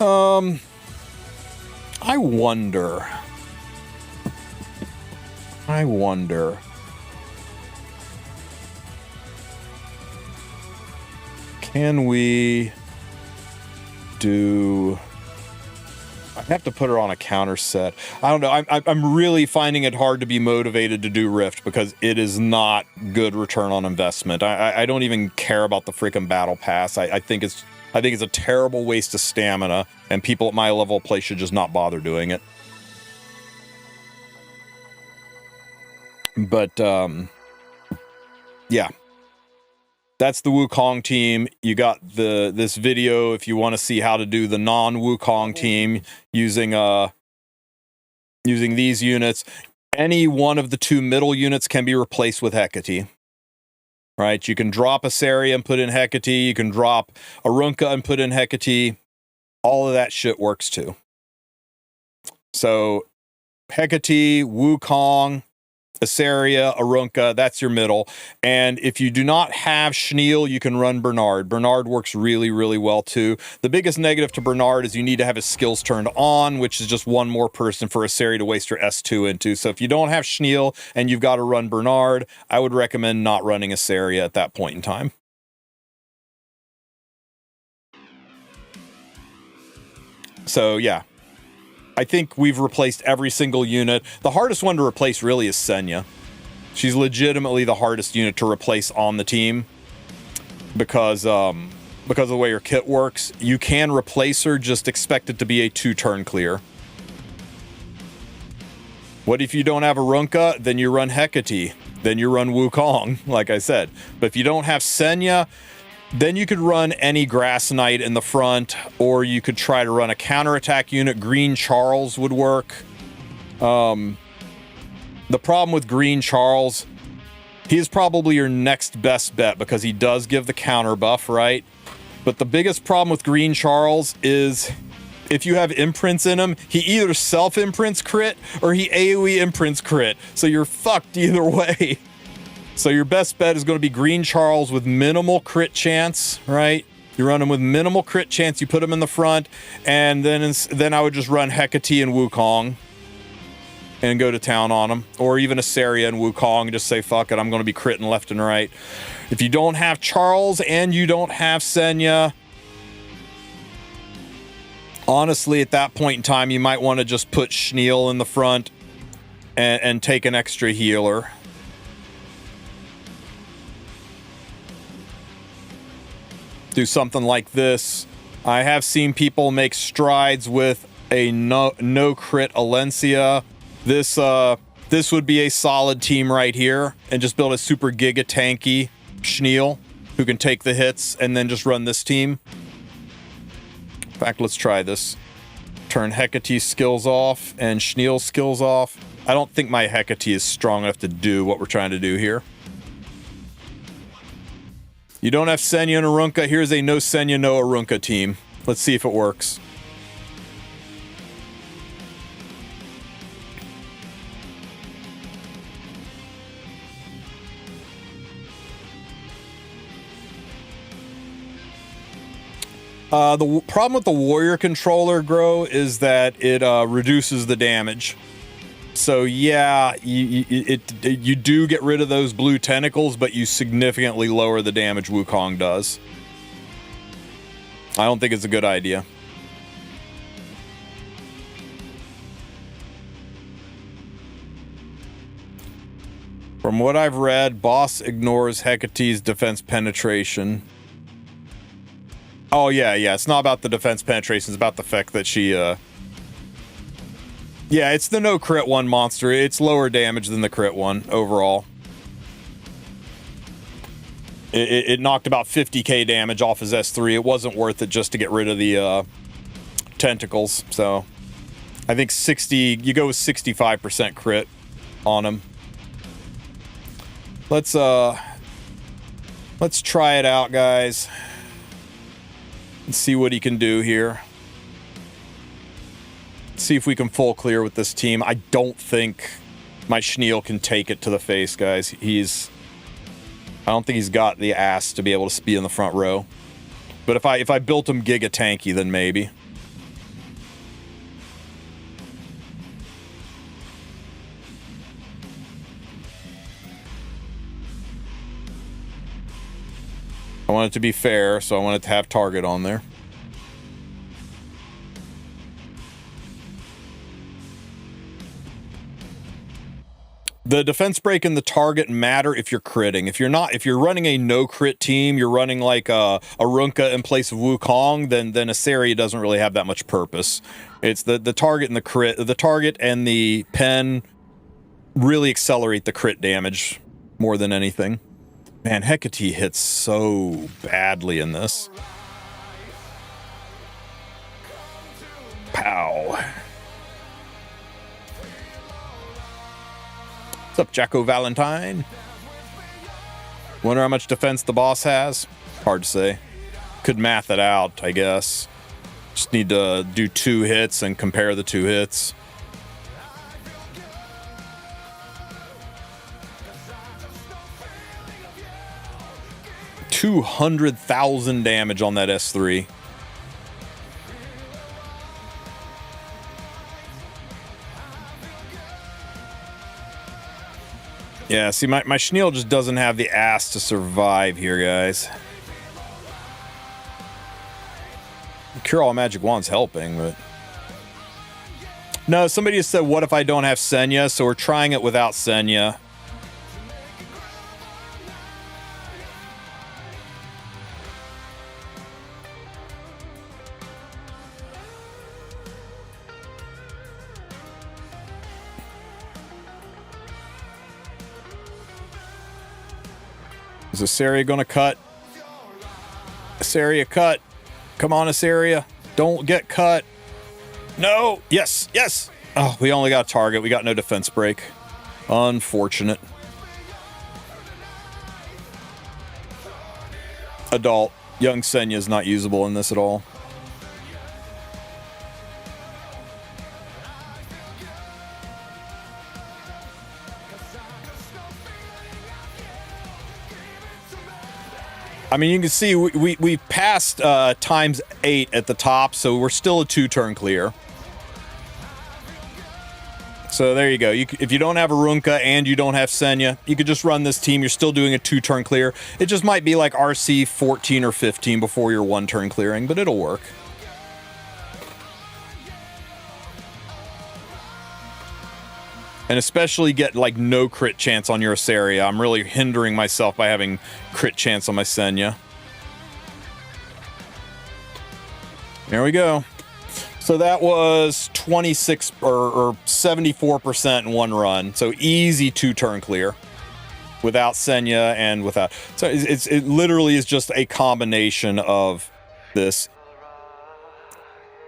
I wonder. Can we do... I have to put her on a counter set. I don't know. I'm really finding it hard to be motivated to do Rift because it is not good return on investment. I don't even care about the freaking battle pass. I think it's a terrible waste of stamina, and people at my level of play should just not bother doing it. But yeah. That's the Wukong team. You got this video if you want to see how to do the non-Wukong team using these units. Any one of the two middle units can be replaced with Hecate. Right? You can drop Asaria and put in Hecate. You can drop Arunca and put in Hecate. All of that shit works too. So Hecate, Wukong, Asaria, Arunca, that's your middle. And if you do not have Schneel, you can run Bernard. Bernard works really, really well too. The biggest negative to Bernard is you need to have his skills turned on, which is just one more person for Asaria to waste your S2 into. So if you don't have Schneel and you've got to run Bernard, I would recommend not running Asaria at that point in time. So yeah. I think we've replaced every single unit. The hardest one to replace really is Senya. She's legitimately the hardest unit to replace on the team because of the way her kit works. You can replace her, just expect it to be a 2-turn clear. What if you don't have Arunca? Then you run Hecate. Then you run Wukong, like I said. But if you don't have Senya, then you could run any Grass Knight in the front, or you could try to run a counterattack unit. Green Charles would work. The problem with Green Charles, he is probably your next best bet because he does give the counter buff, right? But the biggest problem with Green Charles is if you have imprints in him, he either self-imprints crit or he AoE imprints crit. So you're fucked either way. So your best bet is going to be Green Charles with minimal crit chance, right? You run him with minimal crit chance, you put him in the front, and then I would just run Hecate and Wukong and go to town on him. Or even Asaria and Wukong and just say, fuck it, I'm going to be critting left and right. If you don't have Charles and you don't have Senya, honestly, at that point in time, you might want to just put Schneel in the front and take an extra healer. Do something like this. I have seen people make strides with a no crit Alencia. This would be a solid team right here, and just build a super giga tanky Schneel who can take the hits and then just run this team. In fact, let's try this. Turn Hecate's skills off and Schneel's skills off. I don't think my Hecate is strong enough to do what we're trying to do here. You don't have Senya and Arunca. Here's a no Senya, no Arunca team. Let's see if it works. The problem with the warrior controller, Grow, is that it reduces the damage. So yeah, you do get rid of those blue tentacles, but you significantly lower the damage Wukong does. I don't think it's a good idea. From what I've read, boss ignores Hecate's defense penetration. Oh, yeah, it's not about the defense penetration. It's about the fact that she, Yeah, it's the no crit one monster. It's lower damage than the crit one overall. It knocked about 50k damage off his S3. It wasn't worth it just to get rid of the tentacles. So I think 60, you go with 65% crit on him. Let's try it out, guys. Let's see what he can do here. See if we can full clear with this team. I don't think my Schneal can take it to the face, guys. I don't think he's got the ass to be able to be in the front row. But if I built him Giga Tanky, then maybe. I want it to be fair, so I want it to have target on there. The defense break and the target matter if you're critting. If you're running a no crit team, you're running like a Runka in place of Wukong, then Asaria doesn't really have that much purpose. It's the target and the crit, the target and the pen really accelerate the crit damage more than anything. Man, Hecate hits so badly in this. Pow. What's up, Jacko Valentine? Wonder how much defense the boss has? Hard to say. Could math it out, I guess. Just need to do 2 hits and compare the 2 hits. $200,000 damage on that S3. Yeah, see, my Schneal just doesn't have the ass to survive here, guys. Cure All Magic Wand's helping, but... No, somebody just said, what if I don't have Senya? So we're trying it without Senya. Is Asaria gonna cut? Asaria cut. Come on, Asaria. Don't get cut. No. Yes. Yes. Oh, we only got a target. We got no defense break. Unfortunate. Adult. Young Senya is not usable in this at all. I mean, you can see we passed times 8 at the top, so we're still a 2-turn clear. So there you go. If you don't have a Runka and you don't have Senya, you could just run this team. You're still doing a 2-turn clear. It just might be like RC 14 or 15 before your 1-turn clearing, but it'll work. And especially get like no crit chance on your Asaria. I'm really hindering myself by having crit chance on my Senya. There we go. So that was 26 or 74% in one run. So easy 2-turn clear without Senya and without. So it literally is just a combination of this.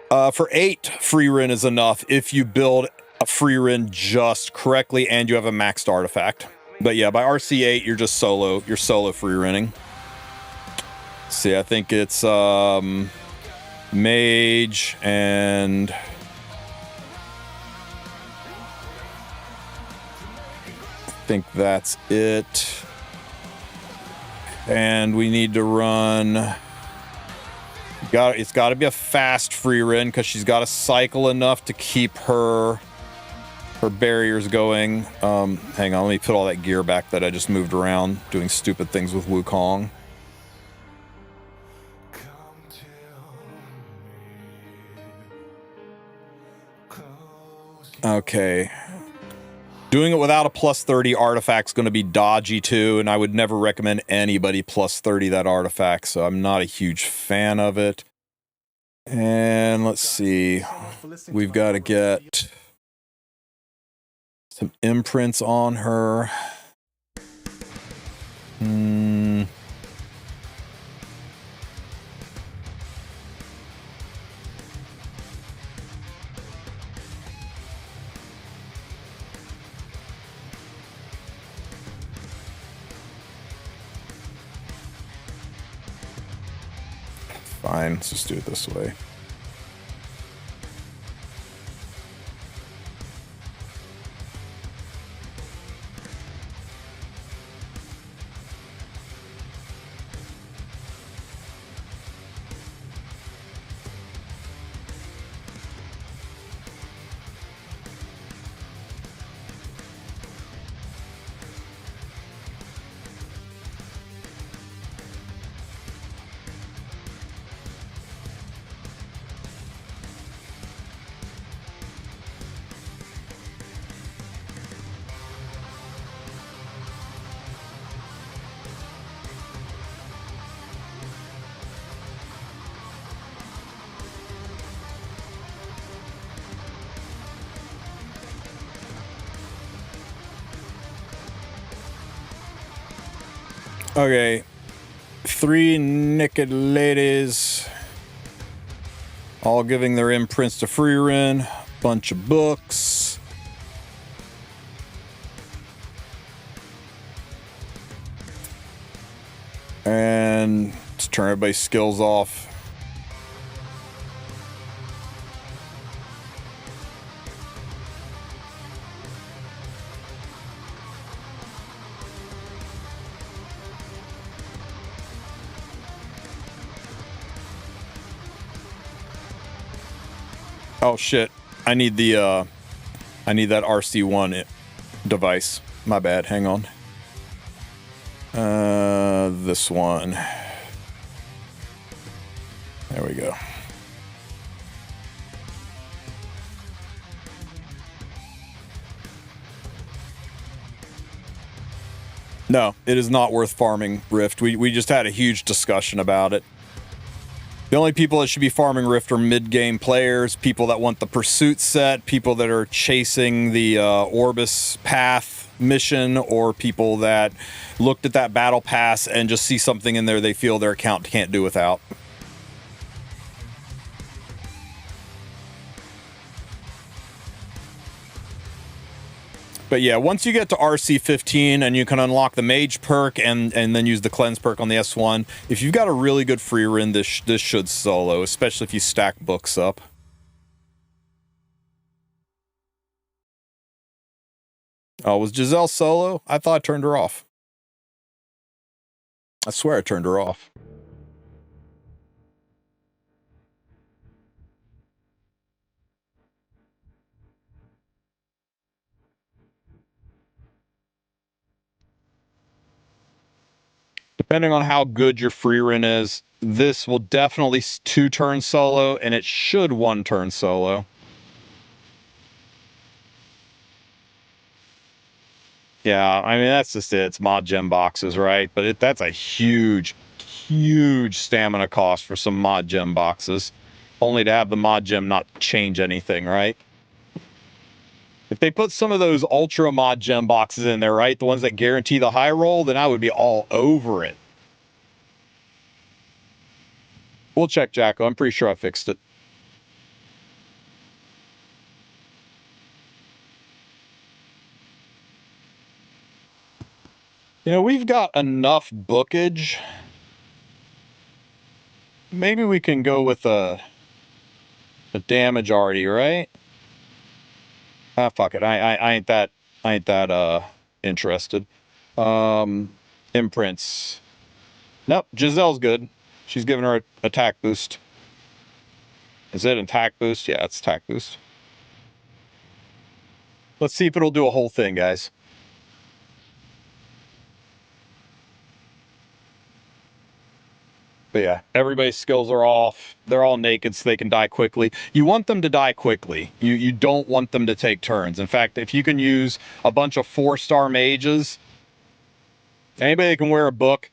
For 8, free Rin is enough if you build a free Rin just correctly and you have a maxed artifact. But yeah, by RC8 you're just solo. You're solo free Rinning. See, I think it's Mage and I think that's it. And we need to run. It's got to be a fast free Rin because she's got to cycle enough to keep her barriers going. Hang on, let me put all that gear back that I just moved around doing stupid things with Wukong. Okay. Doing it without a plus 30 artifact's going to be dodgy too, and I would never recommend anybody plus 30 that artifact, so I'm not a huge fan of it. And let's see. We've got to get some imprints on her. Fine, let's just do it this way. Okay, 3 naked ladies, all giving their imprints to Freerin, bunch of books. And let's turn everybody's skills off. Oh shit, I need that RC1 device. My bad, hang on. This one. There we go. No, it is not worth farming Rift. We just had a huge discussion about it. The only people that should be farming Rift are mid-game players, people that want the pursuit set, people that are chasing the Orbis path mission, or people that looked at that battle pass and just see something in there they feel their account can't do without. But yeah, once you get to RC15 and you can unlock the Mage perk and then use the Cleanse perk on the S1, if you've got a really good free run, this should solo, especially if you stack books up. Oh, was Giselle solo? I thought I turned her off. I swear I turned her off. Depending on how good your free run is, this will definitely 2-turn solo, and it should 1-turn solo. Yeah, I mean, that's just it. It's mod gem boxes, right? But that's a huge, huge stamina cost for some mod gem boxes. Only to have the mod gem not change anything, right? If they put some of those ultra mod gem boxes in there, right? The ones that guarantee the high roll, then I would be all over it. We'll check, Jacko. I'm pretty sure I fixed it. You know, we've got enough bookage. Maybe we can go with a damage arty, right? Ah, fuck it. I ain't that interested. Imprints. Nope, Giselle's good. She's giving her an attack boost. Is it an attack boost? Yeah, it's attack boost. Let's see if it'll do a whole thing, guys. But yeah, everybody's skills are off. They're all naked so they can die quickly. You want them to die quickly. You don't want them to take turns. In fact, if you can use a bunch of 4-star mages, anybody that can wear a book,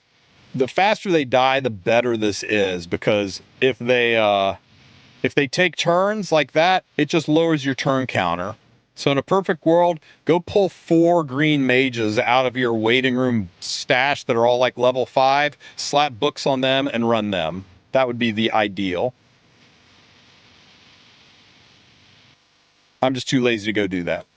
the faster they die, the better this is, because if they take turns like that, it just lowers your turn counter. So in a perfect world, go pull 4 green mages out of your waiting room stash that are all like level 5, slap books on them and run them. That would be the ideal. I'm just too lazy to go do that.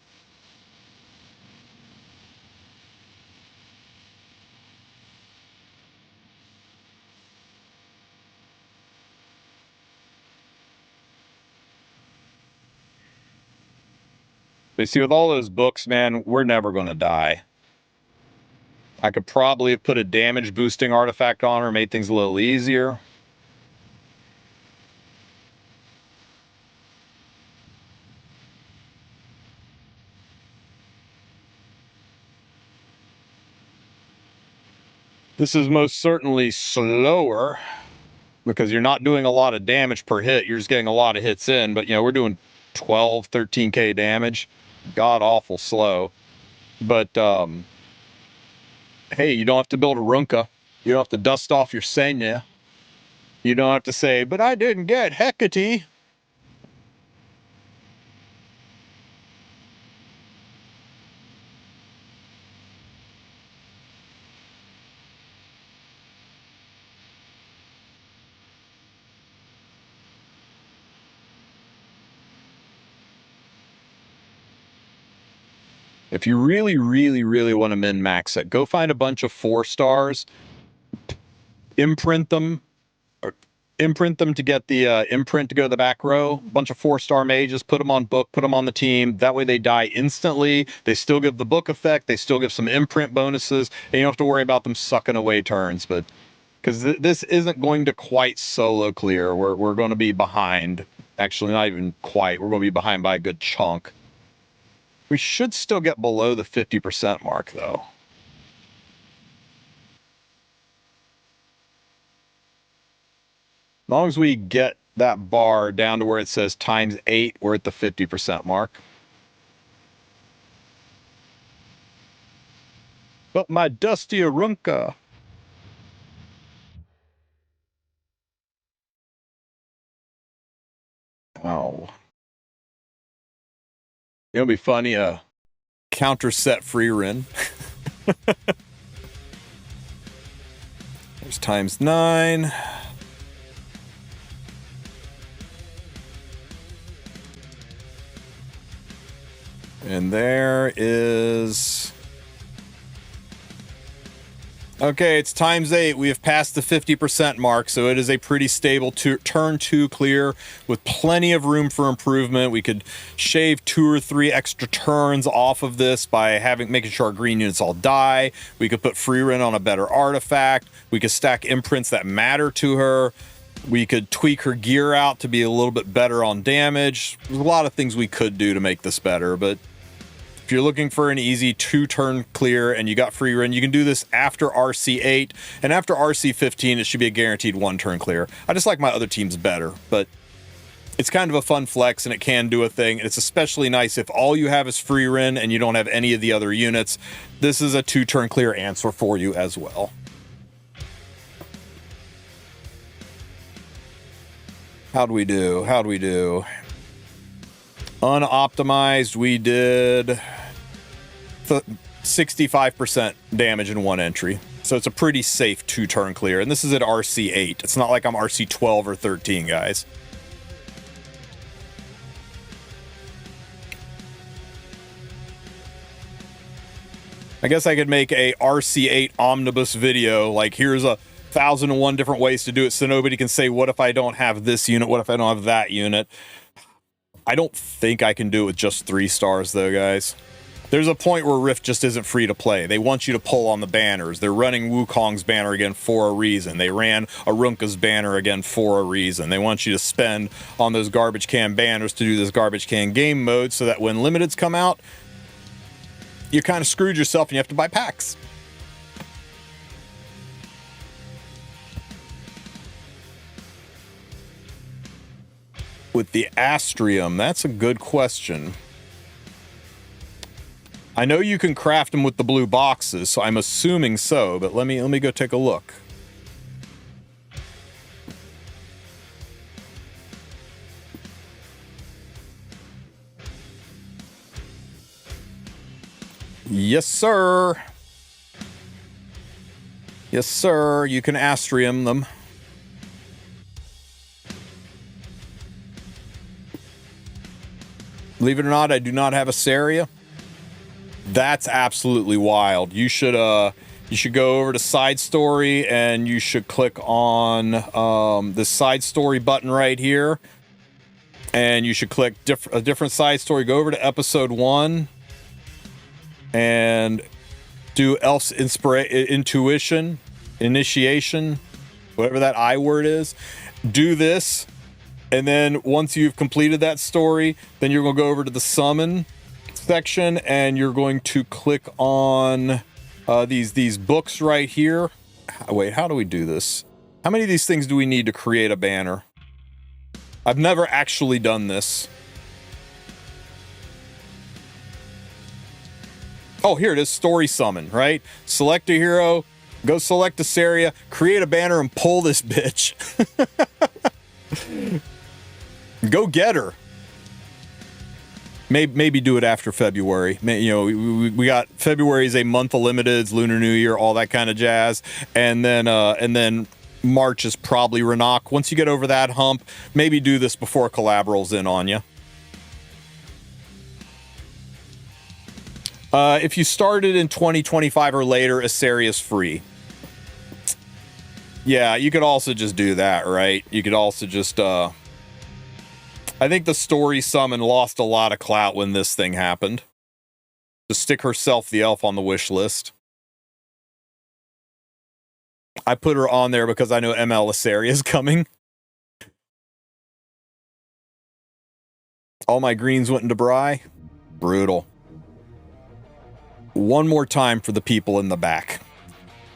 But see, with all those books, man, we're never going to die. I could probably have put a damage boosting artifact on her, made things a little easier. This is most certainly slower because you're not doing a lot of damage per hit. You're just getting a lot of hits in, but we're doing 12, 13k damage. God awful slow. But hey, you don't have to build a Runka. You don't have to dust off your Senya. You don't have to say, but I didn't get Hecate. If you really, really, really want to min-max it, go find a bunch of 4-stars, imprint them to get the imprint to go to the back row. A bunch of 4-star mages, put them on book, put them on the team. That way they die instantly. They still give the book effect. They still give some imprint bonuses. And you don't have to worry about them sucking away turns. But because this isn't going to quite solo clear. We're going to be behind. Actually, not even quite. We're going to be behind by a good chunk. We should still get below the 50% mark, though. As long as we get that bar down to where it says ×8, we're at the 50% mark. But my dusty Arunca. Oh. It'll be funny, counter set free run. There's ×9. And there is... Okay, it's ×8. We have passed the 50% mark, so it is a pretty stable turn 2 clear with plenty of room for improvement. We could shave 2 or 3 extra turns off of this by making sure our green units all die. We could put free run on a better artifact. We could stack imprints that matter to her. We could tweak her gear out to be a little bit better on damage. There's a lot of things we could do to make this better, but if you're looking for an easy 2-turn clear and you got free run, you can do this after RC8, and after RC15 it should be a guaranteed 1-turn clear. I just like my other teams better, but it's kind of a fun flex and it can do a thing. And it's especially nice if all you have is free run and you don't have any of the other units. This is a 2-turn clear answer for you as well. How'd we do? Unoptimized, we did 65% damage in 1 entry. So it's a pretty safe 2-turn clear. And this is at RC8. It's not like I'm RC12 or 13, guys. I guess I could make a RC8 omnibus video. Like, here's 1,001 different ways to do it so nobody can say, what if I don't have this unit? What if I don't have that unit? I don't think I can do it with just 3 stars, though, guys. There's a point where Rift just isn't free to play. They want you to pull on the banners. They're running Wukong's banner again for a reason. They ran Arunca's banner again for a reason. They want you to spend on those garbage can banners to do this garbage can game mode so that when limiteds come out, you kind of screwed yourself and you have to buy packs. with the Astrium? That's a good question. I know you can craft them with the blue boxes, so I'm assuming so, but let me go take a look. Yes, sir. Yes, sir. You can Astrium them. Believe it or not, I do not have a Saria. That's absolutely wild. You should go over to side story and you should click on the side story button right here, and you should click a different side story. Go over to episode 1 and do Elf's intuition, initiation, whatever that I word is. Do this, and then once you've completed that story, then you're going to go over to the summon section, and you're going to click on these books right here. Wait, how do we do this? How many of these things do we need to create a banner? I've never actually done this. Oh, here it is, story summon, right? Select a hero, go select a Saria, create a banner, and pull this bitch. Go get her. Maybe do it after February. You know, we got February is a month of limiteds, Lunar New Year, all that kind of jazz, and then March is probably Renok. Once you get over that hump, maybe do this before Collab rolls in on you. If you started in 2025 or later, Asaria is free. Yeah, you could also just do that, right? You could also just, I think the story summon lost a lot of clout when this thing happened. To stick herself, the elf, on the wish list. I put her on there because I know ML Asaria is coming. All my greens went into Bry. Brutal. One more time for the people in the back.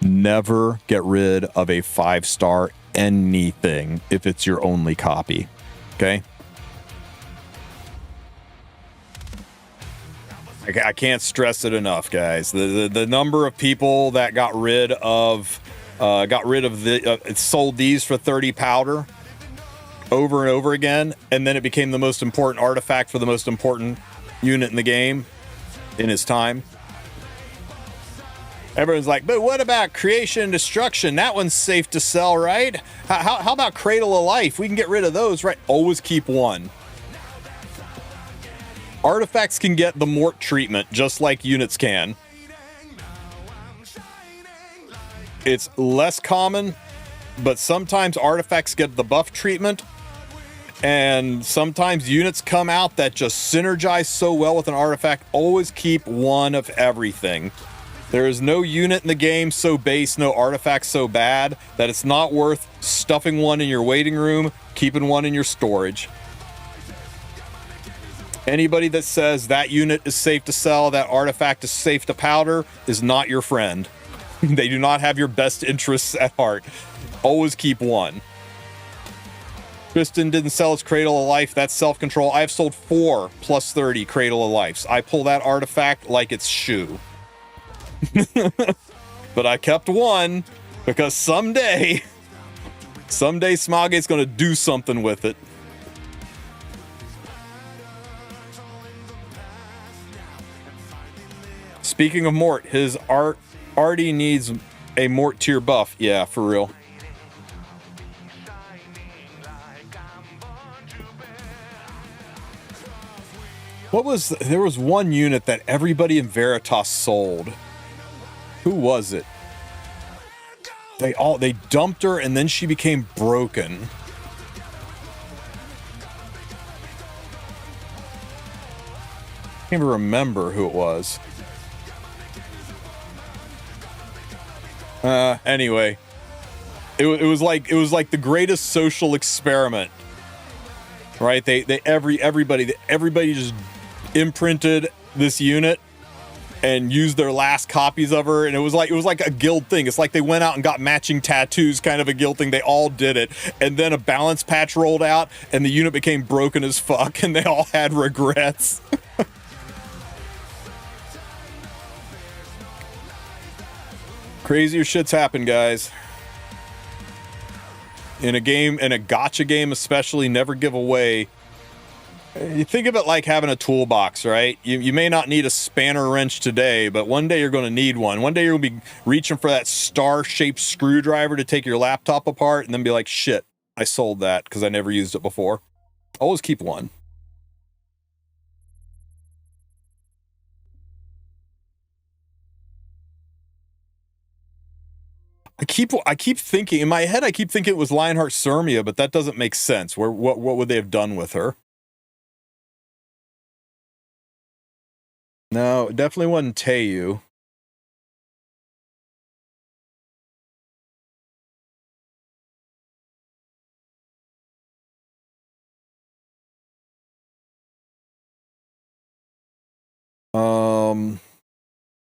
Never get rid of a 5-star anything if it's your only copy. Okay? I can't stress it enough, guys. The number of people that got rid of sold these for 30 powder over and over again, and then it became the most important artifact for the most important unit in the game in his time. Everyone's like, but what about creation and destruction? That one's safe to sell, right? How about Cradle of Life? We can get rid of those, right? Always keep one. Artifacts can get the Mort treatment, just like units can. It's less common, but sometimes artifacts get the buff treatment, and sometimes units come out that just synergize so well with an artifact. Always keep one of everything. There is no unit in the game so base, no artifact so bad, that it's not worth stuffing one in your waiting room, keeping one in your storage. Anybody that says that unit is safe to sell, that artifact is safe to powder, is not your friend. They do not have your best interests at heart. Always keep one. Tristen didn't sell his Cradle of Life. That's self-control. I've sold 4 plus 30 Cradle of Lives. I pull that artifact like it's shoe. But I kept one because someday Smogate's going to do something with it. Speaking of Mort, his Artie needs a Mort tier buff. Yeah, for real. There was one unit that everybody in Veritas sold. Who was it? They dumped her and then she became broken. Can't even remember who it was. Anyway, it was like the greatest social experiment, right? Everybody just imprinted this unit, and used their last copies of her, and it was like a guild thing. It's like they went out and got matching tattoos, kind of a guild thing. They all did it, and then a balance patch rolled out, and the unit became broken as fuck, and they all had regrets. Crazier shit's happen, guys. In a game, in a gacha game especially, never give away. You think of it like having a toolbox, right? You may not need a spanner wrench today, but one day you're going to need one. One day you'll be reaching for that star-shaped screwdriver to take your laptop apart and then be like, shit, I sold that because I never used it before. Always keep one. I keep thinking in my head. I keep thinking it was Lionheart Sirmia, but that doesn't make sense. What would they have done with her? No, it definitely wasn't Teiyu.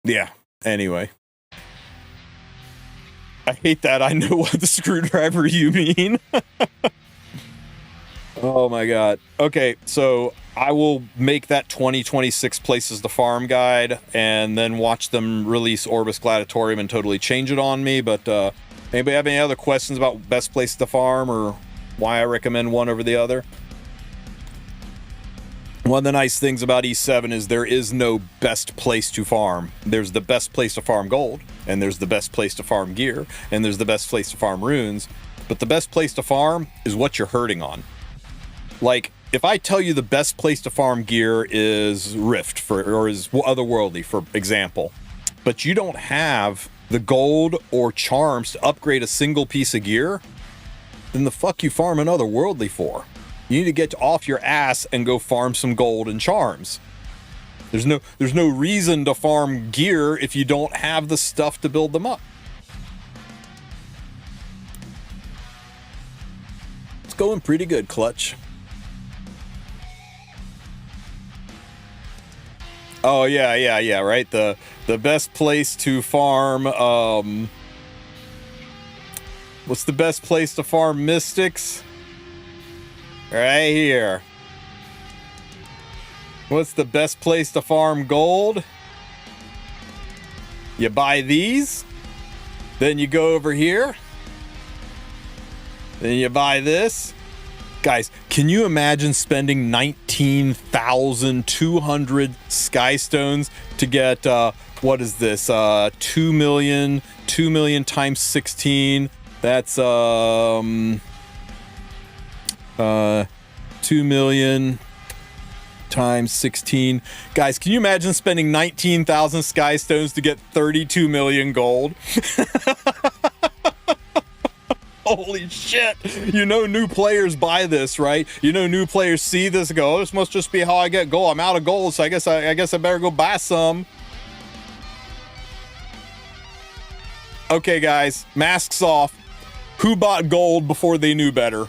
Yeah. Anyway. I hate that I know what the screwdriver you mean. Oh my god. Okay, so I will make that 2026 places to farm guide and then watch them release Orbis Gladiatorium and totally change it on me. But anybody have any other questions about best place to farm or why I recommend one over the other? One of the nice things about E7 is there is no best place to farm. There's the best place to farm gold, and there's the best place to farm gear, and there's the best place to farm runes. But the best place to farm is what you're hurting on. Like, if I tell you the best place to farm gear is Rift, or is Otherworldly, for example, but you don't have the gold or charms to upgrade a single piece of gear, then the fuck you farm an Otherworldly for? You need to get off your ass and go farm some gold and charms. There's no reason to farm gear if you don't have the stuff to build them up. It's going pretty good, Clutch. Oh yeah, right. The best place to farm what's the best place to farm mystics? Right here. What's the best place to farm gold? You buy these, then you go over here, then you buy this. Guys, can you imagine spending 19,200 sky stones to get what is this? 2 million times 16. That's 2 million times 16. Guys, can you imagine spending 19,000 sky stones to get 32 million gold? Holy shit. You know new players buy this, right? You know new players see this and go, oh, this must just be how I get gold. I'm out of gold, so I guess I better go buy some. Okay, guys, masks off. Who bought gold before they knew better?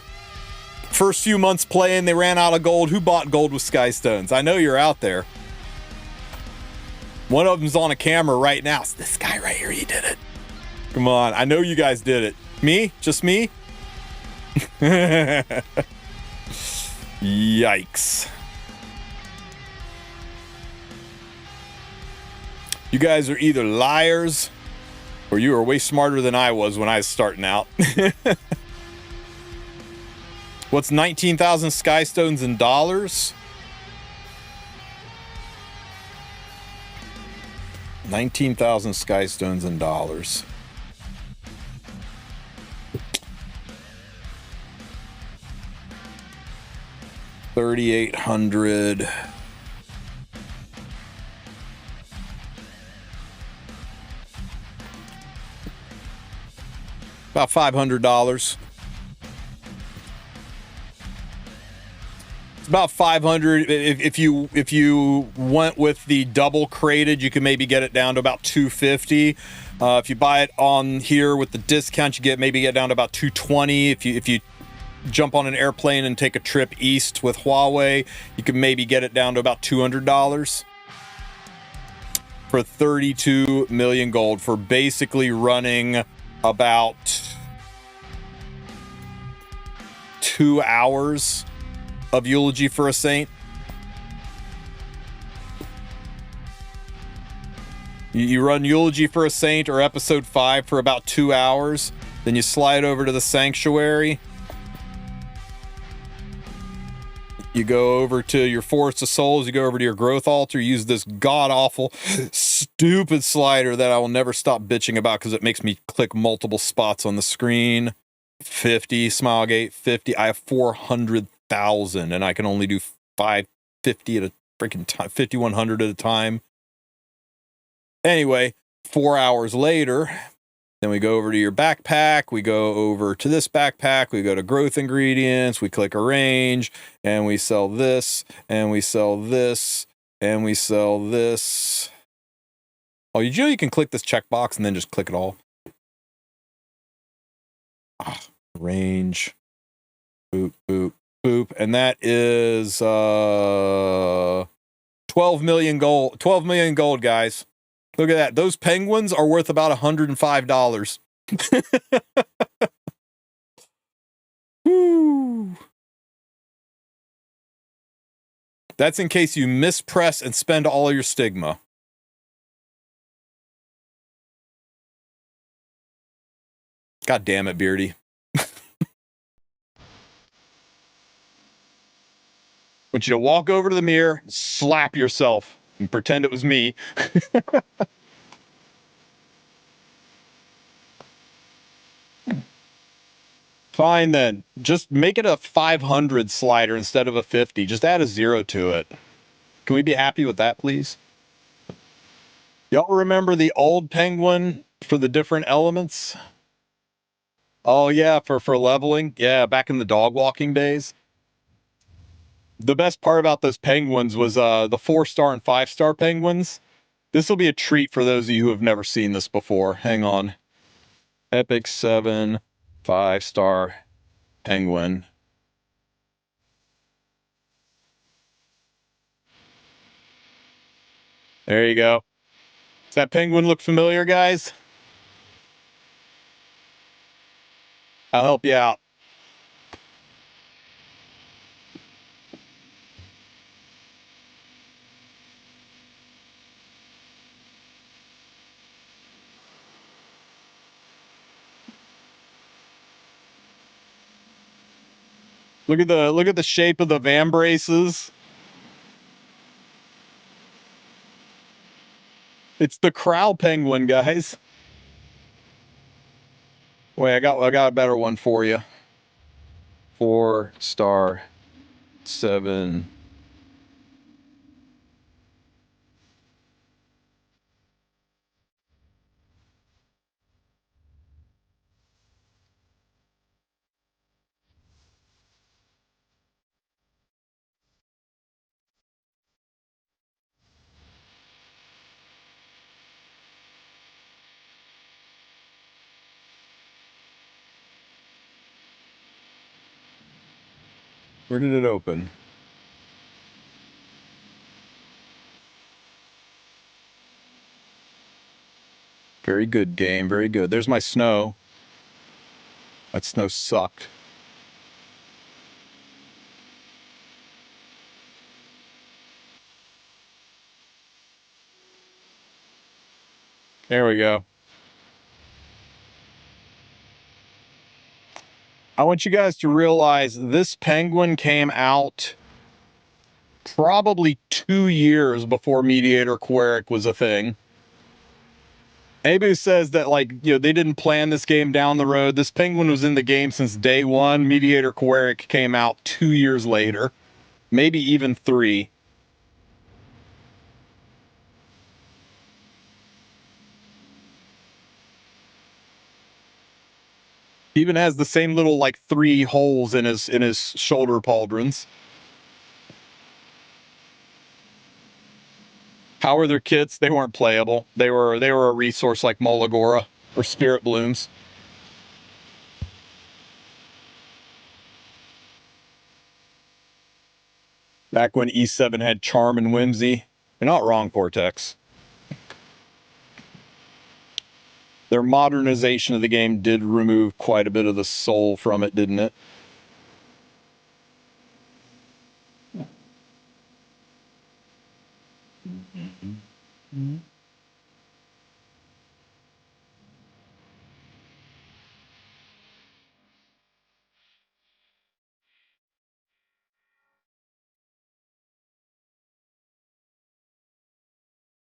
First few months playing, they ran out of gold. Who bought gold with sky stones? I know you're out there. One of them's on a camera right now. It's this guy right here. He did it. Come on. I know you guys did it. Me? Just me? Yikes. You guys are either liars or you are way smarter than I was when I was starting out. What's 19,000 sky stones in dollars? 19,000 sky stones in dollars. $3,800. About $500. It's about 500. If you went with the double crated, you can maybe get it down to about 250. If you buy it on here with the discount, you maybe get down to about 220. If you jump on an airplane and take a trip east with Huawei, you can maybe get it down to about $200. for 32 million gold for basically running about 2 hours of Eulogy for a Saint. You run Eulogy for a Saint or episode 5 for about 2 hours. Then you slide over to the Sanctuary. You go over to your Forest of Souls. You go over to your Growth Altar. You use this god-awful, stupid slider that I will never stop bitching about because it makes me click multiple spots on the screen. 50, Smilegate, 50. I have 400,000 and I can only do 550 at a freaking time, 5,100 at a time. Anyway, 4 hours later, then we go over to your backpack. We go over to this backpack. We go to growth ingredients. We click arrange and we sell this and we sell this and we sell this. Oh, you know you can click this checkbox and then just click it all. Arrange. Boop, boop, boop. And that is 12 million gold. 12 million gold, guys. Look at that. Those penguins are worth about $105. Woo. That's in case you mispress and spend all your stigma. God damn it, Beardy. Want you to walk over to the mirror, slap yourself, and pretend it was me. Fine then. Just make it a 500 slider instead of a 50. Just add a 0 to it. Can we be happy with that, please? Y'all remember the old penguin for the different elements? Oh yeah, for leveling. Yeah, back in the dog walking days. The best part about those penguins was the 4-star and 5-star penguins. This will be a treat for those of you who have never seen this before. Hang on. Epic 7, 5-star penguin. There you go. Does that penguin look familiar, guys? I'll help you out. Look at the shape of the vambraces. It's the crow penguin, guys. Wait, I got a better one for you. 4-star 7. Where did it open? Very good game, very good. There's my snow. That snow sucked. There we go. I want you guys to realize this penguin came out probably 2 years before Mediator Queric was a thing. Anybody who says that, like, you know, they didn't plan this game down the road, this penguin was in the game since day one. Mediator Queric came out 2 years later, maybe even 3. He even has the same little, like, 3 holes in his shoulder pauldrons. How were their kits? They weren't playable. They were a resource like Molagora or Spirit Blooms. Back when E7 had Charm and Whimsy. You're not wrong, Cortex. Their modernization of the game did remove quite a bit of the soul from it, didn't it?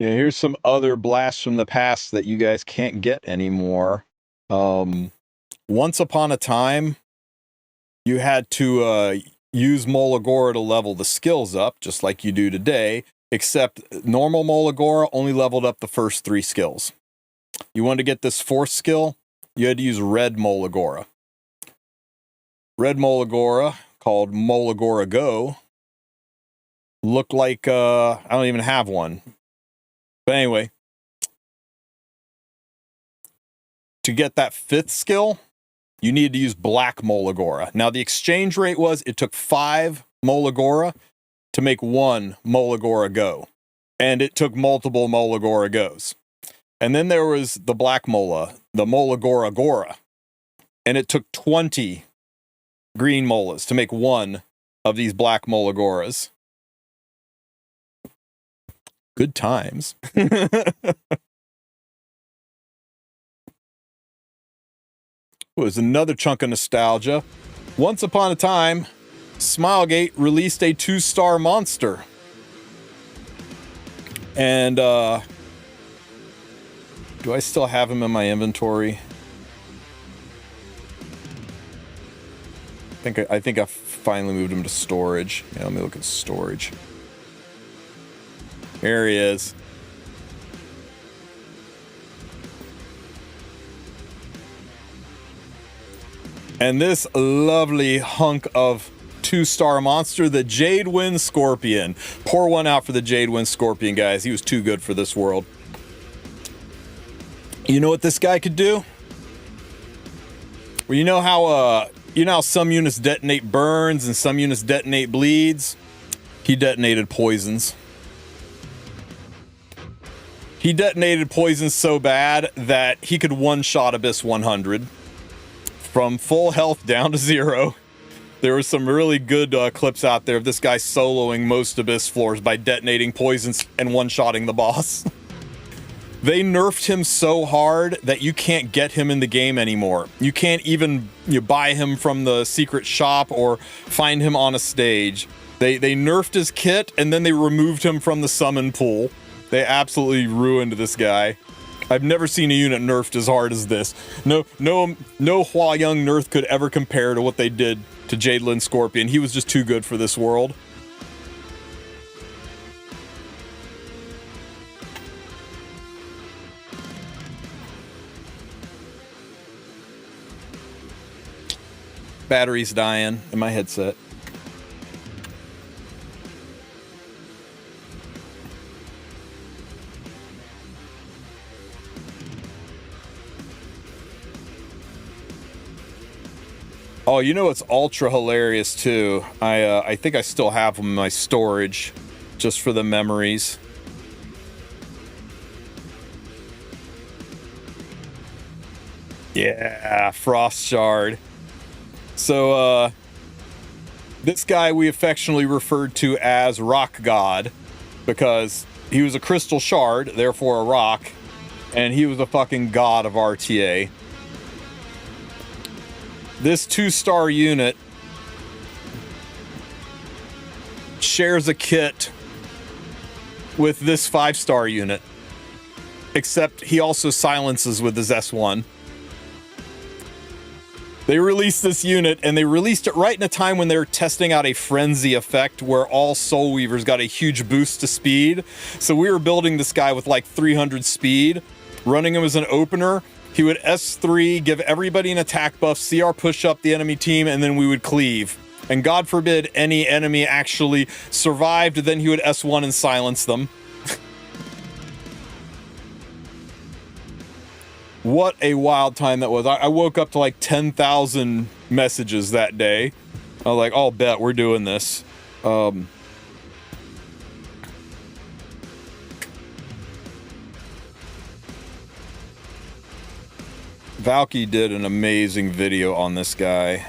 Yeah, here's some other blasts from the past that you guys can't get anymore. Once upon a time, you had to use Molagora to level the skills up, just like you do today, except normal Molagora only leveled up the first 3 skills. You wanted to get this 4th skill, you had to use red Molagora. Red Molagora, called Molagora Go, looked like, I don't even have one. But anyway, to get that 5th skill, you needed to use black Molagora. Now, the exchange rate was it took 5 Molagora to make 1 Molagora Go. And it took multiple Molagora Goes. And then there was the black Mola, the Molagora Gora. And it took 20 green Molas to make 1 of these black Molagoras. Good times. Was another chunk of nostalgia. Once upon a time, Smilegate released a 2-star monster. And, do I still have him in my inventory? I think I finally moved him to storage. Yeah, let me look at storage. There he is. And this lovely hunk of 2-star monster, the Jadewind Scorpion. Pour one out for the Jadewind Scorpion, guys. He was too good for this world. You know what this guy could do? Well, you know how some units detonate burns and some units detonate bleeds? He detonated poisons. He detonated poisons so bad that he could one-shot Abyss 100. From full health down to 0. There were some really good clips out there of this guy soloing most Abyss floors by detonating poisons and one-shotting the boss. They nerfed him so hard that you can't get him in the game anymore. You can't even buy him from the secret shop or find him on a stage. They nerfed his kit and then they removed him from the summon pool. They absolutely ruined this guy. I've never seen a unit nerfed as hard as this. No Hua Young nerf could ever compare to what they did to Jadewind Scorpion. He was just too good for this world. Battery's dying in my headset. Oh, you know what's ultra hilarious too? I think I still have them in my storage, just for the memories. Yeah, Frost Shard. So, this guy we affectionately referred to as Rock God, because he was a crystal shard, therefore a rock, and he was a fucking god of RTA. This 2-star unit shares a kit with this 5-star unit, except he also silences with his S1. They released this unit, and they released it right in a time when they were testing out a frenzy effect where all Soul Weavers got a huge boost to speed. So we were building this guy with like 300 speed, running him as an opener. He would S3, give everybody an attack buff, CR push up the enemy team, and then we would cleave. And God forbid any enemy actually survived, then he would S1 and silence them. What a wild time that was. I woke up to like 10,000 messages that day. I was like, oh, bet we're doing this. Valky did an amazing video on this guy.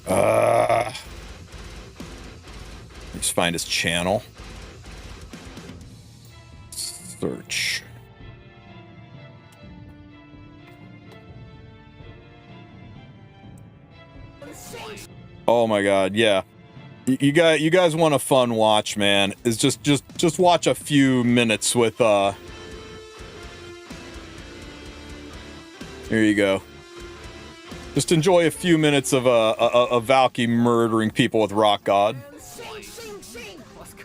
Let's find his channel. Search. Oh my god, yeah. You guys want a fun watch, man. Is just watch a few minutes with here you go. Just enjoy a few minutes of Valky murdering people with Rock God. Let's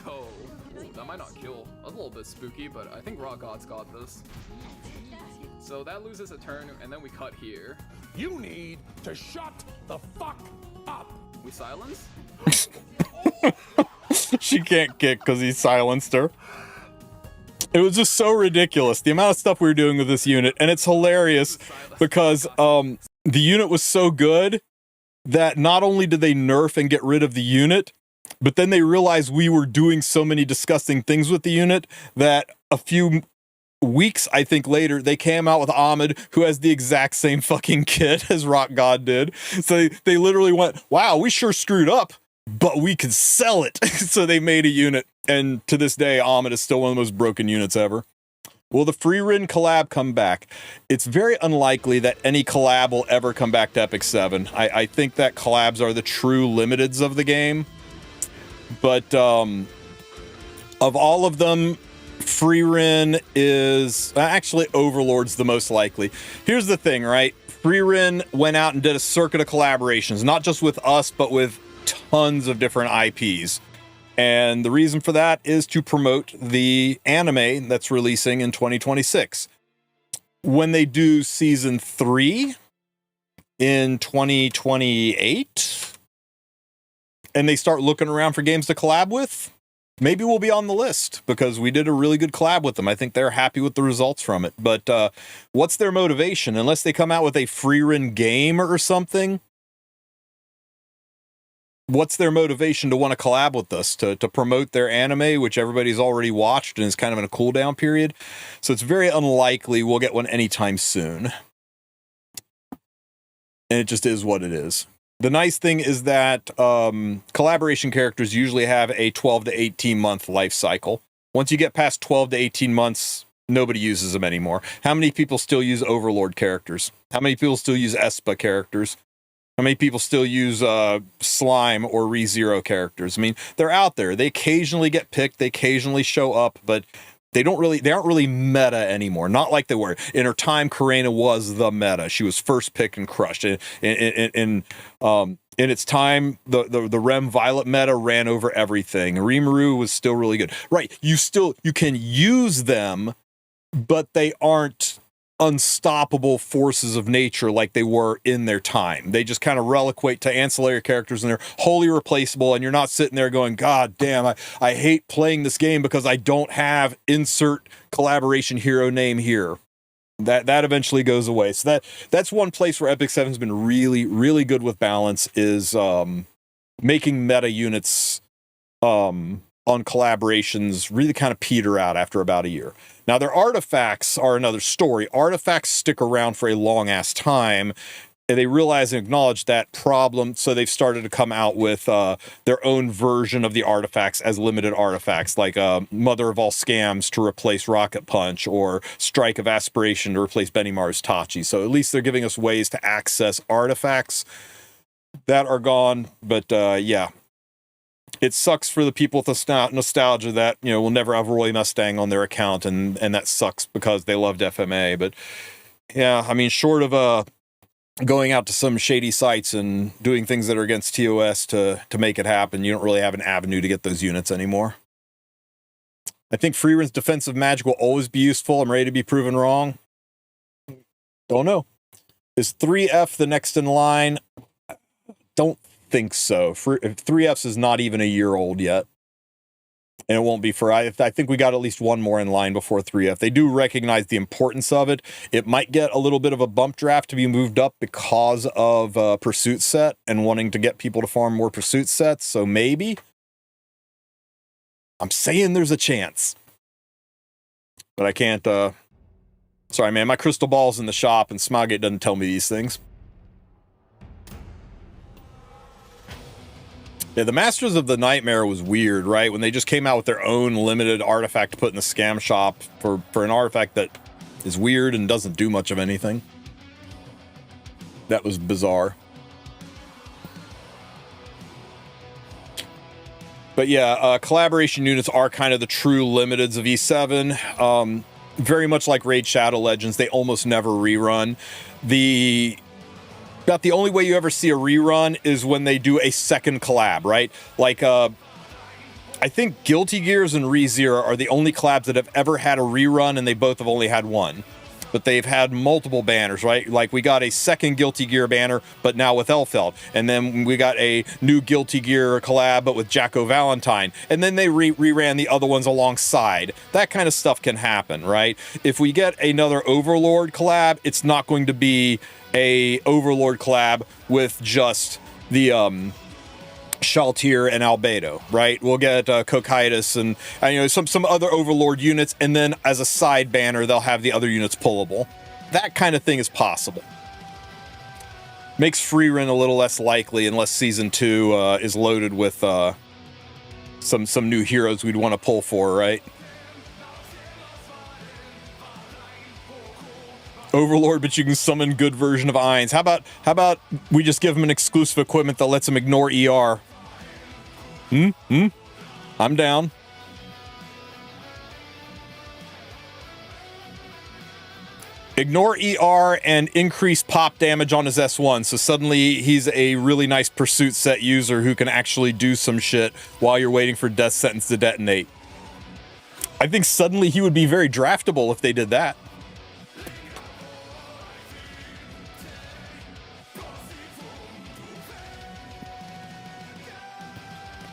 go. That might not kill. That's a little bit spooky, but I think Rock God's got this. So that loses a turn, and then we cut here. You need to shut the fuck up. We silence? She can't kick because he silenced her. It was just so ridiculous, the amount of stuff we were doing with this unit, and it's hilarious because the unit was so good that not only did they nerf and get rid of the unit, but then they realized we were doing so many disgusting things with the unit that a few weeks, I think, later, they came out with Ahmed, who has the exact same fucking kit as Rock God did. So they literally went, wow, we sure screwed up, but we could sell it. So they made a unit, and to this day, Ahmed is still one of the most broken units ever. Will the free ridden collab come back? It's very unlikely that any collab will ever come back to Epic 7. I think that collabs are the true limiteds of the game. But of all of them, Freerin is actually Overlord's the most likely. Here's the thing, right? Freerin went out and did a circuit of collaborations, not just with us, but with tons of different IPs. And the reason for that is to promote the anime that's releasing in 2026. When they do season 3 in 2028, and they start looking around for games to collab with, maybe we'll be on the list because we did a really good collab with them. I think they're happy with the results from it. But what's their motivation? Unless they come out with a free-run game or something, what's their motivation to want to collab with us, to promote their anime, which everybody's already watched and is kind of in a cooldown period? So it's very unlikely we'll get one anytime soon. And it just is what it is. The nice thing is that collaboration characters usually have a 12 to 18 month life cycle. Once you get past 12 to 18 months, nobody uses them anymore. How many people still use Overlord characters? How many people still use Espa characters? How many people still use Slime or ReZero characters? I mean, they're out there. They occasionally get picked. They occasionally show up, but they aren't really meta anymore. Not like they were. In her time, Karena was the meta. She was first picked and crushed. In its time, the Rem Violet meta ran over everything. Rimuru was still really good. Right. You can use them, but they aren't unstoppable forces of nature like they were in their time. They just kind of reliquate to ancillary characters, and they're wholly replaceable, and you're not sitting there going, God damn, I hate playing this game because I don't have insert collaboration hero name here. That eventually goes away. So that's one place where Epic 7's been really, really good with balance, is making meta units on collaborations really kind of peter out after about a year. Now, their artifacts are another story. Artifacts stick around for a long-ass time, and they realize and acknowledge that problem, so they've started to come out with their own version of the artifacts as limited artifacts, like Mother of All Scams to replace Rocket Punch, or Strike of Aspiration to replace Benimar's Tachi. So at least they're giving us ways to access artifacts that are gone, but yeah. It sucks for the people with nostalgia that, will never have Roy Mustang on their account, and that sucks because they loved FMA. But yeah, I mean, short of going out to some shady sites and doing things that are against TOS to make it happen, you don't really have an avenue to get those units anymore. I think Freerun's defensive magic will always be useful. I'm ready to be proven wrong. Don't know. Is 3F the next in line? Don't think so. 3F's is not even a year old yet, and it won't be for I think we got at least one more in line before 3F. They do recognize the importance of it. It might get a little bit of a bump draft to be moved up because of Pursuit Set and wanting to get people to farm more Pursuit Sets, so maybe. I'm saying there's a chance, but I can't Sorry, man, my crystal ball's in the shop and Smogate doesn't tell me these things. Yeah, the Masters of the Nightmare was weird, right? When they just came out with their own limited artifact to put in the scam shop for an artifact that is weird and doesn't do much of anything. That was bizarre. But yeah, collaboration units are kind of the true limiteds of E7. Very much like Raid Shadow Legends, they almost never rerun. About the only way you ever see a rerun is when they do a second collab, right? Like, I think Guilty Gears and ReZero are the only collabs that have ever had a rerun, and they both have only had one. But they've had multiple banners, right? Like, we got a second Guilty Gear banner, but now with Elfeld. And then we got a new Guilty Gear collab, but with Jacko Valentine. And then they reran the other ones alongside. That kind of stuff can happen, right? If we get another Overlord collab, it's not going to be a Overlord collab with just the Shaltir and Albedo, right? We'll get Cocytus and you know, some other Overlord units, and then as a side banner, they'll have the other units pullable. That kind of thing is possible. Makes free run a little less likely unless Season 2 is loaded with some new heroes we'd want to pull for, right? Overlord, but you can summon good version of Ainz. How about we just give him an exclusive equipment that lets him ignore ER? I'm down. Ignore ER and increase pop damage on his S1, so suddenly he's a really nice pursuit set user who can actually do some shit while you're waiting for death sentence to detonate. I think suddenly he would be very draftable if they did that.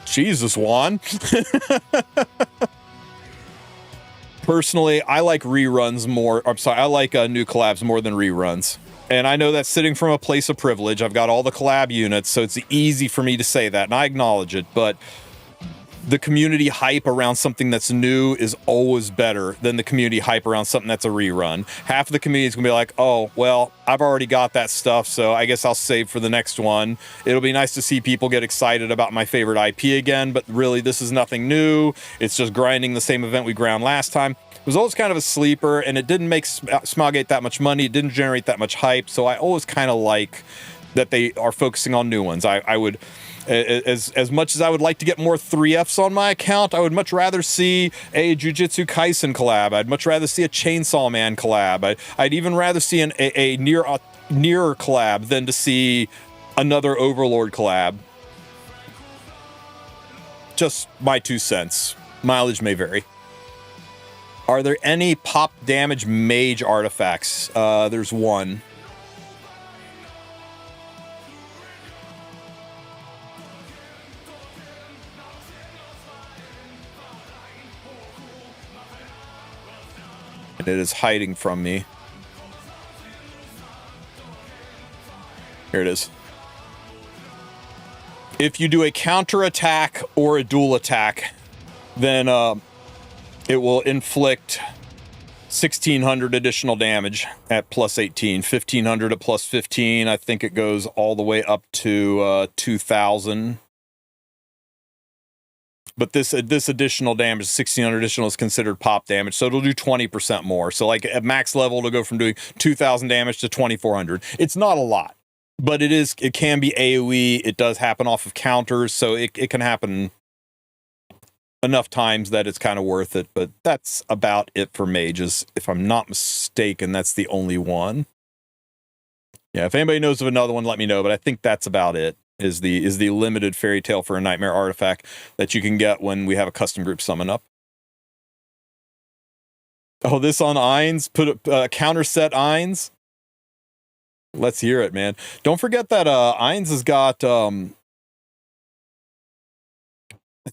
Jesus, Juan. Personally, I like reruns more. I'm sorry, I like new collabs more than reruns. And I know that's sitting from a place of privilege. I've got all the collab units, so it's easy for me to say that, and I acknowledge it. But the community hype around something that's new is always better than the community hype around something that's a rerun. Half of the community is going to be like, oh, well, I've already got that stuff, so I guess I'll save for the next one. It'll be nice to see people get excited about my favorite IP again, but really, this is nothing new. It's just grinding the same event we ground last time. It was always kind of a sleeper, and it didn't make Smogate that much money. It didn't generate that much hype, so I always kind of like that they are focusing on new ones. I would... As much as I would like to get more 3Fs on my account, I would much rather see a Jujutsu Kaisen collab. I'd much rather see a Chainsaw Man collab. I'd even rather see a nearer collab than to see another Overlord collab. Just my 2 cents. Mileage may vary. Are there any pop damage mage artifacts? There's one. And it is hiding from me. Here it is. If you do a counter attack or a dual attack, then it will inflict 1,600 additional damage at plus 18. 1,500 at plus 15. I think it goes all the way up to 2,000. But this additional damage, 1,600 additional, is considered pop damage, so it'll do 20% more. So like at max level, it'll go from doing 2,000 damage to 2,400. It's not a lot, but it can be AoE. It does happen off of counters, so it can happen enough times that it's kind of worth it. But that's about it for mages. If I'm not mistaken, that's the only one. Yeah, if anybody knows of another one, let me know, but I think that's about it. Is the limited fairy tale for a nightmare artifact that you can get when we have a custom group summon up. Oh, this on Ainz? Put a counter set Ainz? Let's hear it, man. Don't forget that Ainz has got I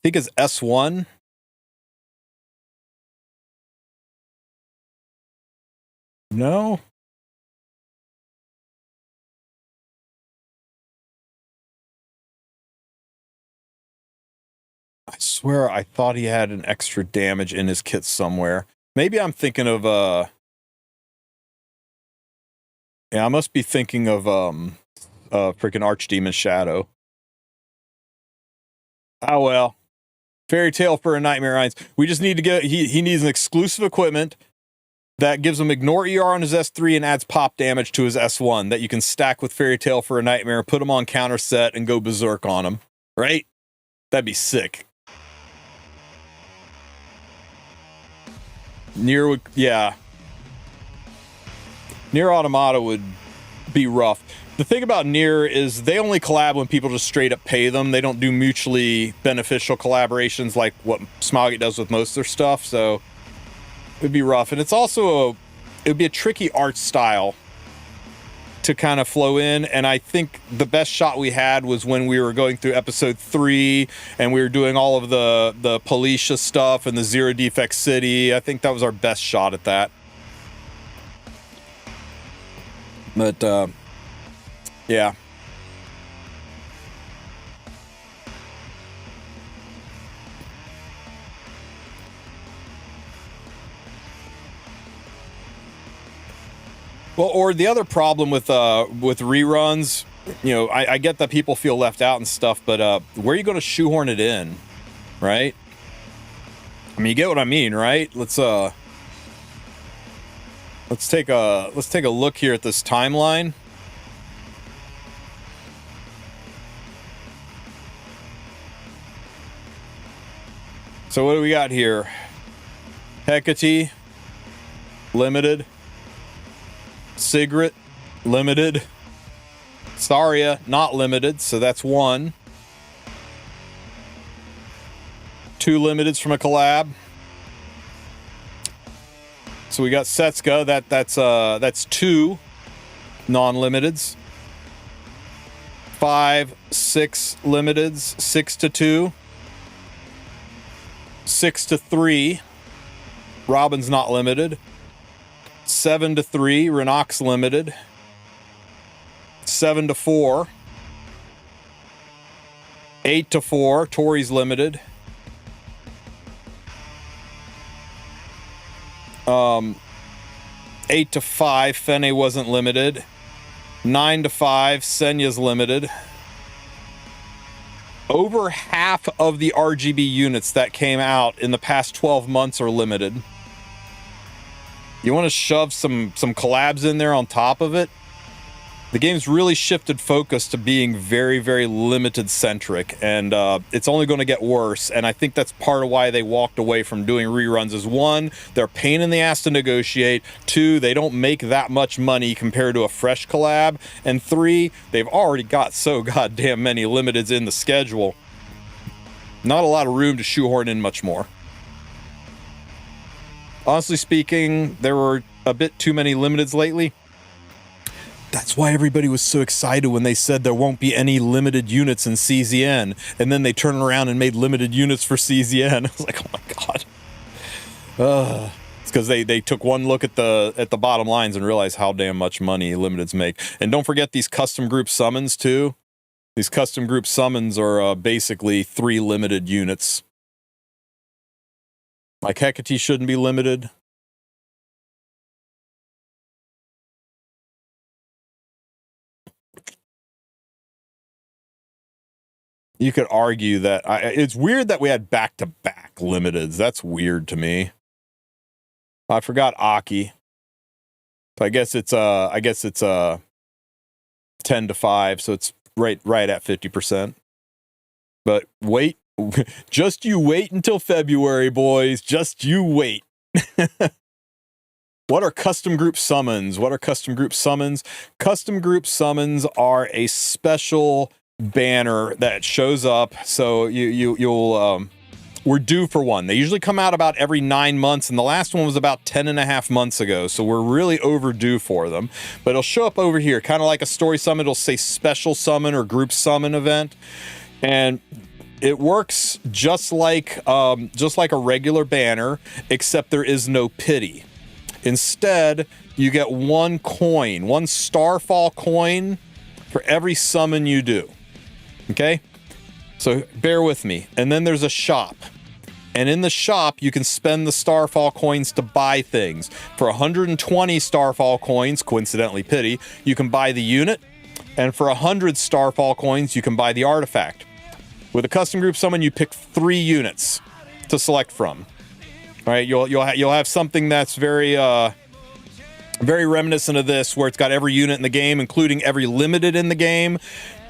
think it's S1. No? I swear I thought he had an extra damage in his kit somewhere. Maybe I'm thinking of Yeah, I must be thinking of freaking Archdemon Shadow. Oh well. Fairy Tale for a Nightmare Eyes. We just need to get he needs an exclusive equipment that gives him ignore ER on his S3 and adds pop damage to his S1 that you can stack with Fairy Tale for a Nightmare, put him on counter set, and go berserk on him. Right? That'd be sick. Nier would, yeah. Nier Automata would be rough. The thing about Nier is they only collab when people just straight up pay them. They don't do mutually beneficial collaborations like what Smoggy does with most of their stuff, so it'd be rough. And it's also it would be a tricky art style to kind of flow in, and I think the best shot we had was when we were going through episode 3 and we were doing all of the Policia stuff and the Zero Defect City. I think that was our best shot at that. But yeah. Well, or the other problem with reruns, you know, I get that people feel left out and stuff, but where are you going to shoehorn it in, right? I mean, you get what I mean, right? Let's take a look here at this timeline. So what do we got here? Hecate, limited. Sigrid, limited. Saria, not limited, so that's 1. 2 limiteds from a collab. So we got Setsuka, that's 2 non-limiteds. 5, 6 limiteds, 6 to 2. 6 to 3. Robin's not limited. 7 to 3, Renox limited. 7 to 4. 8 to 4, Tori's limited. 8 to 5, Fene wasn't limited. 9 to 5, Senya's limited. Over half of the RGB units that came out in the past 12 months are limited. You want to shove some collabs in there on top of it? The game's really shifted focus to being very, very limited centric, and it's only going to get worse. And I think that's part of why they walked away from doing reruns. Is 1, they're a pain in the ass to negotiate. 2, they don't make that much money compared to a fresh collab. And 3, they've already got so goddamn many limiteds in the schedule. Not a lot of room to shoehorn in much more. Honestly speaking, there were a bit too many limiteds lately. That's why everybody was so excited when they said there won't be any limited units in CZN. And then they turned around and made limited units for CZN. I was like, oh my god. It's because they took one look at the bottom lines and realized how damn much money limiteds make. And don't forget these custom group summons too. These custom group summons are basically 3 limited units. Like Hecate shouldn't be limited. You could argue that it's weird that we had back-to-back limiteds. That's weird to me. I forgot Aki. But I guess it's 10 to 5, so it's right at 50%. But wait. Just you wait until February, boys. Just you wait. What are custom group summons? Custom group summons are a special banner that shows up. So you'll we're due for one. They usually come out about every 9 months, and the last one was about 10.5 months ago. So we're really overdue for them. But it'll show up over here, kind of like a story summon. It'll say special summon or group summon event, and it works just like a regular banner, except there is no pity. Instead, you get 1 coin, 1 Starfall coin for every summon you do. Okay? So bear with me. And then there's a shop. And in the shop, you can spend the Starfall coins to buy things. For 120 Starfall coins, coincidentally pity, you can buy the unit. And for 100 Starfall coins, you can buy the artifact. With a custom group summon, you pick 3 units to select from. All right, you'll have something that's very reminiscent of this, where it's got every unit in the game, including every limited in the game.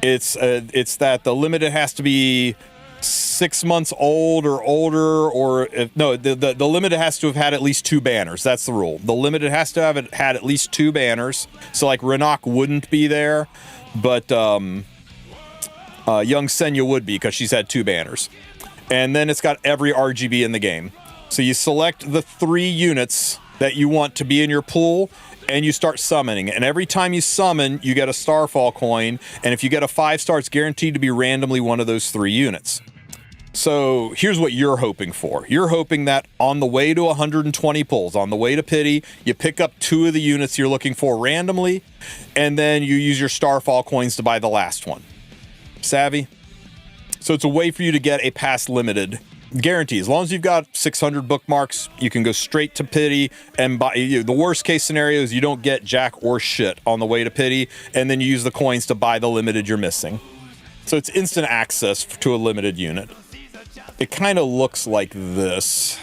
It's that the limited has to be 6 months old or older, or the limited has to have had at least 2 banners. That's the rule. The limited has to have had at least 2 banners. So like Renok wouldn't be there, but young Senya would be, because she's had 2 banners. And then it's got every RGB in the game. So you select the 3 units that you want to be in your pool, and you start summoning. And every time you summon, you get a Starfall coin. And if you get a 5-star, it's guaranteed to be randomly one of those 3 units. So here's what you're hoping for. You're hoping that on the way to 120 pulls, on the way to pity, you pick up 2 of the units you're looking for randomly, and then you use your Starfall coins to buy the last one. Savvy? So it's a way for you to get a past limited guarantee. As long as you've got 600 bookmarks, you can go straight to pity and buy. The worst case scenario is you don't get jack or shit on the way to pity, and then you use the coins to buy the limited you're missing. So it's instant access to a limited unit. It kind of looks like this.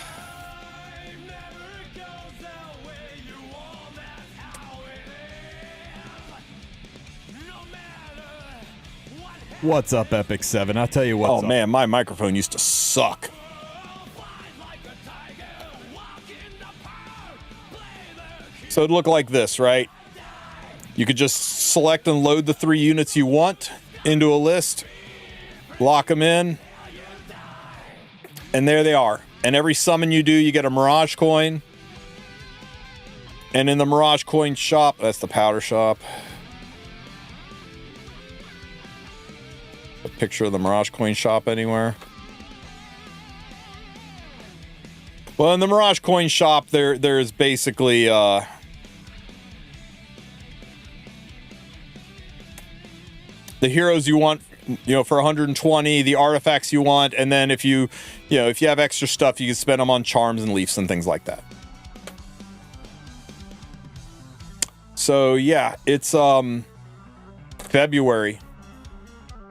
What's up, Epic 7? I'll tell you what's up. Oh man, my microphone used to suck. So it'd look like this, right? You could just select and load the 3 units you want into a list, lock them in, and there they are. And every summon you do, you get a Mirage coin. And in the Mirage coin shop, that's the powder shop. A picture of the Mirage coin shop anywhere? Well, in the Mirage coin shop, there's basically the heroes you want, for 120, the artifacts you want, and then if you have extra stuff, you can spend them on charms and leafs and things like that. So yeah, it's February.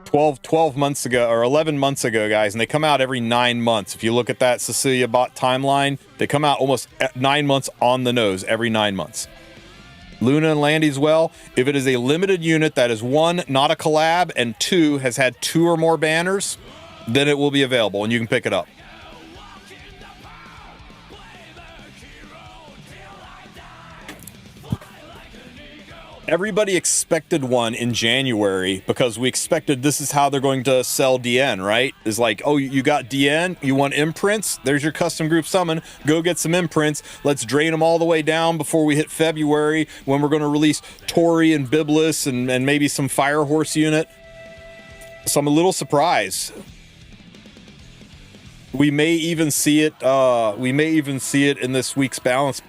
12 months ago, or 11 months ago, guys, and they come out every 9 months. If you look at that Cecilia bot timeline, they come out almost 9 months on the nose, every 9 months. Luna and Landy as well. If it is a limited unit that is 1, not a collab, and 2, has had 2 or more banners, then it will be available and you can pick it up. Everybody expected one in January because we expected this is how they're going to sell DN, right? It's like, oh, you got DN, you want imprints? There's your custom group summon. Go get some imprints. Let's drain them all the way down before we hit February, when we're going to release Tori and Biblis and maybe some Firehorse unit. So I'm a little surprised. We may even see it. In this week's balance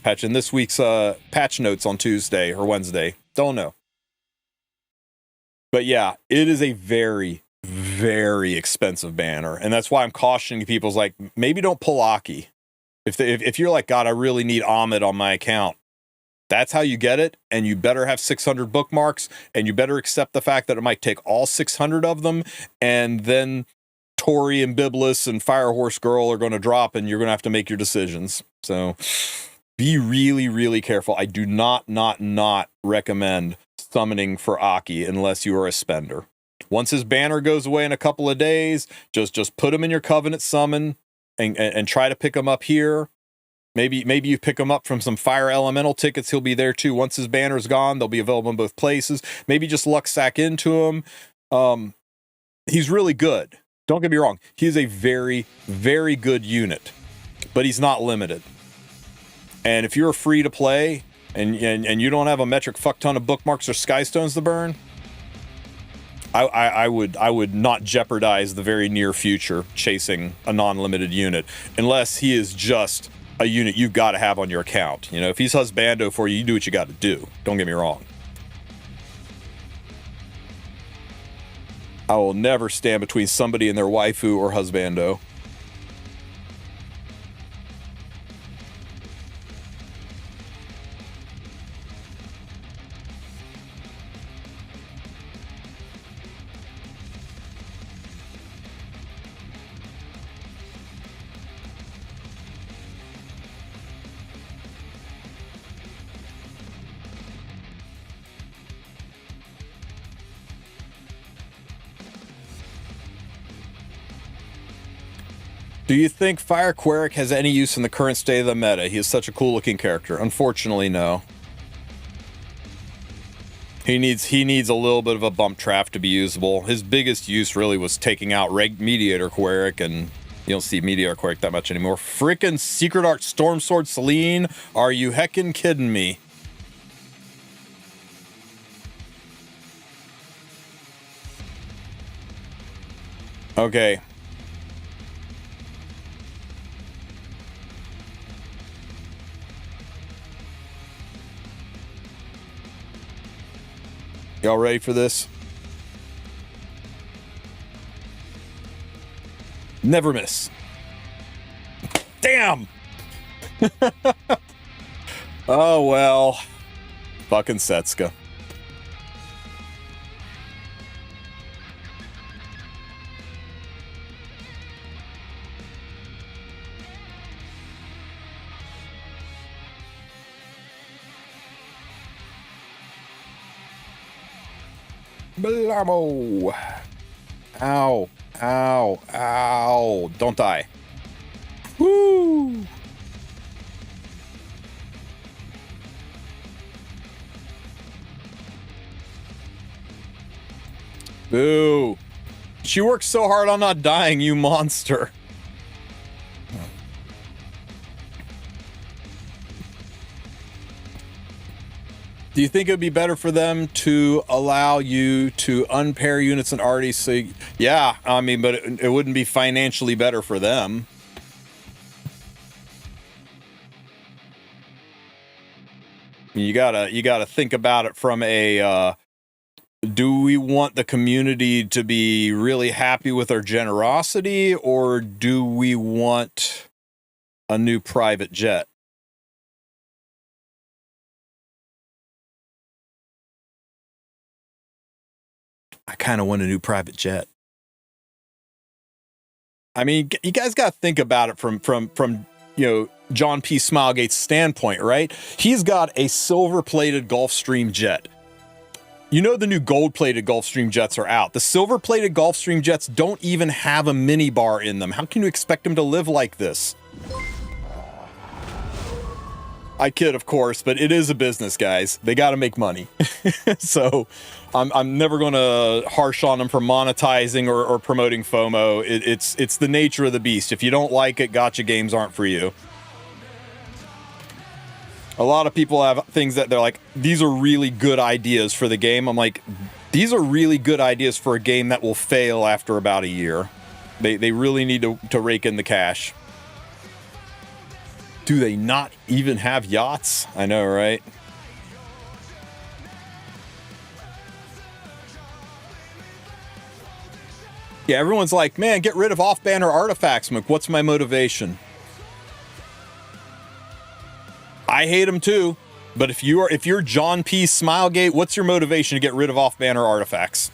patch, in this week's patch notes on Tuesday or Wednesday. Don't know. But yeah, it is a very, very expensive banner, and that's why I'm cautioning people. Like, maybe don't pull Aki. If you're like, God, I really need Ahmed on my account. That's how you get it, and you better have 600 bookmarks, and you better accept the fact that it might take all 600 of them, and then Tori and Biblis and Firehorse Girl are going to drop, and you're going to have to make your decisions. So be really, really careful. I do not recommend summoning for Aki unless you are a spender. Once his banner goes away in a couple of days, just put him in your Covenant summon and try to pick him up here. Maybe you pick him up from some Fire Elemental tickets. He'll be there too. Once his banner's gone, they'll be available in both places. Maybe just luck sack into him. He's really good. Don't get me wrong. He is a very, very good unit, but he's not limited. And if you're free to play and you don't have a metric fuck ton of bookmarks or skystones to burn, I would not jeopardize the very near future chasing a non-limited unit, unless he is just a unit you've got to have on your account. If he's husbando for you, you do what you got to do. Don't get me wrong. I will never stand between somebody and their waifu or husbando. Do you think Fire Queric has any use in the current state of the meta? He is such a cool looking character. Unfortunately, no. He needs a little bit of a bump trap to be usable. His biggest use really was taking out Mediator Queric, and you don't see Mediator Queric that much anymore. Frickin' Secret Art Storm Sword Celine, are you heckin' kidding me? Okay. Y'all ready for this? Never miss. Damn! Oh, well. Fucking Setska. Blammo! Ow, ow, ow. Don't die. Woo! Boo! She worked so hard on not dying, you monster. Do you think it would be better for them to allow you to unpair units and already see? Yeah, I mean, but it wouldn't be financially better for them. You gotta think about it from a, do we want the community to be really happy with our generosity, or do we want a new private jet? I kind of want a new private jet. I mean, you guys got to think about it from you know, John P. Smilegate's standpoint, right? He's got a silver-plated Gulfstream jet. You know the new gold-plated Gulfstream jets are out. The silver-plated Gulfstream jets don't even have a minibar in them. How can you expect them to live like this? I kid, of course, but it is a business, guys. They got to make money. So I'm never going to harsh on them for monetizing or promoting FOMO. It's the nature of the beast. If you don't like it, gacha games aren't for you. A lot of people have things that they're like, these are really good ideas for the game. I'm like, these are really good ideas for a game that will fail after about a year. They really need to rake in the cash. Do they not even have yachts? I know, right? Yeah, everyone's like, man, get rid of off-banner artifacts. I'm like, what's my motivation? I hate them too, but if you're John P. Smilegate, what's your motivation to get rid of off-banner artifacts?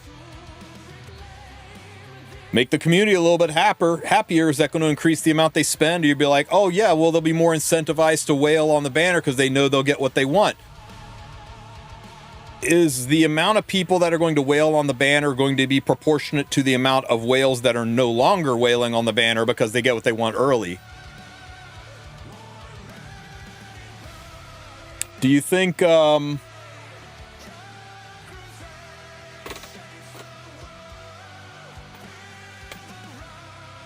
Make the community a little bit happier. Is that going to increase the amount they spend? Or you'd be like, oh yeah, well, they'll be more incentivized to whale on the banner because they know they'll get what they want. Is the amount of people that are going to whale on the banner going to be proportionate to the amount of whales that are no longer whaling on the banner because they get what they want early? Do you think, do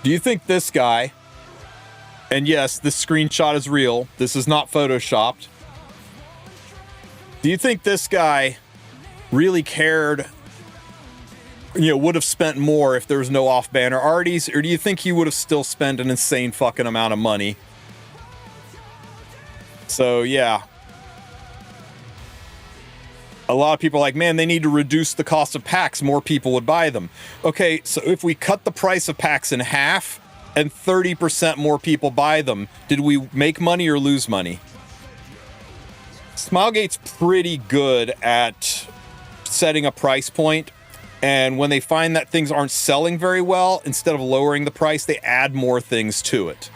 you think this guy, and yes, this screenshot is real, this is not photoshopped. Do you think this guy really cared, you know, would have spent more if there was no off-banner arties, or do you think he would have still spent an insane fucking amount of money? So, yeah. A lot of people are like, man, they need to reduce the cost of packs. More people would buy them. Okay, so if we cut the price of packs in half and 30% more people buy them, did we make money or lose money? Smilegate's pretty good at setting a price point, and when they find that things aren't selling very well, instead of lowering the price, they add more things to it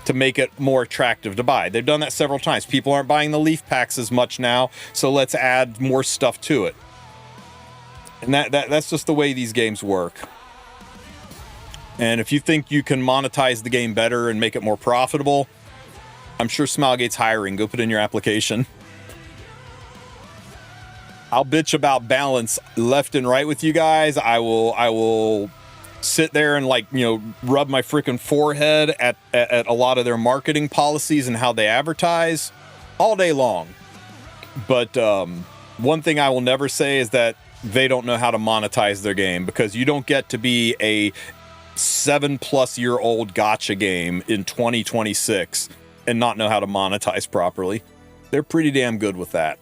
to make it more attractive to buy. They've done that several times. People aren't buying the leaf packs as much now, so let's add more stuff to it. And that's just the way these games work. And if you think you can monetize the game better and make it more profitable, I'm sure Smilegate's hiring. Go put in your application. I'll bitch about balance left and right with you guys. I will sit there and, like, you know, rub my freaking forehead at a lot of their marketing policies and how they advertise all day long. But one thing I will never say is that they don't know how to monetize their game, because you don't get to be a 7-plus-year-old gacha game in 2026 and not know how to monetize properly. They're pretty damn good with that.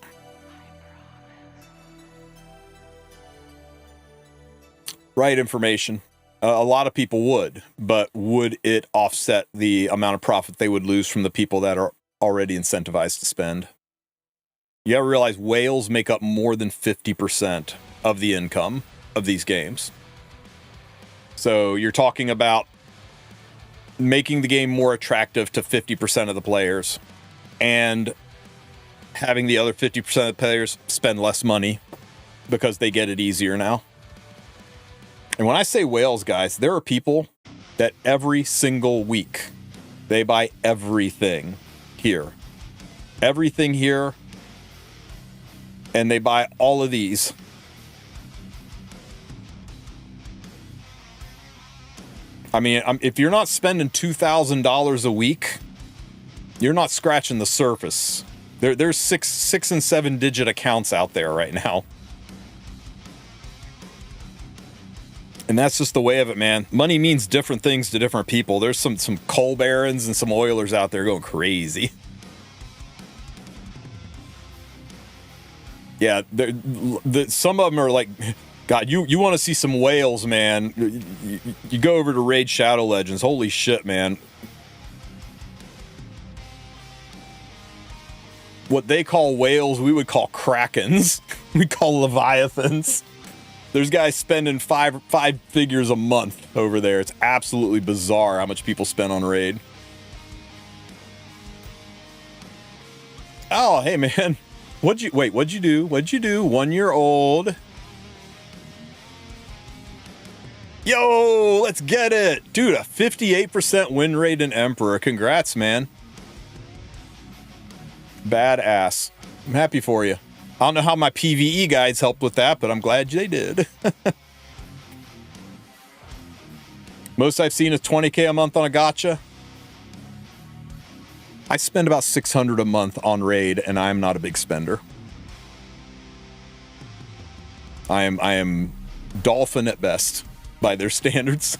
Right information. A lot of people would, but would it offset the amount of profit they would lose from the people that are already incentivized to spend? You gotta realize whales make up more than 50% of the income of these games. So you're talking about making the game more attractive to 50% of the players and having the other 50% of the players spend less money because they get it easier now. And when I say whales, guys, there are people that every single week, they buy everything here. Everything here. And they buy all of these. I mean, if you're not spending $2,000 a week, you're not scratching the surface. There's six and 7 digit accounts out there right now. And that's just the way of it, man. Money means different things to different people. There's some coal barons and some oilers out there going crazy. Yeah, some of them are like, God, you want to see some whales, man. You go over to Raid Shadow Legends. Holy shit, man. What they call whales, we would call krakens. We call leviathans. There's guys spending five figures a month over there. It's absolutely bizarre how much people spend on Raid. Oh, hey, man. What'd you do? 1 year old. Yo, let's get it. Dude, a 58% win rate in Emperor. Congrats, man. Badass. I'm happy for you. I don't know how my PvE guides helped with that, but I'm glad they did. Most I've seen is 20K a month on a gacha. I spend about 600 a month on Raid, and I'm not a big spender. I am dolphin at best by their standards.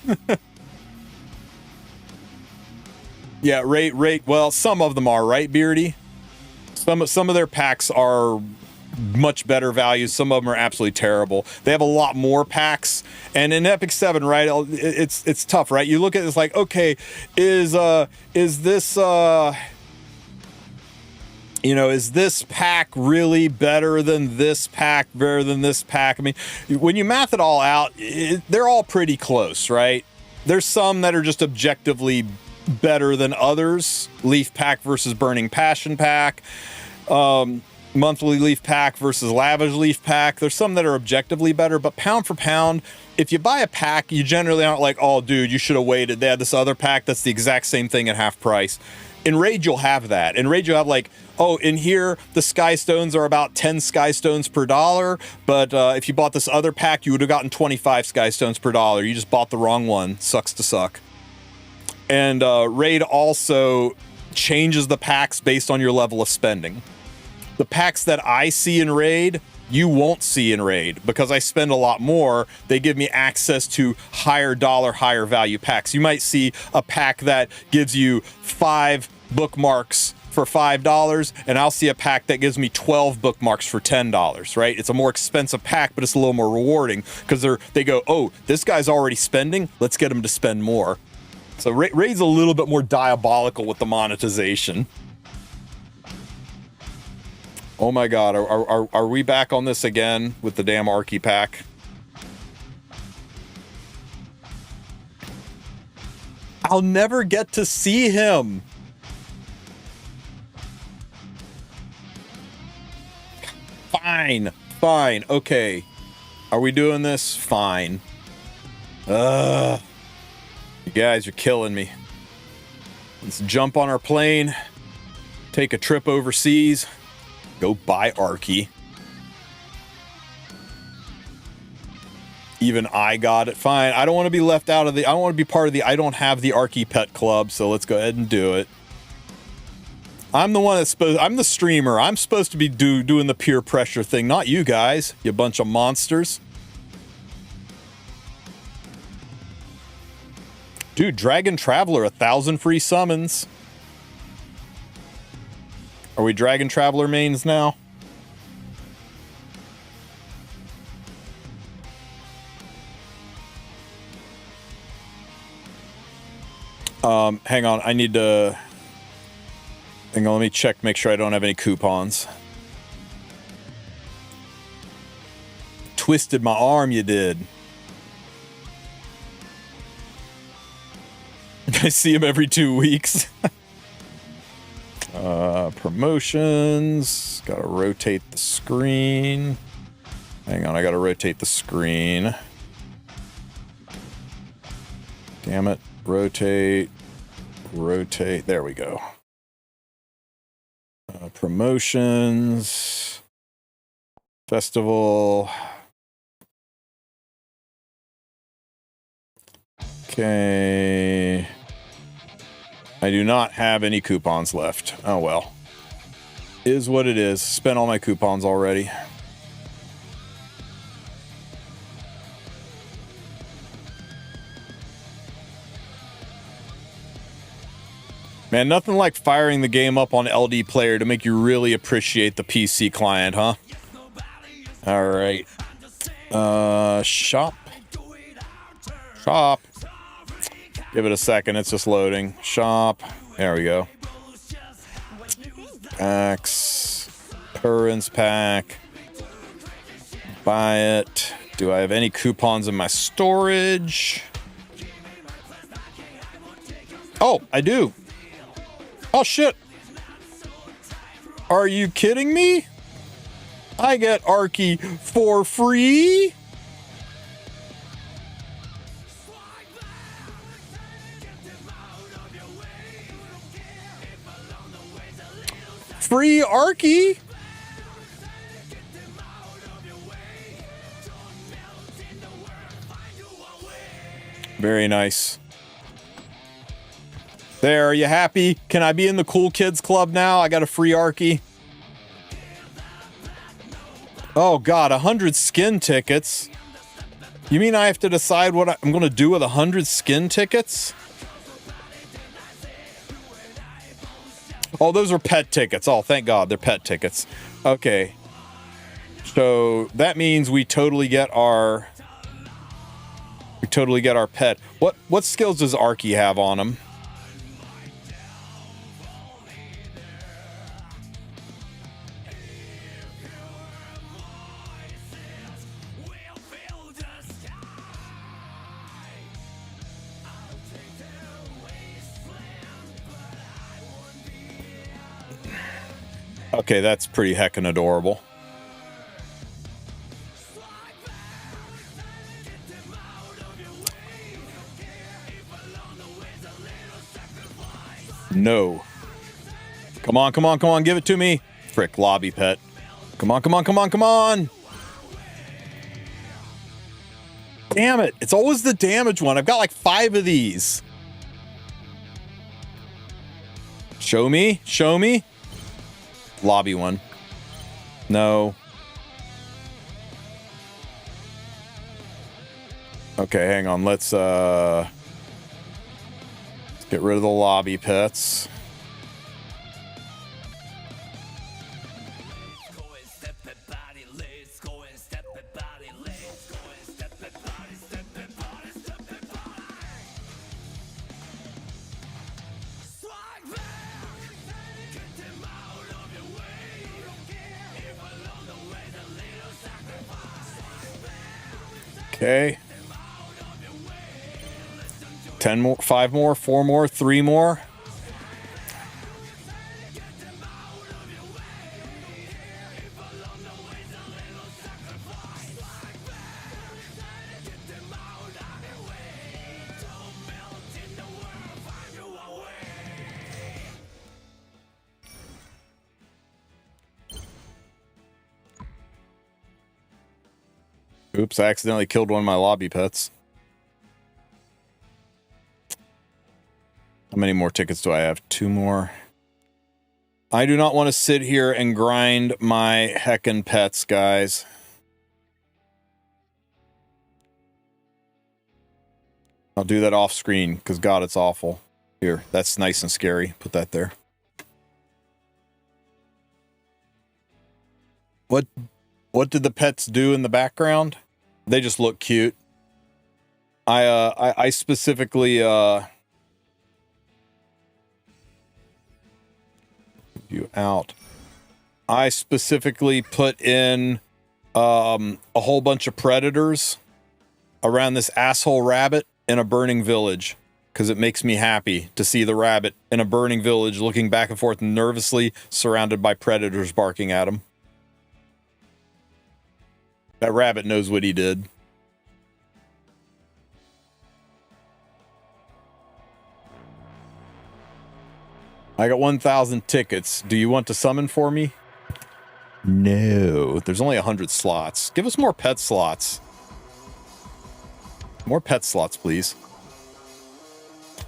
Yeah, Raid. Well, some of them are, right, Beardy? Some of their packs are much better values. Some of them are absolutely terrible. They have a lot more packs, and in Epic 7, right, it's tough, right? You look at it, it's like, okay, is this you know, is this pack really better than this pack, better than this pack? I mean, when you math it all out, they're all pretty close, right? There's some that are just objectively better than others. Leaf pack versus Burning Passion pack. Monthly leaf pack versus lavish leaf pack. There's some that are objectively better, but pound for pound, if you buy a pack, you generally aren't like, oh, dude, you should have waited. They had this other pack that's the exact same thing at half price. In Raid, you'll have that. In Raid, you'll have like, oh, in here, the Sky Stones are about 10 Sky Stones per dollar, but if you bought this other pack, you would have gotten 25 Sky Stones per dollar. You just bought the wrong one. Sucks to suck. And Raid also changes the packs based on your level of spending. The packs that I see in Raid, you won't see in Raid, because I spend a lot more. They give me access to higher dollar, higher value packs. You might see a pack that gives you 5 bookmarks for $5, and I'll see a pack that gives me 12 bookmarks for $10, right? It's a more expensive pack, but it's a little more rewarding, because they go, oh, this guy's already spending, let's get him to spend more. So Raid's a little bit more diabolical with the monetization. Oh my God, are we back on this again with the damn Archie pack? I'll never get to see him. Fine, okay. Are we doing this? Fine. You guys are killing me. Let's jump on our plane, take a trip overseas, go buy Arky. Even I got it. Fine. I don't want to be left out of the... I don't want to be part of the... I don't have the Arky Pet Club, so let's go ahead and do it. I'm the one that's supposed... I'm the streamer. I'm supposed to be doing the peer pressure thing, not you guys, you bunch of monsters. Dude, Dragon Traveler, 1,000 free summons. Are we Dragon Traveler mains now? Hang on, I need to... Hang on, let me check, make sure I don't have any coupons. Twisted my arm, you did. I see him every 2 weeks. Promotions. Gotta rotate the screen. Hang on, I gotta rotate the screen. Damn it. Rotate. Rotate. There we go. Promotions. Festival. Okay. I do not have any coupons left. Oh well. Is what it is. Spent all my coupons already. Man, nothing like firing the game up on LD Player to make you really appreciate the PC client, huh? All right. Shop. Shop. Give it a second. It's just loading. Shop. There we go. Packs. Currents pack. Buy it. Do I have any coupons in my storage? Oh, I do. Oh, shit. Are you kidding me? I get Arky for free? Free Arky? Very nice. There, are you happy? Can I be in the cool kids club now? I got a free Arky. Oh god, 100 skin tickets? You mean I have to decide what I'm going to do with 100 skin tickets? Oh, those are pet tickets. Oh, thank god, they're pet tickets. Okay. So, that means we totally get our... We totally get our pet. What skills does Arky have on him? Okay, that's pretty heckin' adorable. No. Come on, come on, come on, give it to me. Frick, lobby pet. Come on, come on, come on, come on. Damn it, it's always the damage one. I've got like 5 of these. Show me, show me. Lobby one. No. Okay, hang on. Let's get rid of the lobby pets. Okay. 10 more, 5 more, 4 more, 3 more. Oops, I accidentally killed one of my lobby pets. How many more tickets do I have? 2 more. I do not want to sit here and grind my heckin' pets, guys. I'll do that off screen, because God, it's awful. Here, that's nice and scary. Put that there. What did the pets do in the background? They just look cute. I specifically you out. I specifically put in a whole bunch of predators around this asshole rabbit in a burning village, because it makes me happy to see the rabbit in a burning village looking back and forth nervously surrounded by predators barking at him. That rabbit knows what he did. I got 1,000 tickets. Do you want to summon for me? No. There's only 100 slots. Give us more pet slots. More pet slots, please.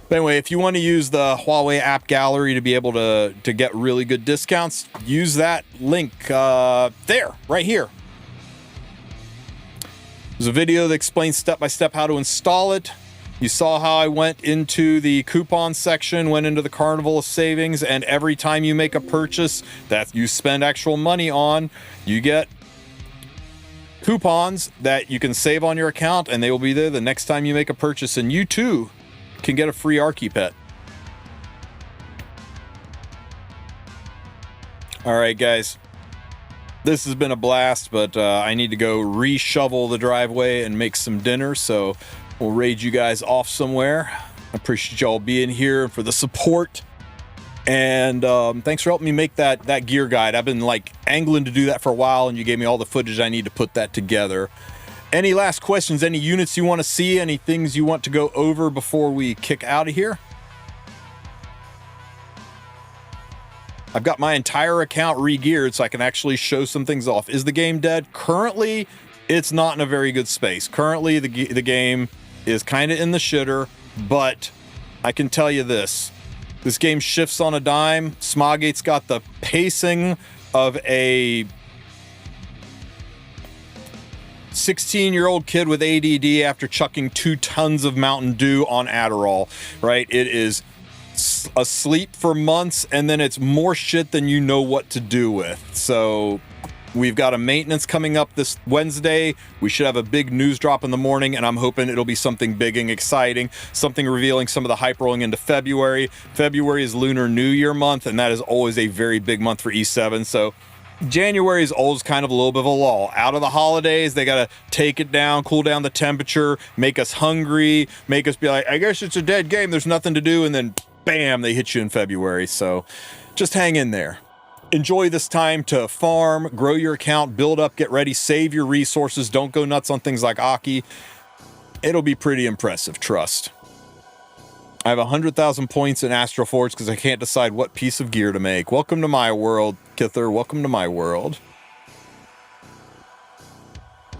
But anyway, if you want to use the Huawei AppGallery to be able to get really good discounts, use that link there, right here. There's a video that explains step-by-step how to install it. You saw how I went into the coupon section, went into the Carnival of Savings, and every time you make a purchase that you spend actual money on, you get coupons that you can save on your account, and they will be there the next time you make a purchase, and you too can get a free Archie pet. All right, guys. This has been a blast, but I need to go re-shovel the driveway and make some dinner, so we'll raid you guys off somewhere. I appreciate y'all being here for the support, and thanks for helping me make that gear guide. I've been like angling to do that for a while, and you gave me all the footage I need to put that together. Any last questions? Any units you want to see? Any things you want to go over before we kick out of here? I've got my entire account re-geared so I can actually show some things off. Is the game dead? Currently, it's not in a very good space. Currently, the game is kind of in the shitter, but I can tell you this. This game shifts on a dime. Smoggate's got the pacing of a 16-year-old kid with ADD after chucking 2 tons of Mountain Dew on Adderall, right? It is asleep for months, and then it's more shit than you know what to do with. So we've got a maintenance coming up this Wednesday. We should have a big news drop in the morning, and I'm hoping it'll be something big and exciting, something revealing some of the hype rolling into February. February is Lunar New Year month, and that is always a very big month for E7. So January is always kind of a little bit of a lull. Out of the holidays, they got to take it down, cool down the temperature, make us hungry, make us be like, I guess it's a dead game, there's nothing to do, and then bam, they hit you in February. So just hang in there. Enjoy this time to farm, grow your account, build up, get ready, save your resources. Don't go nuts on things like Aki. It'll be pretty impressive, trust. I have 100,000 points in Astral Forge because I can't decide what piece of gear to make. Welcome to my world, Kither. Welcome to my world.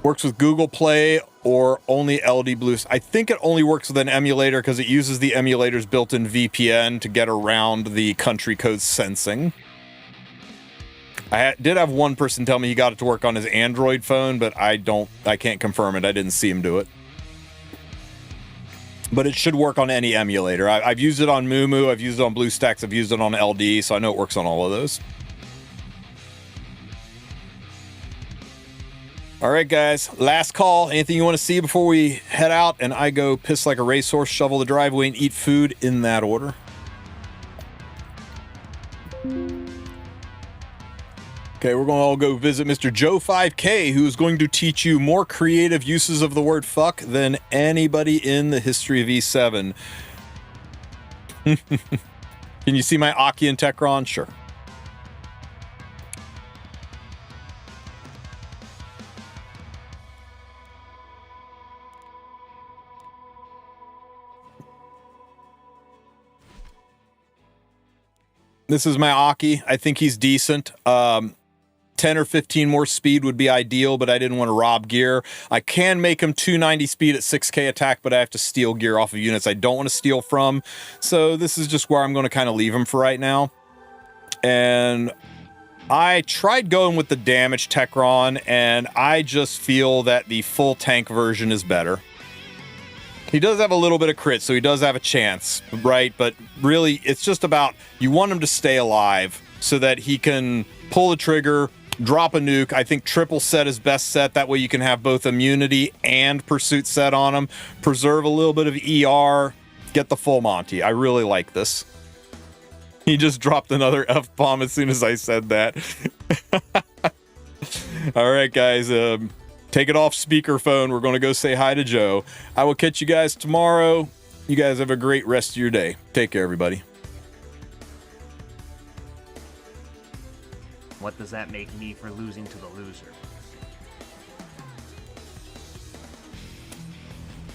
Works with Google Play or only LD Blues. I think it only works with an emulator because it uses the emulator's built-in VPN to get around the country code sensing. I did have one person tell me he got it to work on his Android phone, but I can't confirm it. I didn't see him do it. But it should work on any emulator. I've used it on Mumu, I've used it on BlueStacks, I've used it on LD, so I know it works on all of those. All right, guys, last call. Anything you want to see before we head out and I go piss like a racehorse, shovel the driveway, and eat food in that order? Okay, we're going to all go visit Mr. Joe 5K, who is going to teach you more creative uses of the word fuck than anybody in the history of E7. Can you see my Aki and Tekron? Sure. This is my Aki. I think he's decent. 10 or 15 more speed would be ideal, but I didn't want to rob gear. I can make him 290 speed at 6k attack, but I have to steal gear off of units I don't want to steal from. So this is just where I'm going to kind of leave him for right now. And I tried going with the damage Techron, and I just feel that the full tank version is better. He does have a little bit of crit, so he does have a chance, right? But really, it's just about, you want him to stay alive so that he can pull the trigger, drop a nuke. I think triple set is best set. That way you can have both immunity and pursuit set on him. Preserve a little bit of ER, get the full Monty. I really like this. He just dropped another F-bomb as soon as I said that. All right, guys. Take it off speakerphone. We're going to go say hi to Joe. I will catch you guys tomorrow. You guys have a great rest of your day. Take care, everybody. What does that make me for losing to the loser?